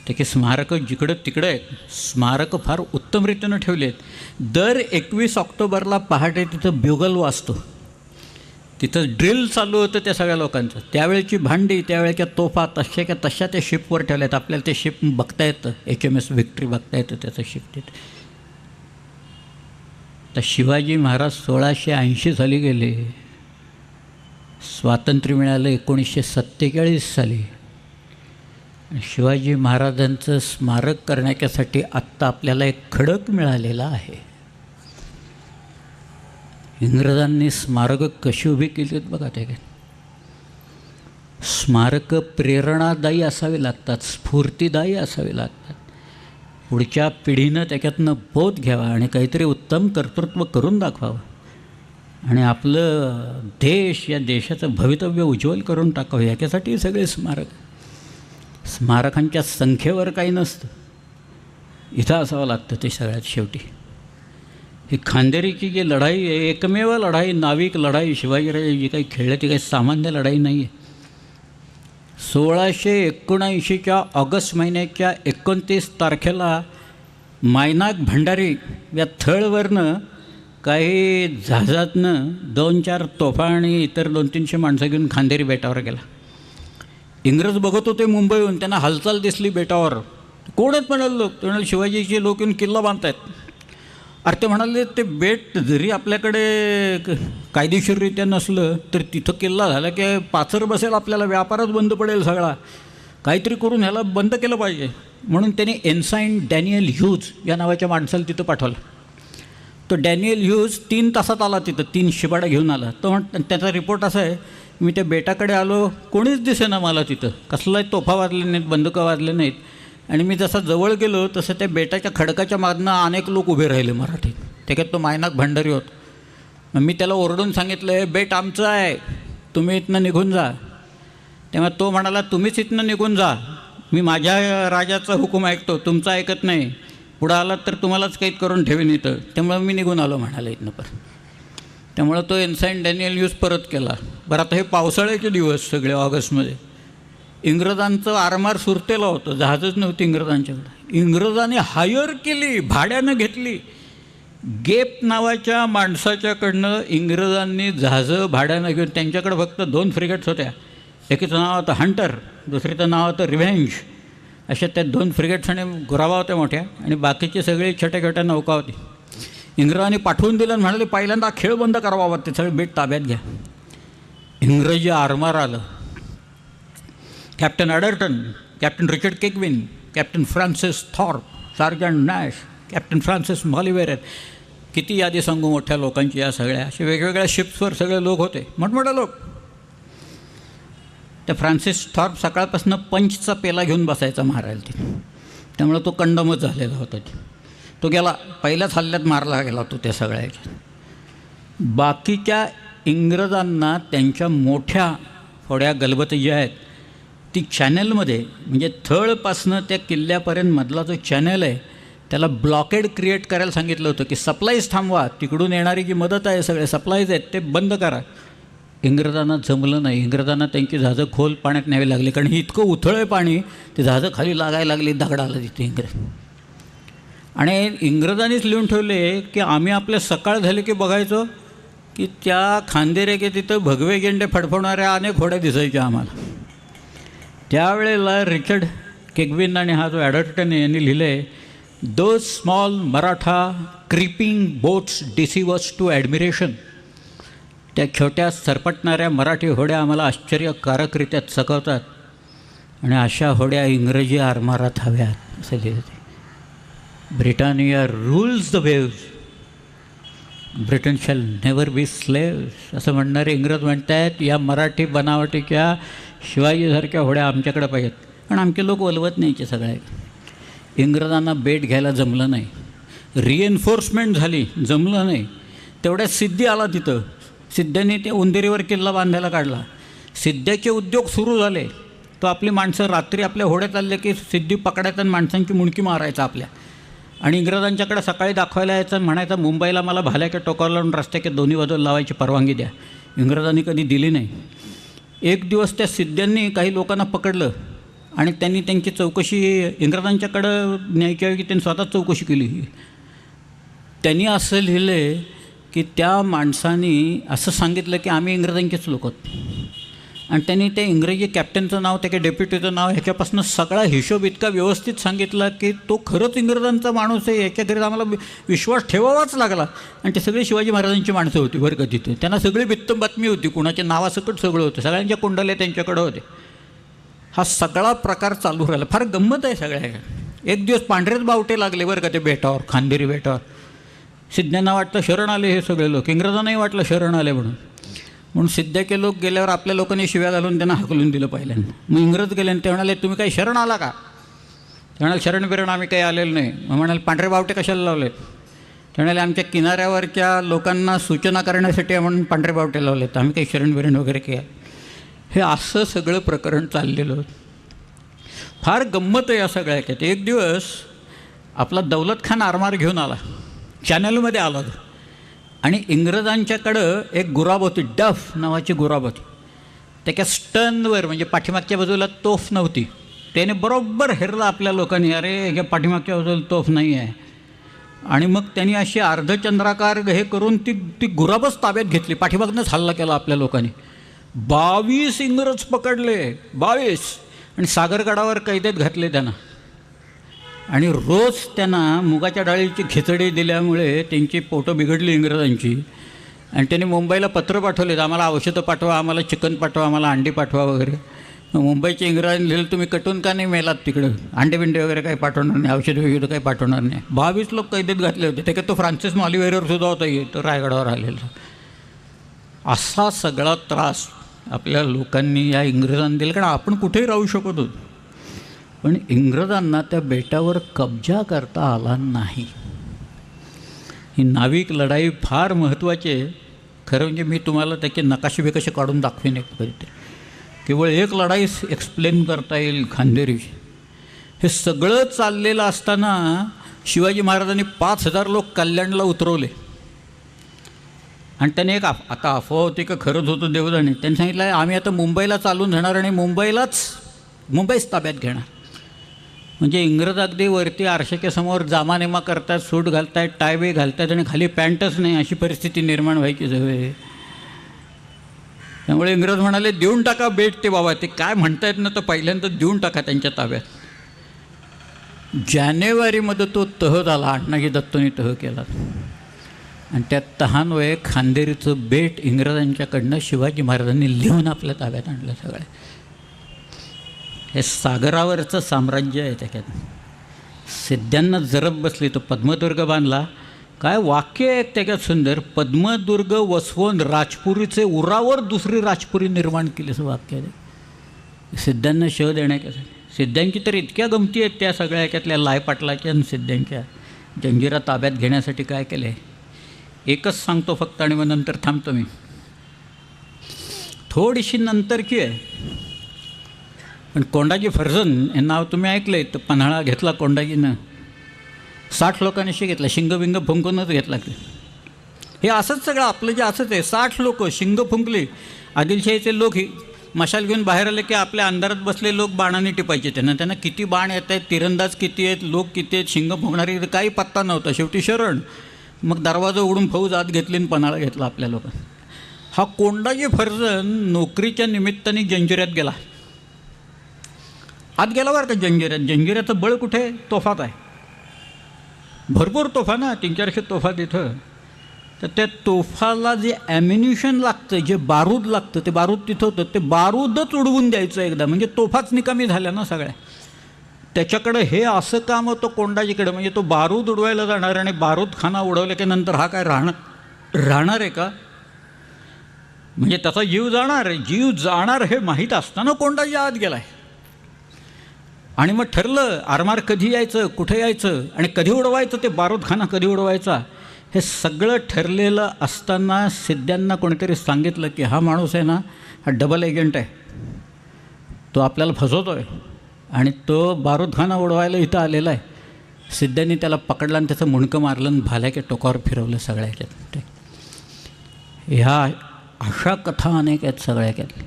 त्याचे स्मारकं जिकडं तिकडं आहेत. स्मारकं फार उत्तमरीतीनं ठेवली आहेत. दर 21 ऑक्टोबरला पहाटे तिथं ब्युगल वाजतो. तिथं ड्रिल चालू होतं त्या सगळ्या लोकांचं. त्यावेळची भांडी, त्यावेळच्या तोफा तशा त्या शिपवर ठेवल्या आहेत. आपल्याला ते शिप बघता येतं, HMS व्हिक्ट्री बघता येतं त्याचं शिप तिथं. तर शिवाजी महाराज 1680 साली गेले, स्वातंत्र्य मिळालं 1947 साली. शिवाजी महाराजांचं स्मारक करण्याच्यासाठी आत्ता आपल्याला एक खडक मिळालेला आहे. इंग्रजांनी स्मारकं कशी उभी केली आहेत बघा. त्या स्मारकं प्रेरणादायी असावी लागतात, स्फूर्तिदायी असावी लागतात. पुढच्या पिढीनं त्याच्यातनं बोध घ्यावा आणि काहीतरी उत्तम कर्तृत्व करून दाखवावं आणि आपलं देश, या देशाचं भवितव्य उज्ज्वल करून टाकावं. याच्यासाठी सगळे स्मारकांच्या संख्येवर काही नसतं, इथं असावं लागतं ते सगळ्यात शेवटी. ही खांदेरीची जी लढाई आहे, एकमेव लढाई, नाविक लढाई शिवाजीराजे जी काही खेळले ती काही सामान्य लढाई नाही आहे. 1679च्या ऑगस्ट महिन्याच्या 29 तारखेला मायनाक भंडारी या थळवरनं काही जहाजातनं 2-4 तोफा आणि इतर 200-300 माणसं घेऊन खांदेरी बेटावर गेला. इंग्रज बघत होते मुंबईहून, त्यांना हालचाल दिसली बेटावर. कोण आहेत म्हणाले लोक? ते म्हणाले शिवाजीचे लोक येऊन किल्ला बांधत आहेत. अरे ते म्हणाले ते बेट जरी आपल्याकडे कायदेशीररित्या नसलं तर तिथं किल्ला झाला की पाचर बसेल, आपल्याला व्यापारच बंद पडेल सगळा, काहीतरी करून ह्याला बंद केलं पाहिजे. म्हणून त्याने एन्साईन डॅनियल ह्यूज या नावाच्या माणसाला तिथं पाठवलं. तो डॅनियल ह्यूज 3 तासात आला तिथं, 3 शिबाडा घेऊन आला. तो त्याचा रिपोर्ट असा आहे, मी त्या बेटाकडे आलो, कोणीच दिसेना मला तिथं, कसलाही तोफा वाजले नाहीत, बंदुका वाजले नाहीत. आणि मी जसा जवळ गेलो तसं त्या बेटाच्या खडकाच्या मागनं अनेक लोक उभे राहिले मराठीत. त्याच्यात तो मायनाक भंडारी होता. मग मी त्याला ओरडून सांगितलं, हे बेट आमचं आहे, तुम्ही इथनं निघून जा. तेव्हा तो म्हणाला, तुम्हीच इथनं निघून जा, मी माझ्या राजाचा हुकूम ऐकतो, तुमचा ऐकत नाही, पुढं आलात तर तुम्हालाच कैद करून ठेवीन इथं. त्यामुळे मी निघून आलो म्हणाला इथनं परत. त्यामुळं तो एन्साईन डॅनियल न्यूज परत केला. बरं, आता हे पावसाळ्याचे दिवस सगळे ऑगस्टमध्ये. इंग्रजांचं आरमार सुरतेला होतं, जहाजच नव्हती इंग्रजांच्याकडे. इंग्रजांनी हायर केली, भाड्यानं घेतली. गेप नावाच्या माणसाच्याकडनं इंग्रजांनी जहाजं भाड्यानं घेऊन, त्यांच्याकडे फक्त 2 फ्रिगेट्स होत्या. एकीचं नाव होतं हंटर, दुसरीचं नाव होतं रिव्हेंज. अशा त्या 2 फ्रिगेट्स आणि गुरावा होत्या मोठ्या, आणि बाकीची सगळी छोट्या छोट्या नौका होती. इंग्रजांनी पाठवून दिलं आणि म्हणाले, पहिल्यांदा खेळ बंद करावा, ते सगळे बेट ताब्यात घ्या. इंग्रजी आरमार आलं. Captain Adderton, captain Richard Keigwin, captain Francis Thorpe, sergeant Nash, captain Francis Moliver. किती यादी सांगू मोठ्या लोकांची. या सगळ्या असे वेगवेगळ्या शिप्सवर सगळे लोक होते, मोठमोठे लोक. त्या फ्रान्सिस थॉर्प सकाळपासून पंचचा पेला घेऊन बसायचा मारायला ते. त्यामुळे तो कंडमच झालेला होता. तो गेला, पहिल्याच हल्ल्यात मारला गेला तो त्या सगळ्याच्या. बाकीच्या इंग्रजांना त्यांच्या मोठ्या होड्या गलबत ज्या आहेत ती चॅनलमध्ये, म्हणजे थळपासनं त्या किल्ल्यापर्यंत मधला जो चॅनल आहे त्याला ब्लॉकेड क्रिएट करायला सांगितलं होतं, की सप्लाईज थांबवा, तिकडून येणारी जी मदत आहे, सगळे सप्लाईज आहेत ते बंद करा. इंग्रजांना जमलं नाही. इंग्रजांना त्यांची जहाजं खोल पाण्यात न्यावी लागली, कारण ही इतकं उथळ आहे पाणी, ते जहाजं खाली लागायला लागली दगडाला तिथे इंग्रज. आणि इंग्रजांनीच लिहून ठेवले की आम्ही आपल्या सकाळ झाले की बघायचो की त्या खांदेरेके तिथं भगवे गेंडे फडफडणाऱ्या अनेक होड्या दिसायच्या आम्हाला. त्यावेळेला रिचर्ड केगविन आणि हा जो ॲडर्टन यांनी लिहिलं आहे, those small Maratha creeping boats deceive us to admiration. त्या छोट्या सरपटणाऱ्या मराठी होड्या आम्हाला आश्चर्यकारकरित्या चकवतात, आणि अशा होड्या इंग्रजी आरमारात हव्यात असं लिहिलं ते. Britannia rules the waves, Britain shall never be slaves असं म्हणणारे इंग्रज म्हणत आहेत, या मराठी बनावटीच्या शिवाजीसारख्या होड्या आमच्याकडे पाहिजेत. पण आमचे लोक वलवत नाहीचे सगळे. इंग्रजांना बेट घ्यायला जमलं नाही, रिएन्फोर्समेंट झाली, जमलं नाही. तेवढ्यात सिद्धी आला तिथं. सिद्ध्याने त्या उंदेरीवर किल्ला बांधायला काढला. सिद्ध्याचे उद्योग सुरू झाले. तो आपली माणसं रात्री आपल्या होड्यात आले की सिद्धी पकडायचा आणि माणसांची मुंडकी मारायचा आपल्या. आणि इंग्रजांच्याकडे सकाळी दाखवायला यायचं आणि म्हणायचा, मुंबईला मला भाल्याच्या टोकावर लावून रस्त्याच्या दोन्ही बाजूला लावायची परवानगी द्या. इंग्रजांनी कधी दिली नाही. एक दिवस त्या सिद्ध्यांनी काही लोकांना पकडलं आणि त्यांनी त्यांची चौकशी इंग्रजांच्याकडं न्यायच्याऐवजी त्यांनी स्वतःच चौकशी केली. त्यांनी असं लिहिलं आहे की त्या माणसांनी असं सांगितलं की आम्ही इंग्रजांचेच लोक आहोत, आणि त्यांनी त्या इंग्रजी कॅप्टनचं नाव, त्याच्या डेप्युटीचं नाव, ह्याच्यापासून सगळा हिशोब इतका व्यवस्थित सांगितला की तो खरंच इंग्रजांचा माणूस आहे, याच्या घरी आम्हाला विश्वास ठेवावाच लागला. आणि ते सगळे शिवाजी महाराजांची माणसं होती बरं का तिथे. त्यांना सगळी बित्तम बातमी होती, कुणाच्या नावासकट सगळं होतं, सगळ्यांच्या कुंडल्या त्यांच्याकडं होते. हा सगळा प्रकार चालू राहिला. फार गंमत आहे सगळ्या. एक दिवस पांढरेच बावटे लागले बरं का ते बेटावर, खांदेरी बेटावर. सिद्ध्यांना वाटलं शरण आले हे सगळे लोक, इंग्रजांनाही वाटलं शरण आले म्हणून सिद्ध्याचे लोक गेल्यावर आपल्या लोकांनी शिव्या घालून त्यांना हाकलून दिलं पहिल्यांदा. मग इंग्रज गेले आणि ते म्हणाले, तुम्ही काही शरण आला का? ते म्हणाले, शरण बिरण आम्ही काही आलेलं नाही. मग म्हणाले, पांढरे बावटे कशाला लावलेत? ते म्हणाले, आमच्या किनाऱ्यावरच्या लोकांना सूचना करण्यासाठी म्हणून पांढरे बावटे लावलेत, आम्ही काही शरण बिरण वगैरे केलं. हे असं सगळं प्रकरण चाललेलं होतं. फार गंमत आहे या सगळ्याच्यात. एक दिवस आपला दौलत खान आरमार घेऊन आला, चॅनलमध्ये आला तो, आणि इंग्रजांच्याकडं एक गुराब होती, डफ नावाची गुराब होती. त्याच्या स्टर्नवर म्हणजे पाठीमागच्या बाजूला तोफ नव्हती. त्याने बरोबर हेरला आपल्या लोकांनी, अरे ह्या पाठीमागच्या बाजूला तोफ नाही आहे. आणि मग त्यांनी अशी अर्धचंद्राकार हे करून ती गुराबच ताब्यात घेतली. पाठीमागनंच हल्ला केला आपल्या लोकांनी. 22 इंग्रज पकडले, 22, आणि सागरगडावर कैदेत घातले त्यांना. आणि रोज त्यांना मुगाच्या डाळीची खिचडी दिल्यामुळे त्यांची पोटं बिघडली इंग्रजांची. आणि त्यांनी मुंबईला पत्र पाठवले, आम्हाला औषधं पाठवा, आम्हाला चिकन पाठवा, आम्हाला अंडी पाठवा वगैरे. मुंबईच्या इंग्रजांनी लिहिलं, तुम्ही कटून का नाही मेलात तिकडं, अंडे बिंडे वगैरे काही पाठवणार नाही, औषधं वगैरे काही पाठवणार नाही. 22 लोक कैदेत घातले होते. त्याच्यात तो फ्रान्सिस मॉलिव्हेरवर सुद्धा होता, तो रायगडावर आलेला. असा सगळा त्रास आपल्या लोकांनी या इंग्रजांनी दिला, कारण आपण कुठेही राहू शकत होतो. पण इंग्रजांना त्या बेटावर कब्जा करता आला नाही. ही नाविक लढाई फार महत्त्वाची आहे. खरं म्हणजे मी तुम्हाला त्याचे नकाशे बिकाशे काढून दाखवेन एक कधी. केवळ एक लढाई एक्सप्लेन करता येईल खांदेरीची. हे सगळं चाललेलं असताना शिवाजी महाराजांनी 5,000 लोक कल्याणला उतरवले. आणि त्याने एक आता अफवा होती का खरंच होतं देवजाणे. त्यांनी सांगितलं आहे आम्ही आता मुंबईला चालून जाणार आणि मुंबईच ताब्यात घेणार. म्हणजे इंग्रज अगदी वरती आरशाच्या समोर जामानेमा करतात, सूट घालतायत, टायबे घालतात आणि खाली पॅन्टच नाही, अशी परिस्थिती निर्माण व्हायची जवळ. त्यामुळे इंग्रज म्हणाले देऊन टाका बेट ते बाबा, ते काय म्हणतायत ना तर पहिल्यांदा देऊन टाका त्यांच्या ताब्यात. जानेवारीमध्ये तो तह झाला, अण्णाजी दत्तोनी तह केला आणि त्या तहान्वये खांदेरीचं बेट इंग्रजांच्याकडनं शिवाजी महाराजांनी लिहून आपल्या ताब्यात आणलं. सगळं हे सागरावरचं साम्राज्य आहे. त्याच्यात सिद्ध्यांना जरब बसली. तो पद्मदुर्ग बांधला. काय वाक्य आहे त्याच्यात सुंदर. पद्मदुर्ग वसवून राजपुरीचे उरावर दुसरी राजपुरी निर्माण केली असं वाक्य आहे. सिद्ध्यांना शह देण्यासाठी. सिद्ध्यांची तर इतक्या गमती आहेत त्या सगळ्या याच्यातल्या लायपाटलाच्या आणि सिद्ध्यांच्या. जंजिरा ताब्यात घेण्यासाठी काय केलं आहे एकच सांगतो फक्त आणि मग नंतर थांबतो मी. थोडीशी नंतरची आहे पण कोंडाजी फर्जन हे नाव तुम्ही ऐकलं आहे. तर पन्हाळा घेतला कोंडाजीनं. 60 लोकांनी घेतला. शिंगबिंग फुंकूनच घेतला. हे असंच सगळं आपलं जे असंच आहे. 60 लोक शिंग फुंकली. आदिलशाहीचे लोक मशाल घेऊन बाहेर आले की आपल्या अंधारात बसले लोक बाणाने टिपायचे. त्यांना किती बाण येत आहेत, तिरंदाज किती आहेत, लोक किती आहेत, शिंग फुंकणारी काही पत्ता नव्हता. शेवटी शरण. मग दरवाजा उघडून फौज आत घेतली आणि पन्हाळा घेतला आपल्या लोकांनी. हा कोंडाजी फर्जन नोकरीच्या निमित्ताने जंजिऱ्यात गेला. आत गेला बरं का जंजिऱ्यात. जंजिऱ्याचं बळ कुठे आहे? तोफात आहे. भरपूर तोफा ना, 300-400 तोफा तिथं. तर त्या तोफाला जे ॲम्युनिशन लागतं, जे बारूद लागतं, ते बारूद तिथं होतं. ते बारूदच उडवून द्यायचं एकदा. म्हणजे तोफाच निकामी झाल्या ना सगळ्या. त्याच्याकडं हे असं काम होतं कोंडाजीकडे. म्हणजे तो बारूद उडवायला जाणार आणि बारूदखाना उडवल्या की नंतर हा काय राहणार आहे का? म्हणजे त्याचा जीव जाणार हे माहीत असताना कोंडाजी आत गेलाय. आणि मग ठरलं आरमार कधी यायचं, कुठे यायचं आणि कधी उडवायचं, ते बारूदखाना कधी उडवायचा, हे सगळं ठरलेलं असताना सिद्ध्यांना कोणीतरी सांगितलं की हा माणूस आहे ना, हा डबल एजंट आहे, तो आपल्याला फसवतो आहे आणि तो बारूदखाना उडवायला इथं आलेला आहे. सिद्ध्यांनी त्याला पकडलं आणि त्याचं मुंडकं मारलं आणि भाल्याच्या टोकावर फिरवलं सगळ्या ह्याच्यात. ह्या अशा कथा अनेक आहेत सगळ्या ह्याच्यात.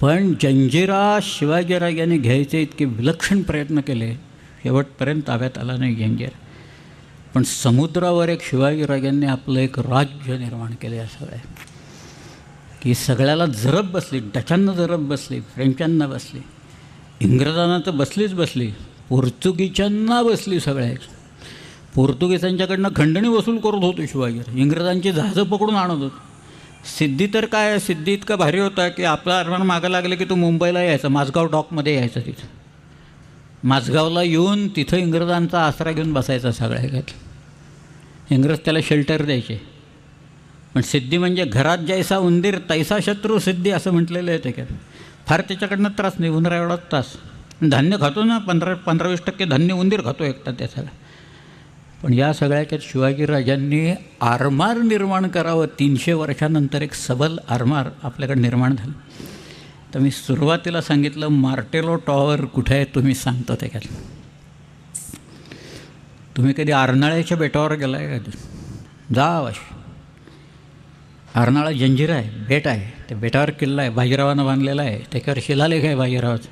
पण जंजिरा शिवाजीराजांनी घ्यायचे इतके विलक्षण प्रयत्न केले, शेवटपर्यंत ताब्यात आला नाही जंजिरा. पण समुद्रावर एक शिवाजीराजांनी आपलं एक राज्य निर्माण केलं. या सगळ्या की सगळ्याला जरब बसली. डचांना जरब बसली, फ्रेंचांना बसली, इंग्रजांना तर बसली, पोर्तुगीजांना बसली. सगळ्याची पोर्तुगीजांच्याकडनं खंडणी वसूल करत होतो शिवाजीराज. इंग्रजांची जहाजं पकडून आणत होतो. सिद्धी तर काय, सिद्धी इतका भारी होता की आपला अरमान मागं लागलं की तो मुंबईला यायचा, माझगाव डॉकमध्ये यायचा. तिथं माझगावला येऊन तिथं इंग्रजांचा आसरा घेऊन बसायचा सगळ्या. इंग्रज त्याला शेल्टर द्यायचे. पण सिद्धी म्हणजे घरात जैसा उंदीर तैसा शत्रू सिद्धी असं म्हटलेलं आहे त्याच्यात. फार त्याच्याकडनं त्रास नाही, उंदरा एवढाच त्रास. धान्य खातो ना, 15-20% धान्य उंदीर खातो एकटा त्या सगळ्या. पण या सगळ्याच्यात शिवाजीराजांनी आरमार निर्माण करावं. 300 वर्षानंतर एक सबल आरमार आपल्याकडे निर्माण झालं. तर मी सुरुवातीला सांगितलं मार्टेलो टॉवर कुठे आहे तुम्ही सांगतो त्याच्यात. तुम्ही कधी अर्नाळ्याच्या बेटावर गेला आहे का? जा अवश्य. अर्नाळा जंजिरा आहे, बेट आहे. त्या बेटावर किल्ला आहे, बाजीरावानं बांधलेला आहे. त्याच्यावर शिलालेख आहे बाजीरावाचा.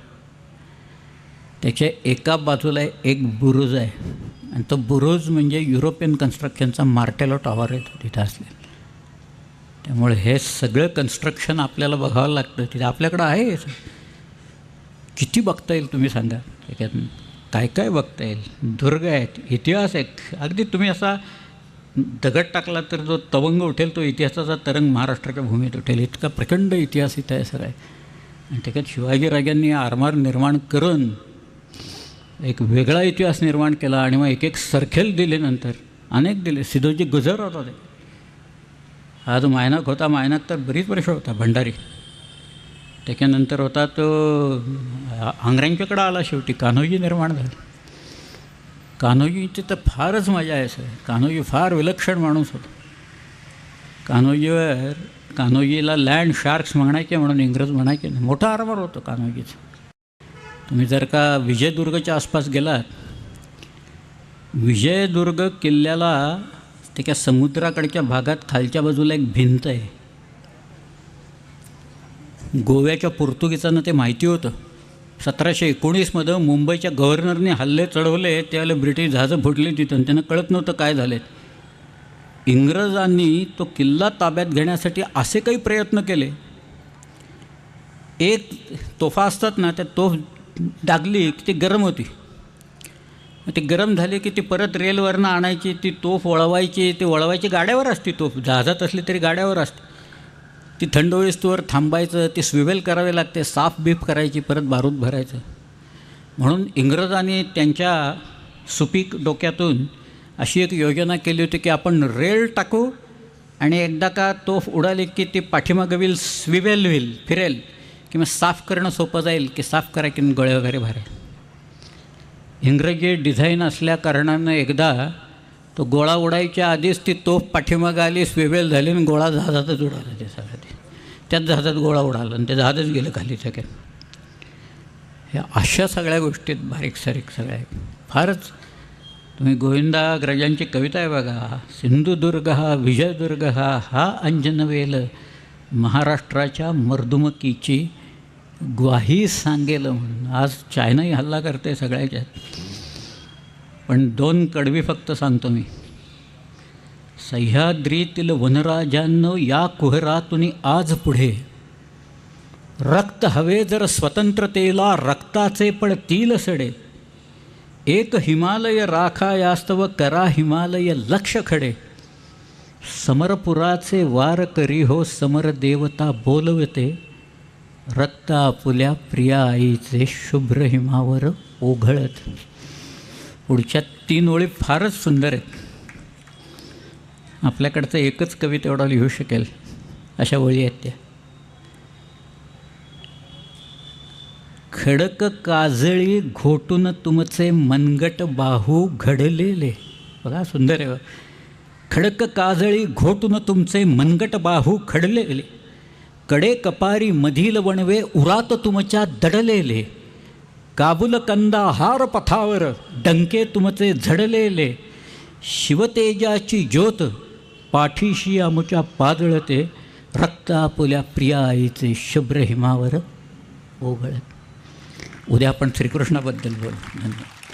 त्याच्या एका बाजूला एक बुरुज आहे आणि तो बुरुज म्हणजे युरोपियन कन्स्ट्रक्शनचा मार्टेलो टॉवर आहे तिथं असलेला. त्यामुळे हे सगळं कन्स्ट्रक्शन आपल्याला बघावं लागतं. तिथे आपल्याकडं आहे. किती बघता येईल तुम्ही सांगा त्याच्यात? काय काय बघता येईल? दुर्ग आहेत, इतिहास आहेत. अगदी तुम्ही असा दगड टाकला तर जो तवंग उठेल तो इतिहासाचा तरंग महाराष्ट्राच्या भूमीत उठेल. इतका प्रचंड इतिहास इथं आहे सगळा. आणि त्याच्यात शिवाजीराजांनी आरमार निर्माण करून एक वेगळा इतिहास निर्माण केला. आणि मग एक सरखेल दिले, नंतर अनेक दिले. सिद्धोजी गुजर होता ते. हा जो मायनाक होता, मायनाक तर बरीच वर्ष होता भंडारी. त्याच्यानंतर होता तो आंग्र्यांच्याकडं आला शेवटी, कान्होजी निर्माण झाले. कान्होजीची तर फारच मजा आहे सर. कान्होजी फार विलक्षण माणूस होता. कान्होजीला लँड शार्क्स म्हणायचे म्हणून इंग्रज म्हणायचे नाही. मोठा आरमार होतं कान्होजीचं. तुम्ही जर का विजयदुर्गच्या आसपास गेलात, विजयदुर्ग किल्ल्याला त्या समुद्राकडच्या भागात खालच्या बाजूला एक भिंत आहे. गोव्याच्या पोर्तुगीजांना ते माहिती होतं. 1719मध्ये मुंबईच्या गव्हर्नरने हल्ले चढवले, त्यावेळेला ब्रिटिश जहाजं फुटली तिथं. त्यांना कळत नव्हतं काय झाले. इंग्रजांनी तो किल्ला ताब्यात घेण्यासाठी असे काही प्रयत्न केले. एक तोफा असतात ना, त्या तोफ डागली की ती गरम होती. ती गरम झाली की ती परत रेलवरनं आणायची, ती तोफ वळवायची. ती वळवायची गाड्यावर असते तोफ, जहाजात असली तरी गाड्यावर असते. ती थंड होईस्तोवर थांबायचं, ती स्विवेल करावे लागते, साफ बीफ करायची, परत बारूद भरायचं. म्हणून इंग्रजांनी त्यांच्या सुपीक डोक्यातून अशी एक योजना केली होती की आपण रेल टाकू आणि एकदा का तोफ उडाली की ती पाठीमागं व्हील स्विवेल व्हील फिरेल, की मग साफ करणं सोपं जाईल, की साफ करा की गोळे वगैरे भरेल. इंग्रजी डिझाईन असल्या कारणानं एकदा तो गोळा उडायच्या आधीच ती तोफ पाठीमागं आली, स्विवेल झाली आणि गोळा जहाजातच उडाला. ते सगळं त्याच जहाजात गोळा उडाला आणि ते जहाजच गेलं खाली सगळ्यात. ह्या अशा सगळ्या गोष्टीत बारीक सारीक सगळ्या फारच. तुम्ही गोविंदाग्रजांची कविता आहे बघा, सिंधुदुर्ग हा विजयदुर्ग हा अंजनवेल, महाराष्ट्राच्या मर्दुमकीची ग्वाही सांगेल म्हणून. आज चायनाही हल्ला करते सगळ्याच्यात, पण 2 कडवी फक्त सांगतो मी. सह्याद्रीतील वनराजांनो या कुहरातून आज पुढे, रक्त हवे जर स्वतंत्रतेला रक्ताचे पडतील सडे, एक हिमालय राखा यास्तव करा हिमालय लक्ष खडे, समरपुराचे वार करी हो समर देवता बोलवते, रक्त आपुल्या प्रिया आईचे शुभ्र हिमावर ओघळत. पुढच्या 3 ओळी फारच सुंदर आहेत. आपल्याकडचं एकच कवी तेवढा लिहू शकेल अशा ओळी आहेत त्या. खडक काजळी घोटून तुमचे मनगट बाहू घडलेले. बघा सुंदर आहे. खडक काजळी घोटून तुमचे मनगट बाहू खडलेले, कडे कपारी मधील वणवे उरात तुमच्या दडलेले, काबुल कंदाहार पथावर डंके तुमचे झडलेले, शिवतेजाची ज्योत पाठीशी आमुच्या पाजळते, रक्त आपुल्या प्रिया आईचे शुभ्र हिमावर ओघळत. उद्या आपण श्रीकृष्णाबद्दल बोलू. धन्यवाद.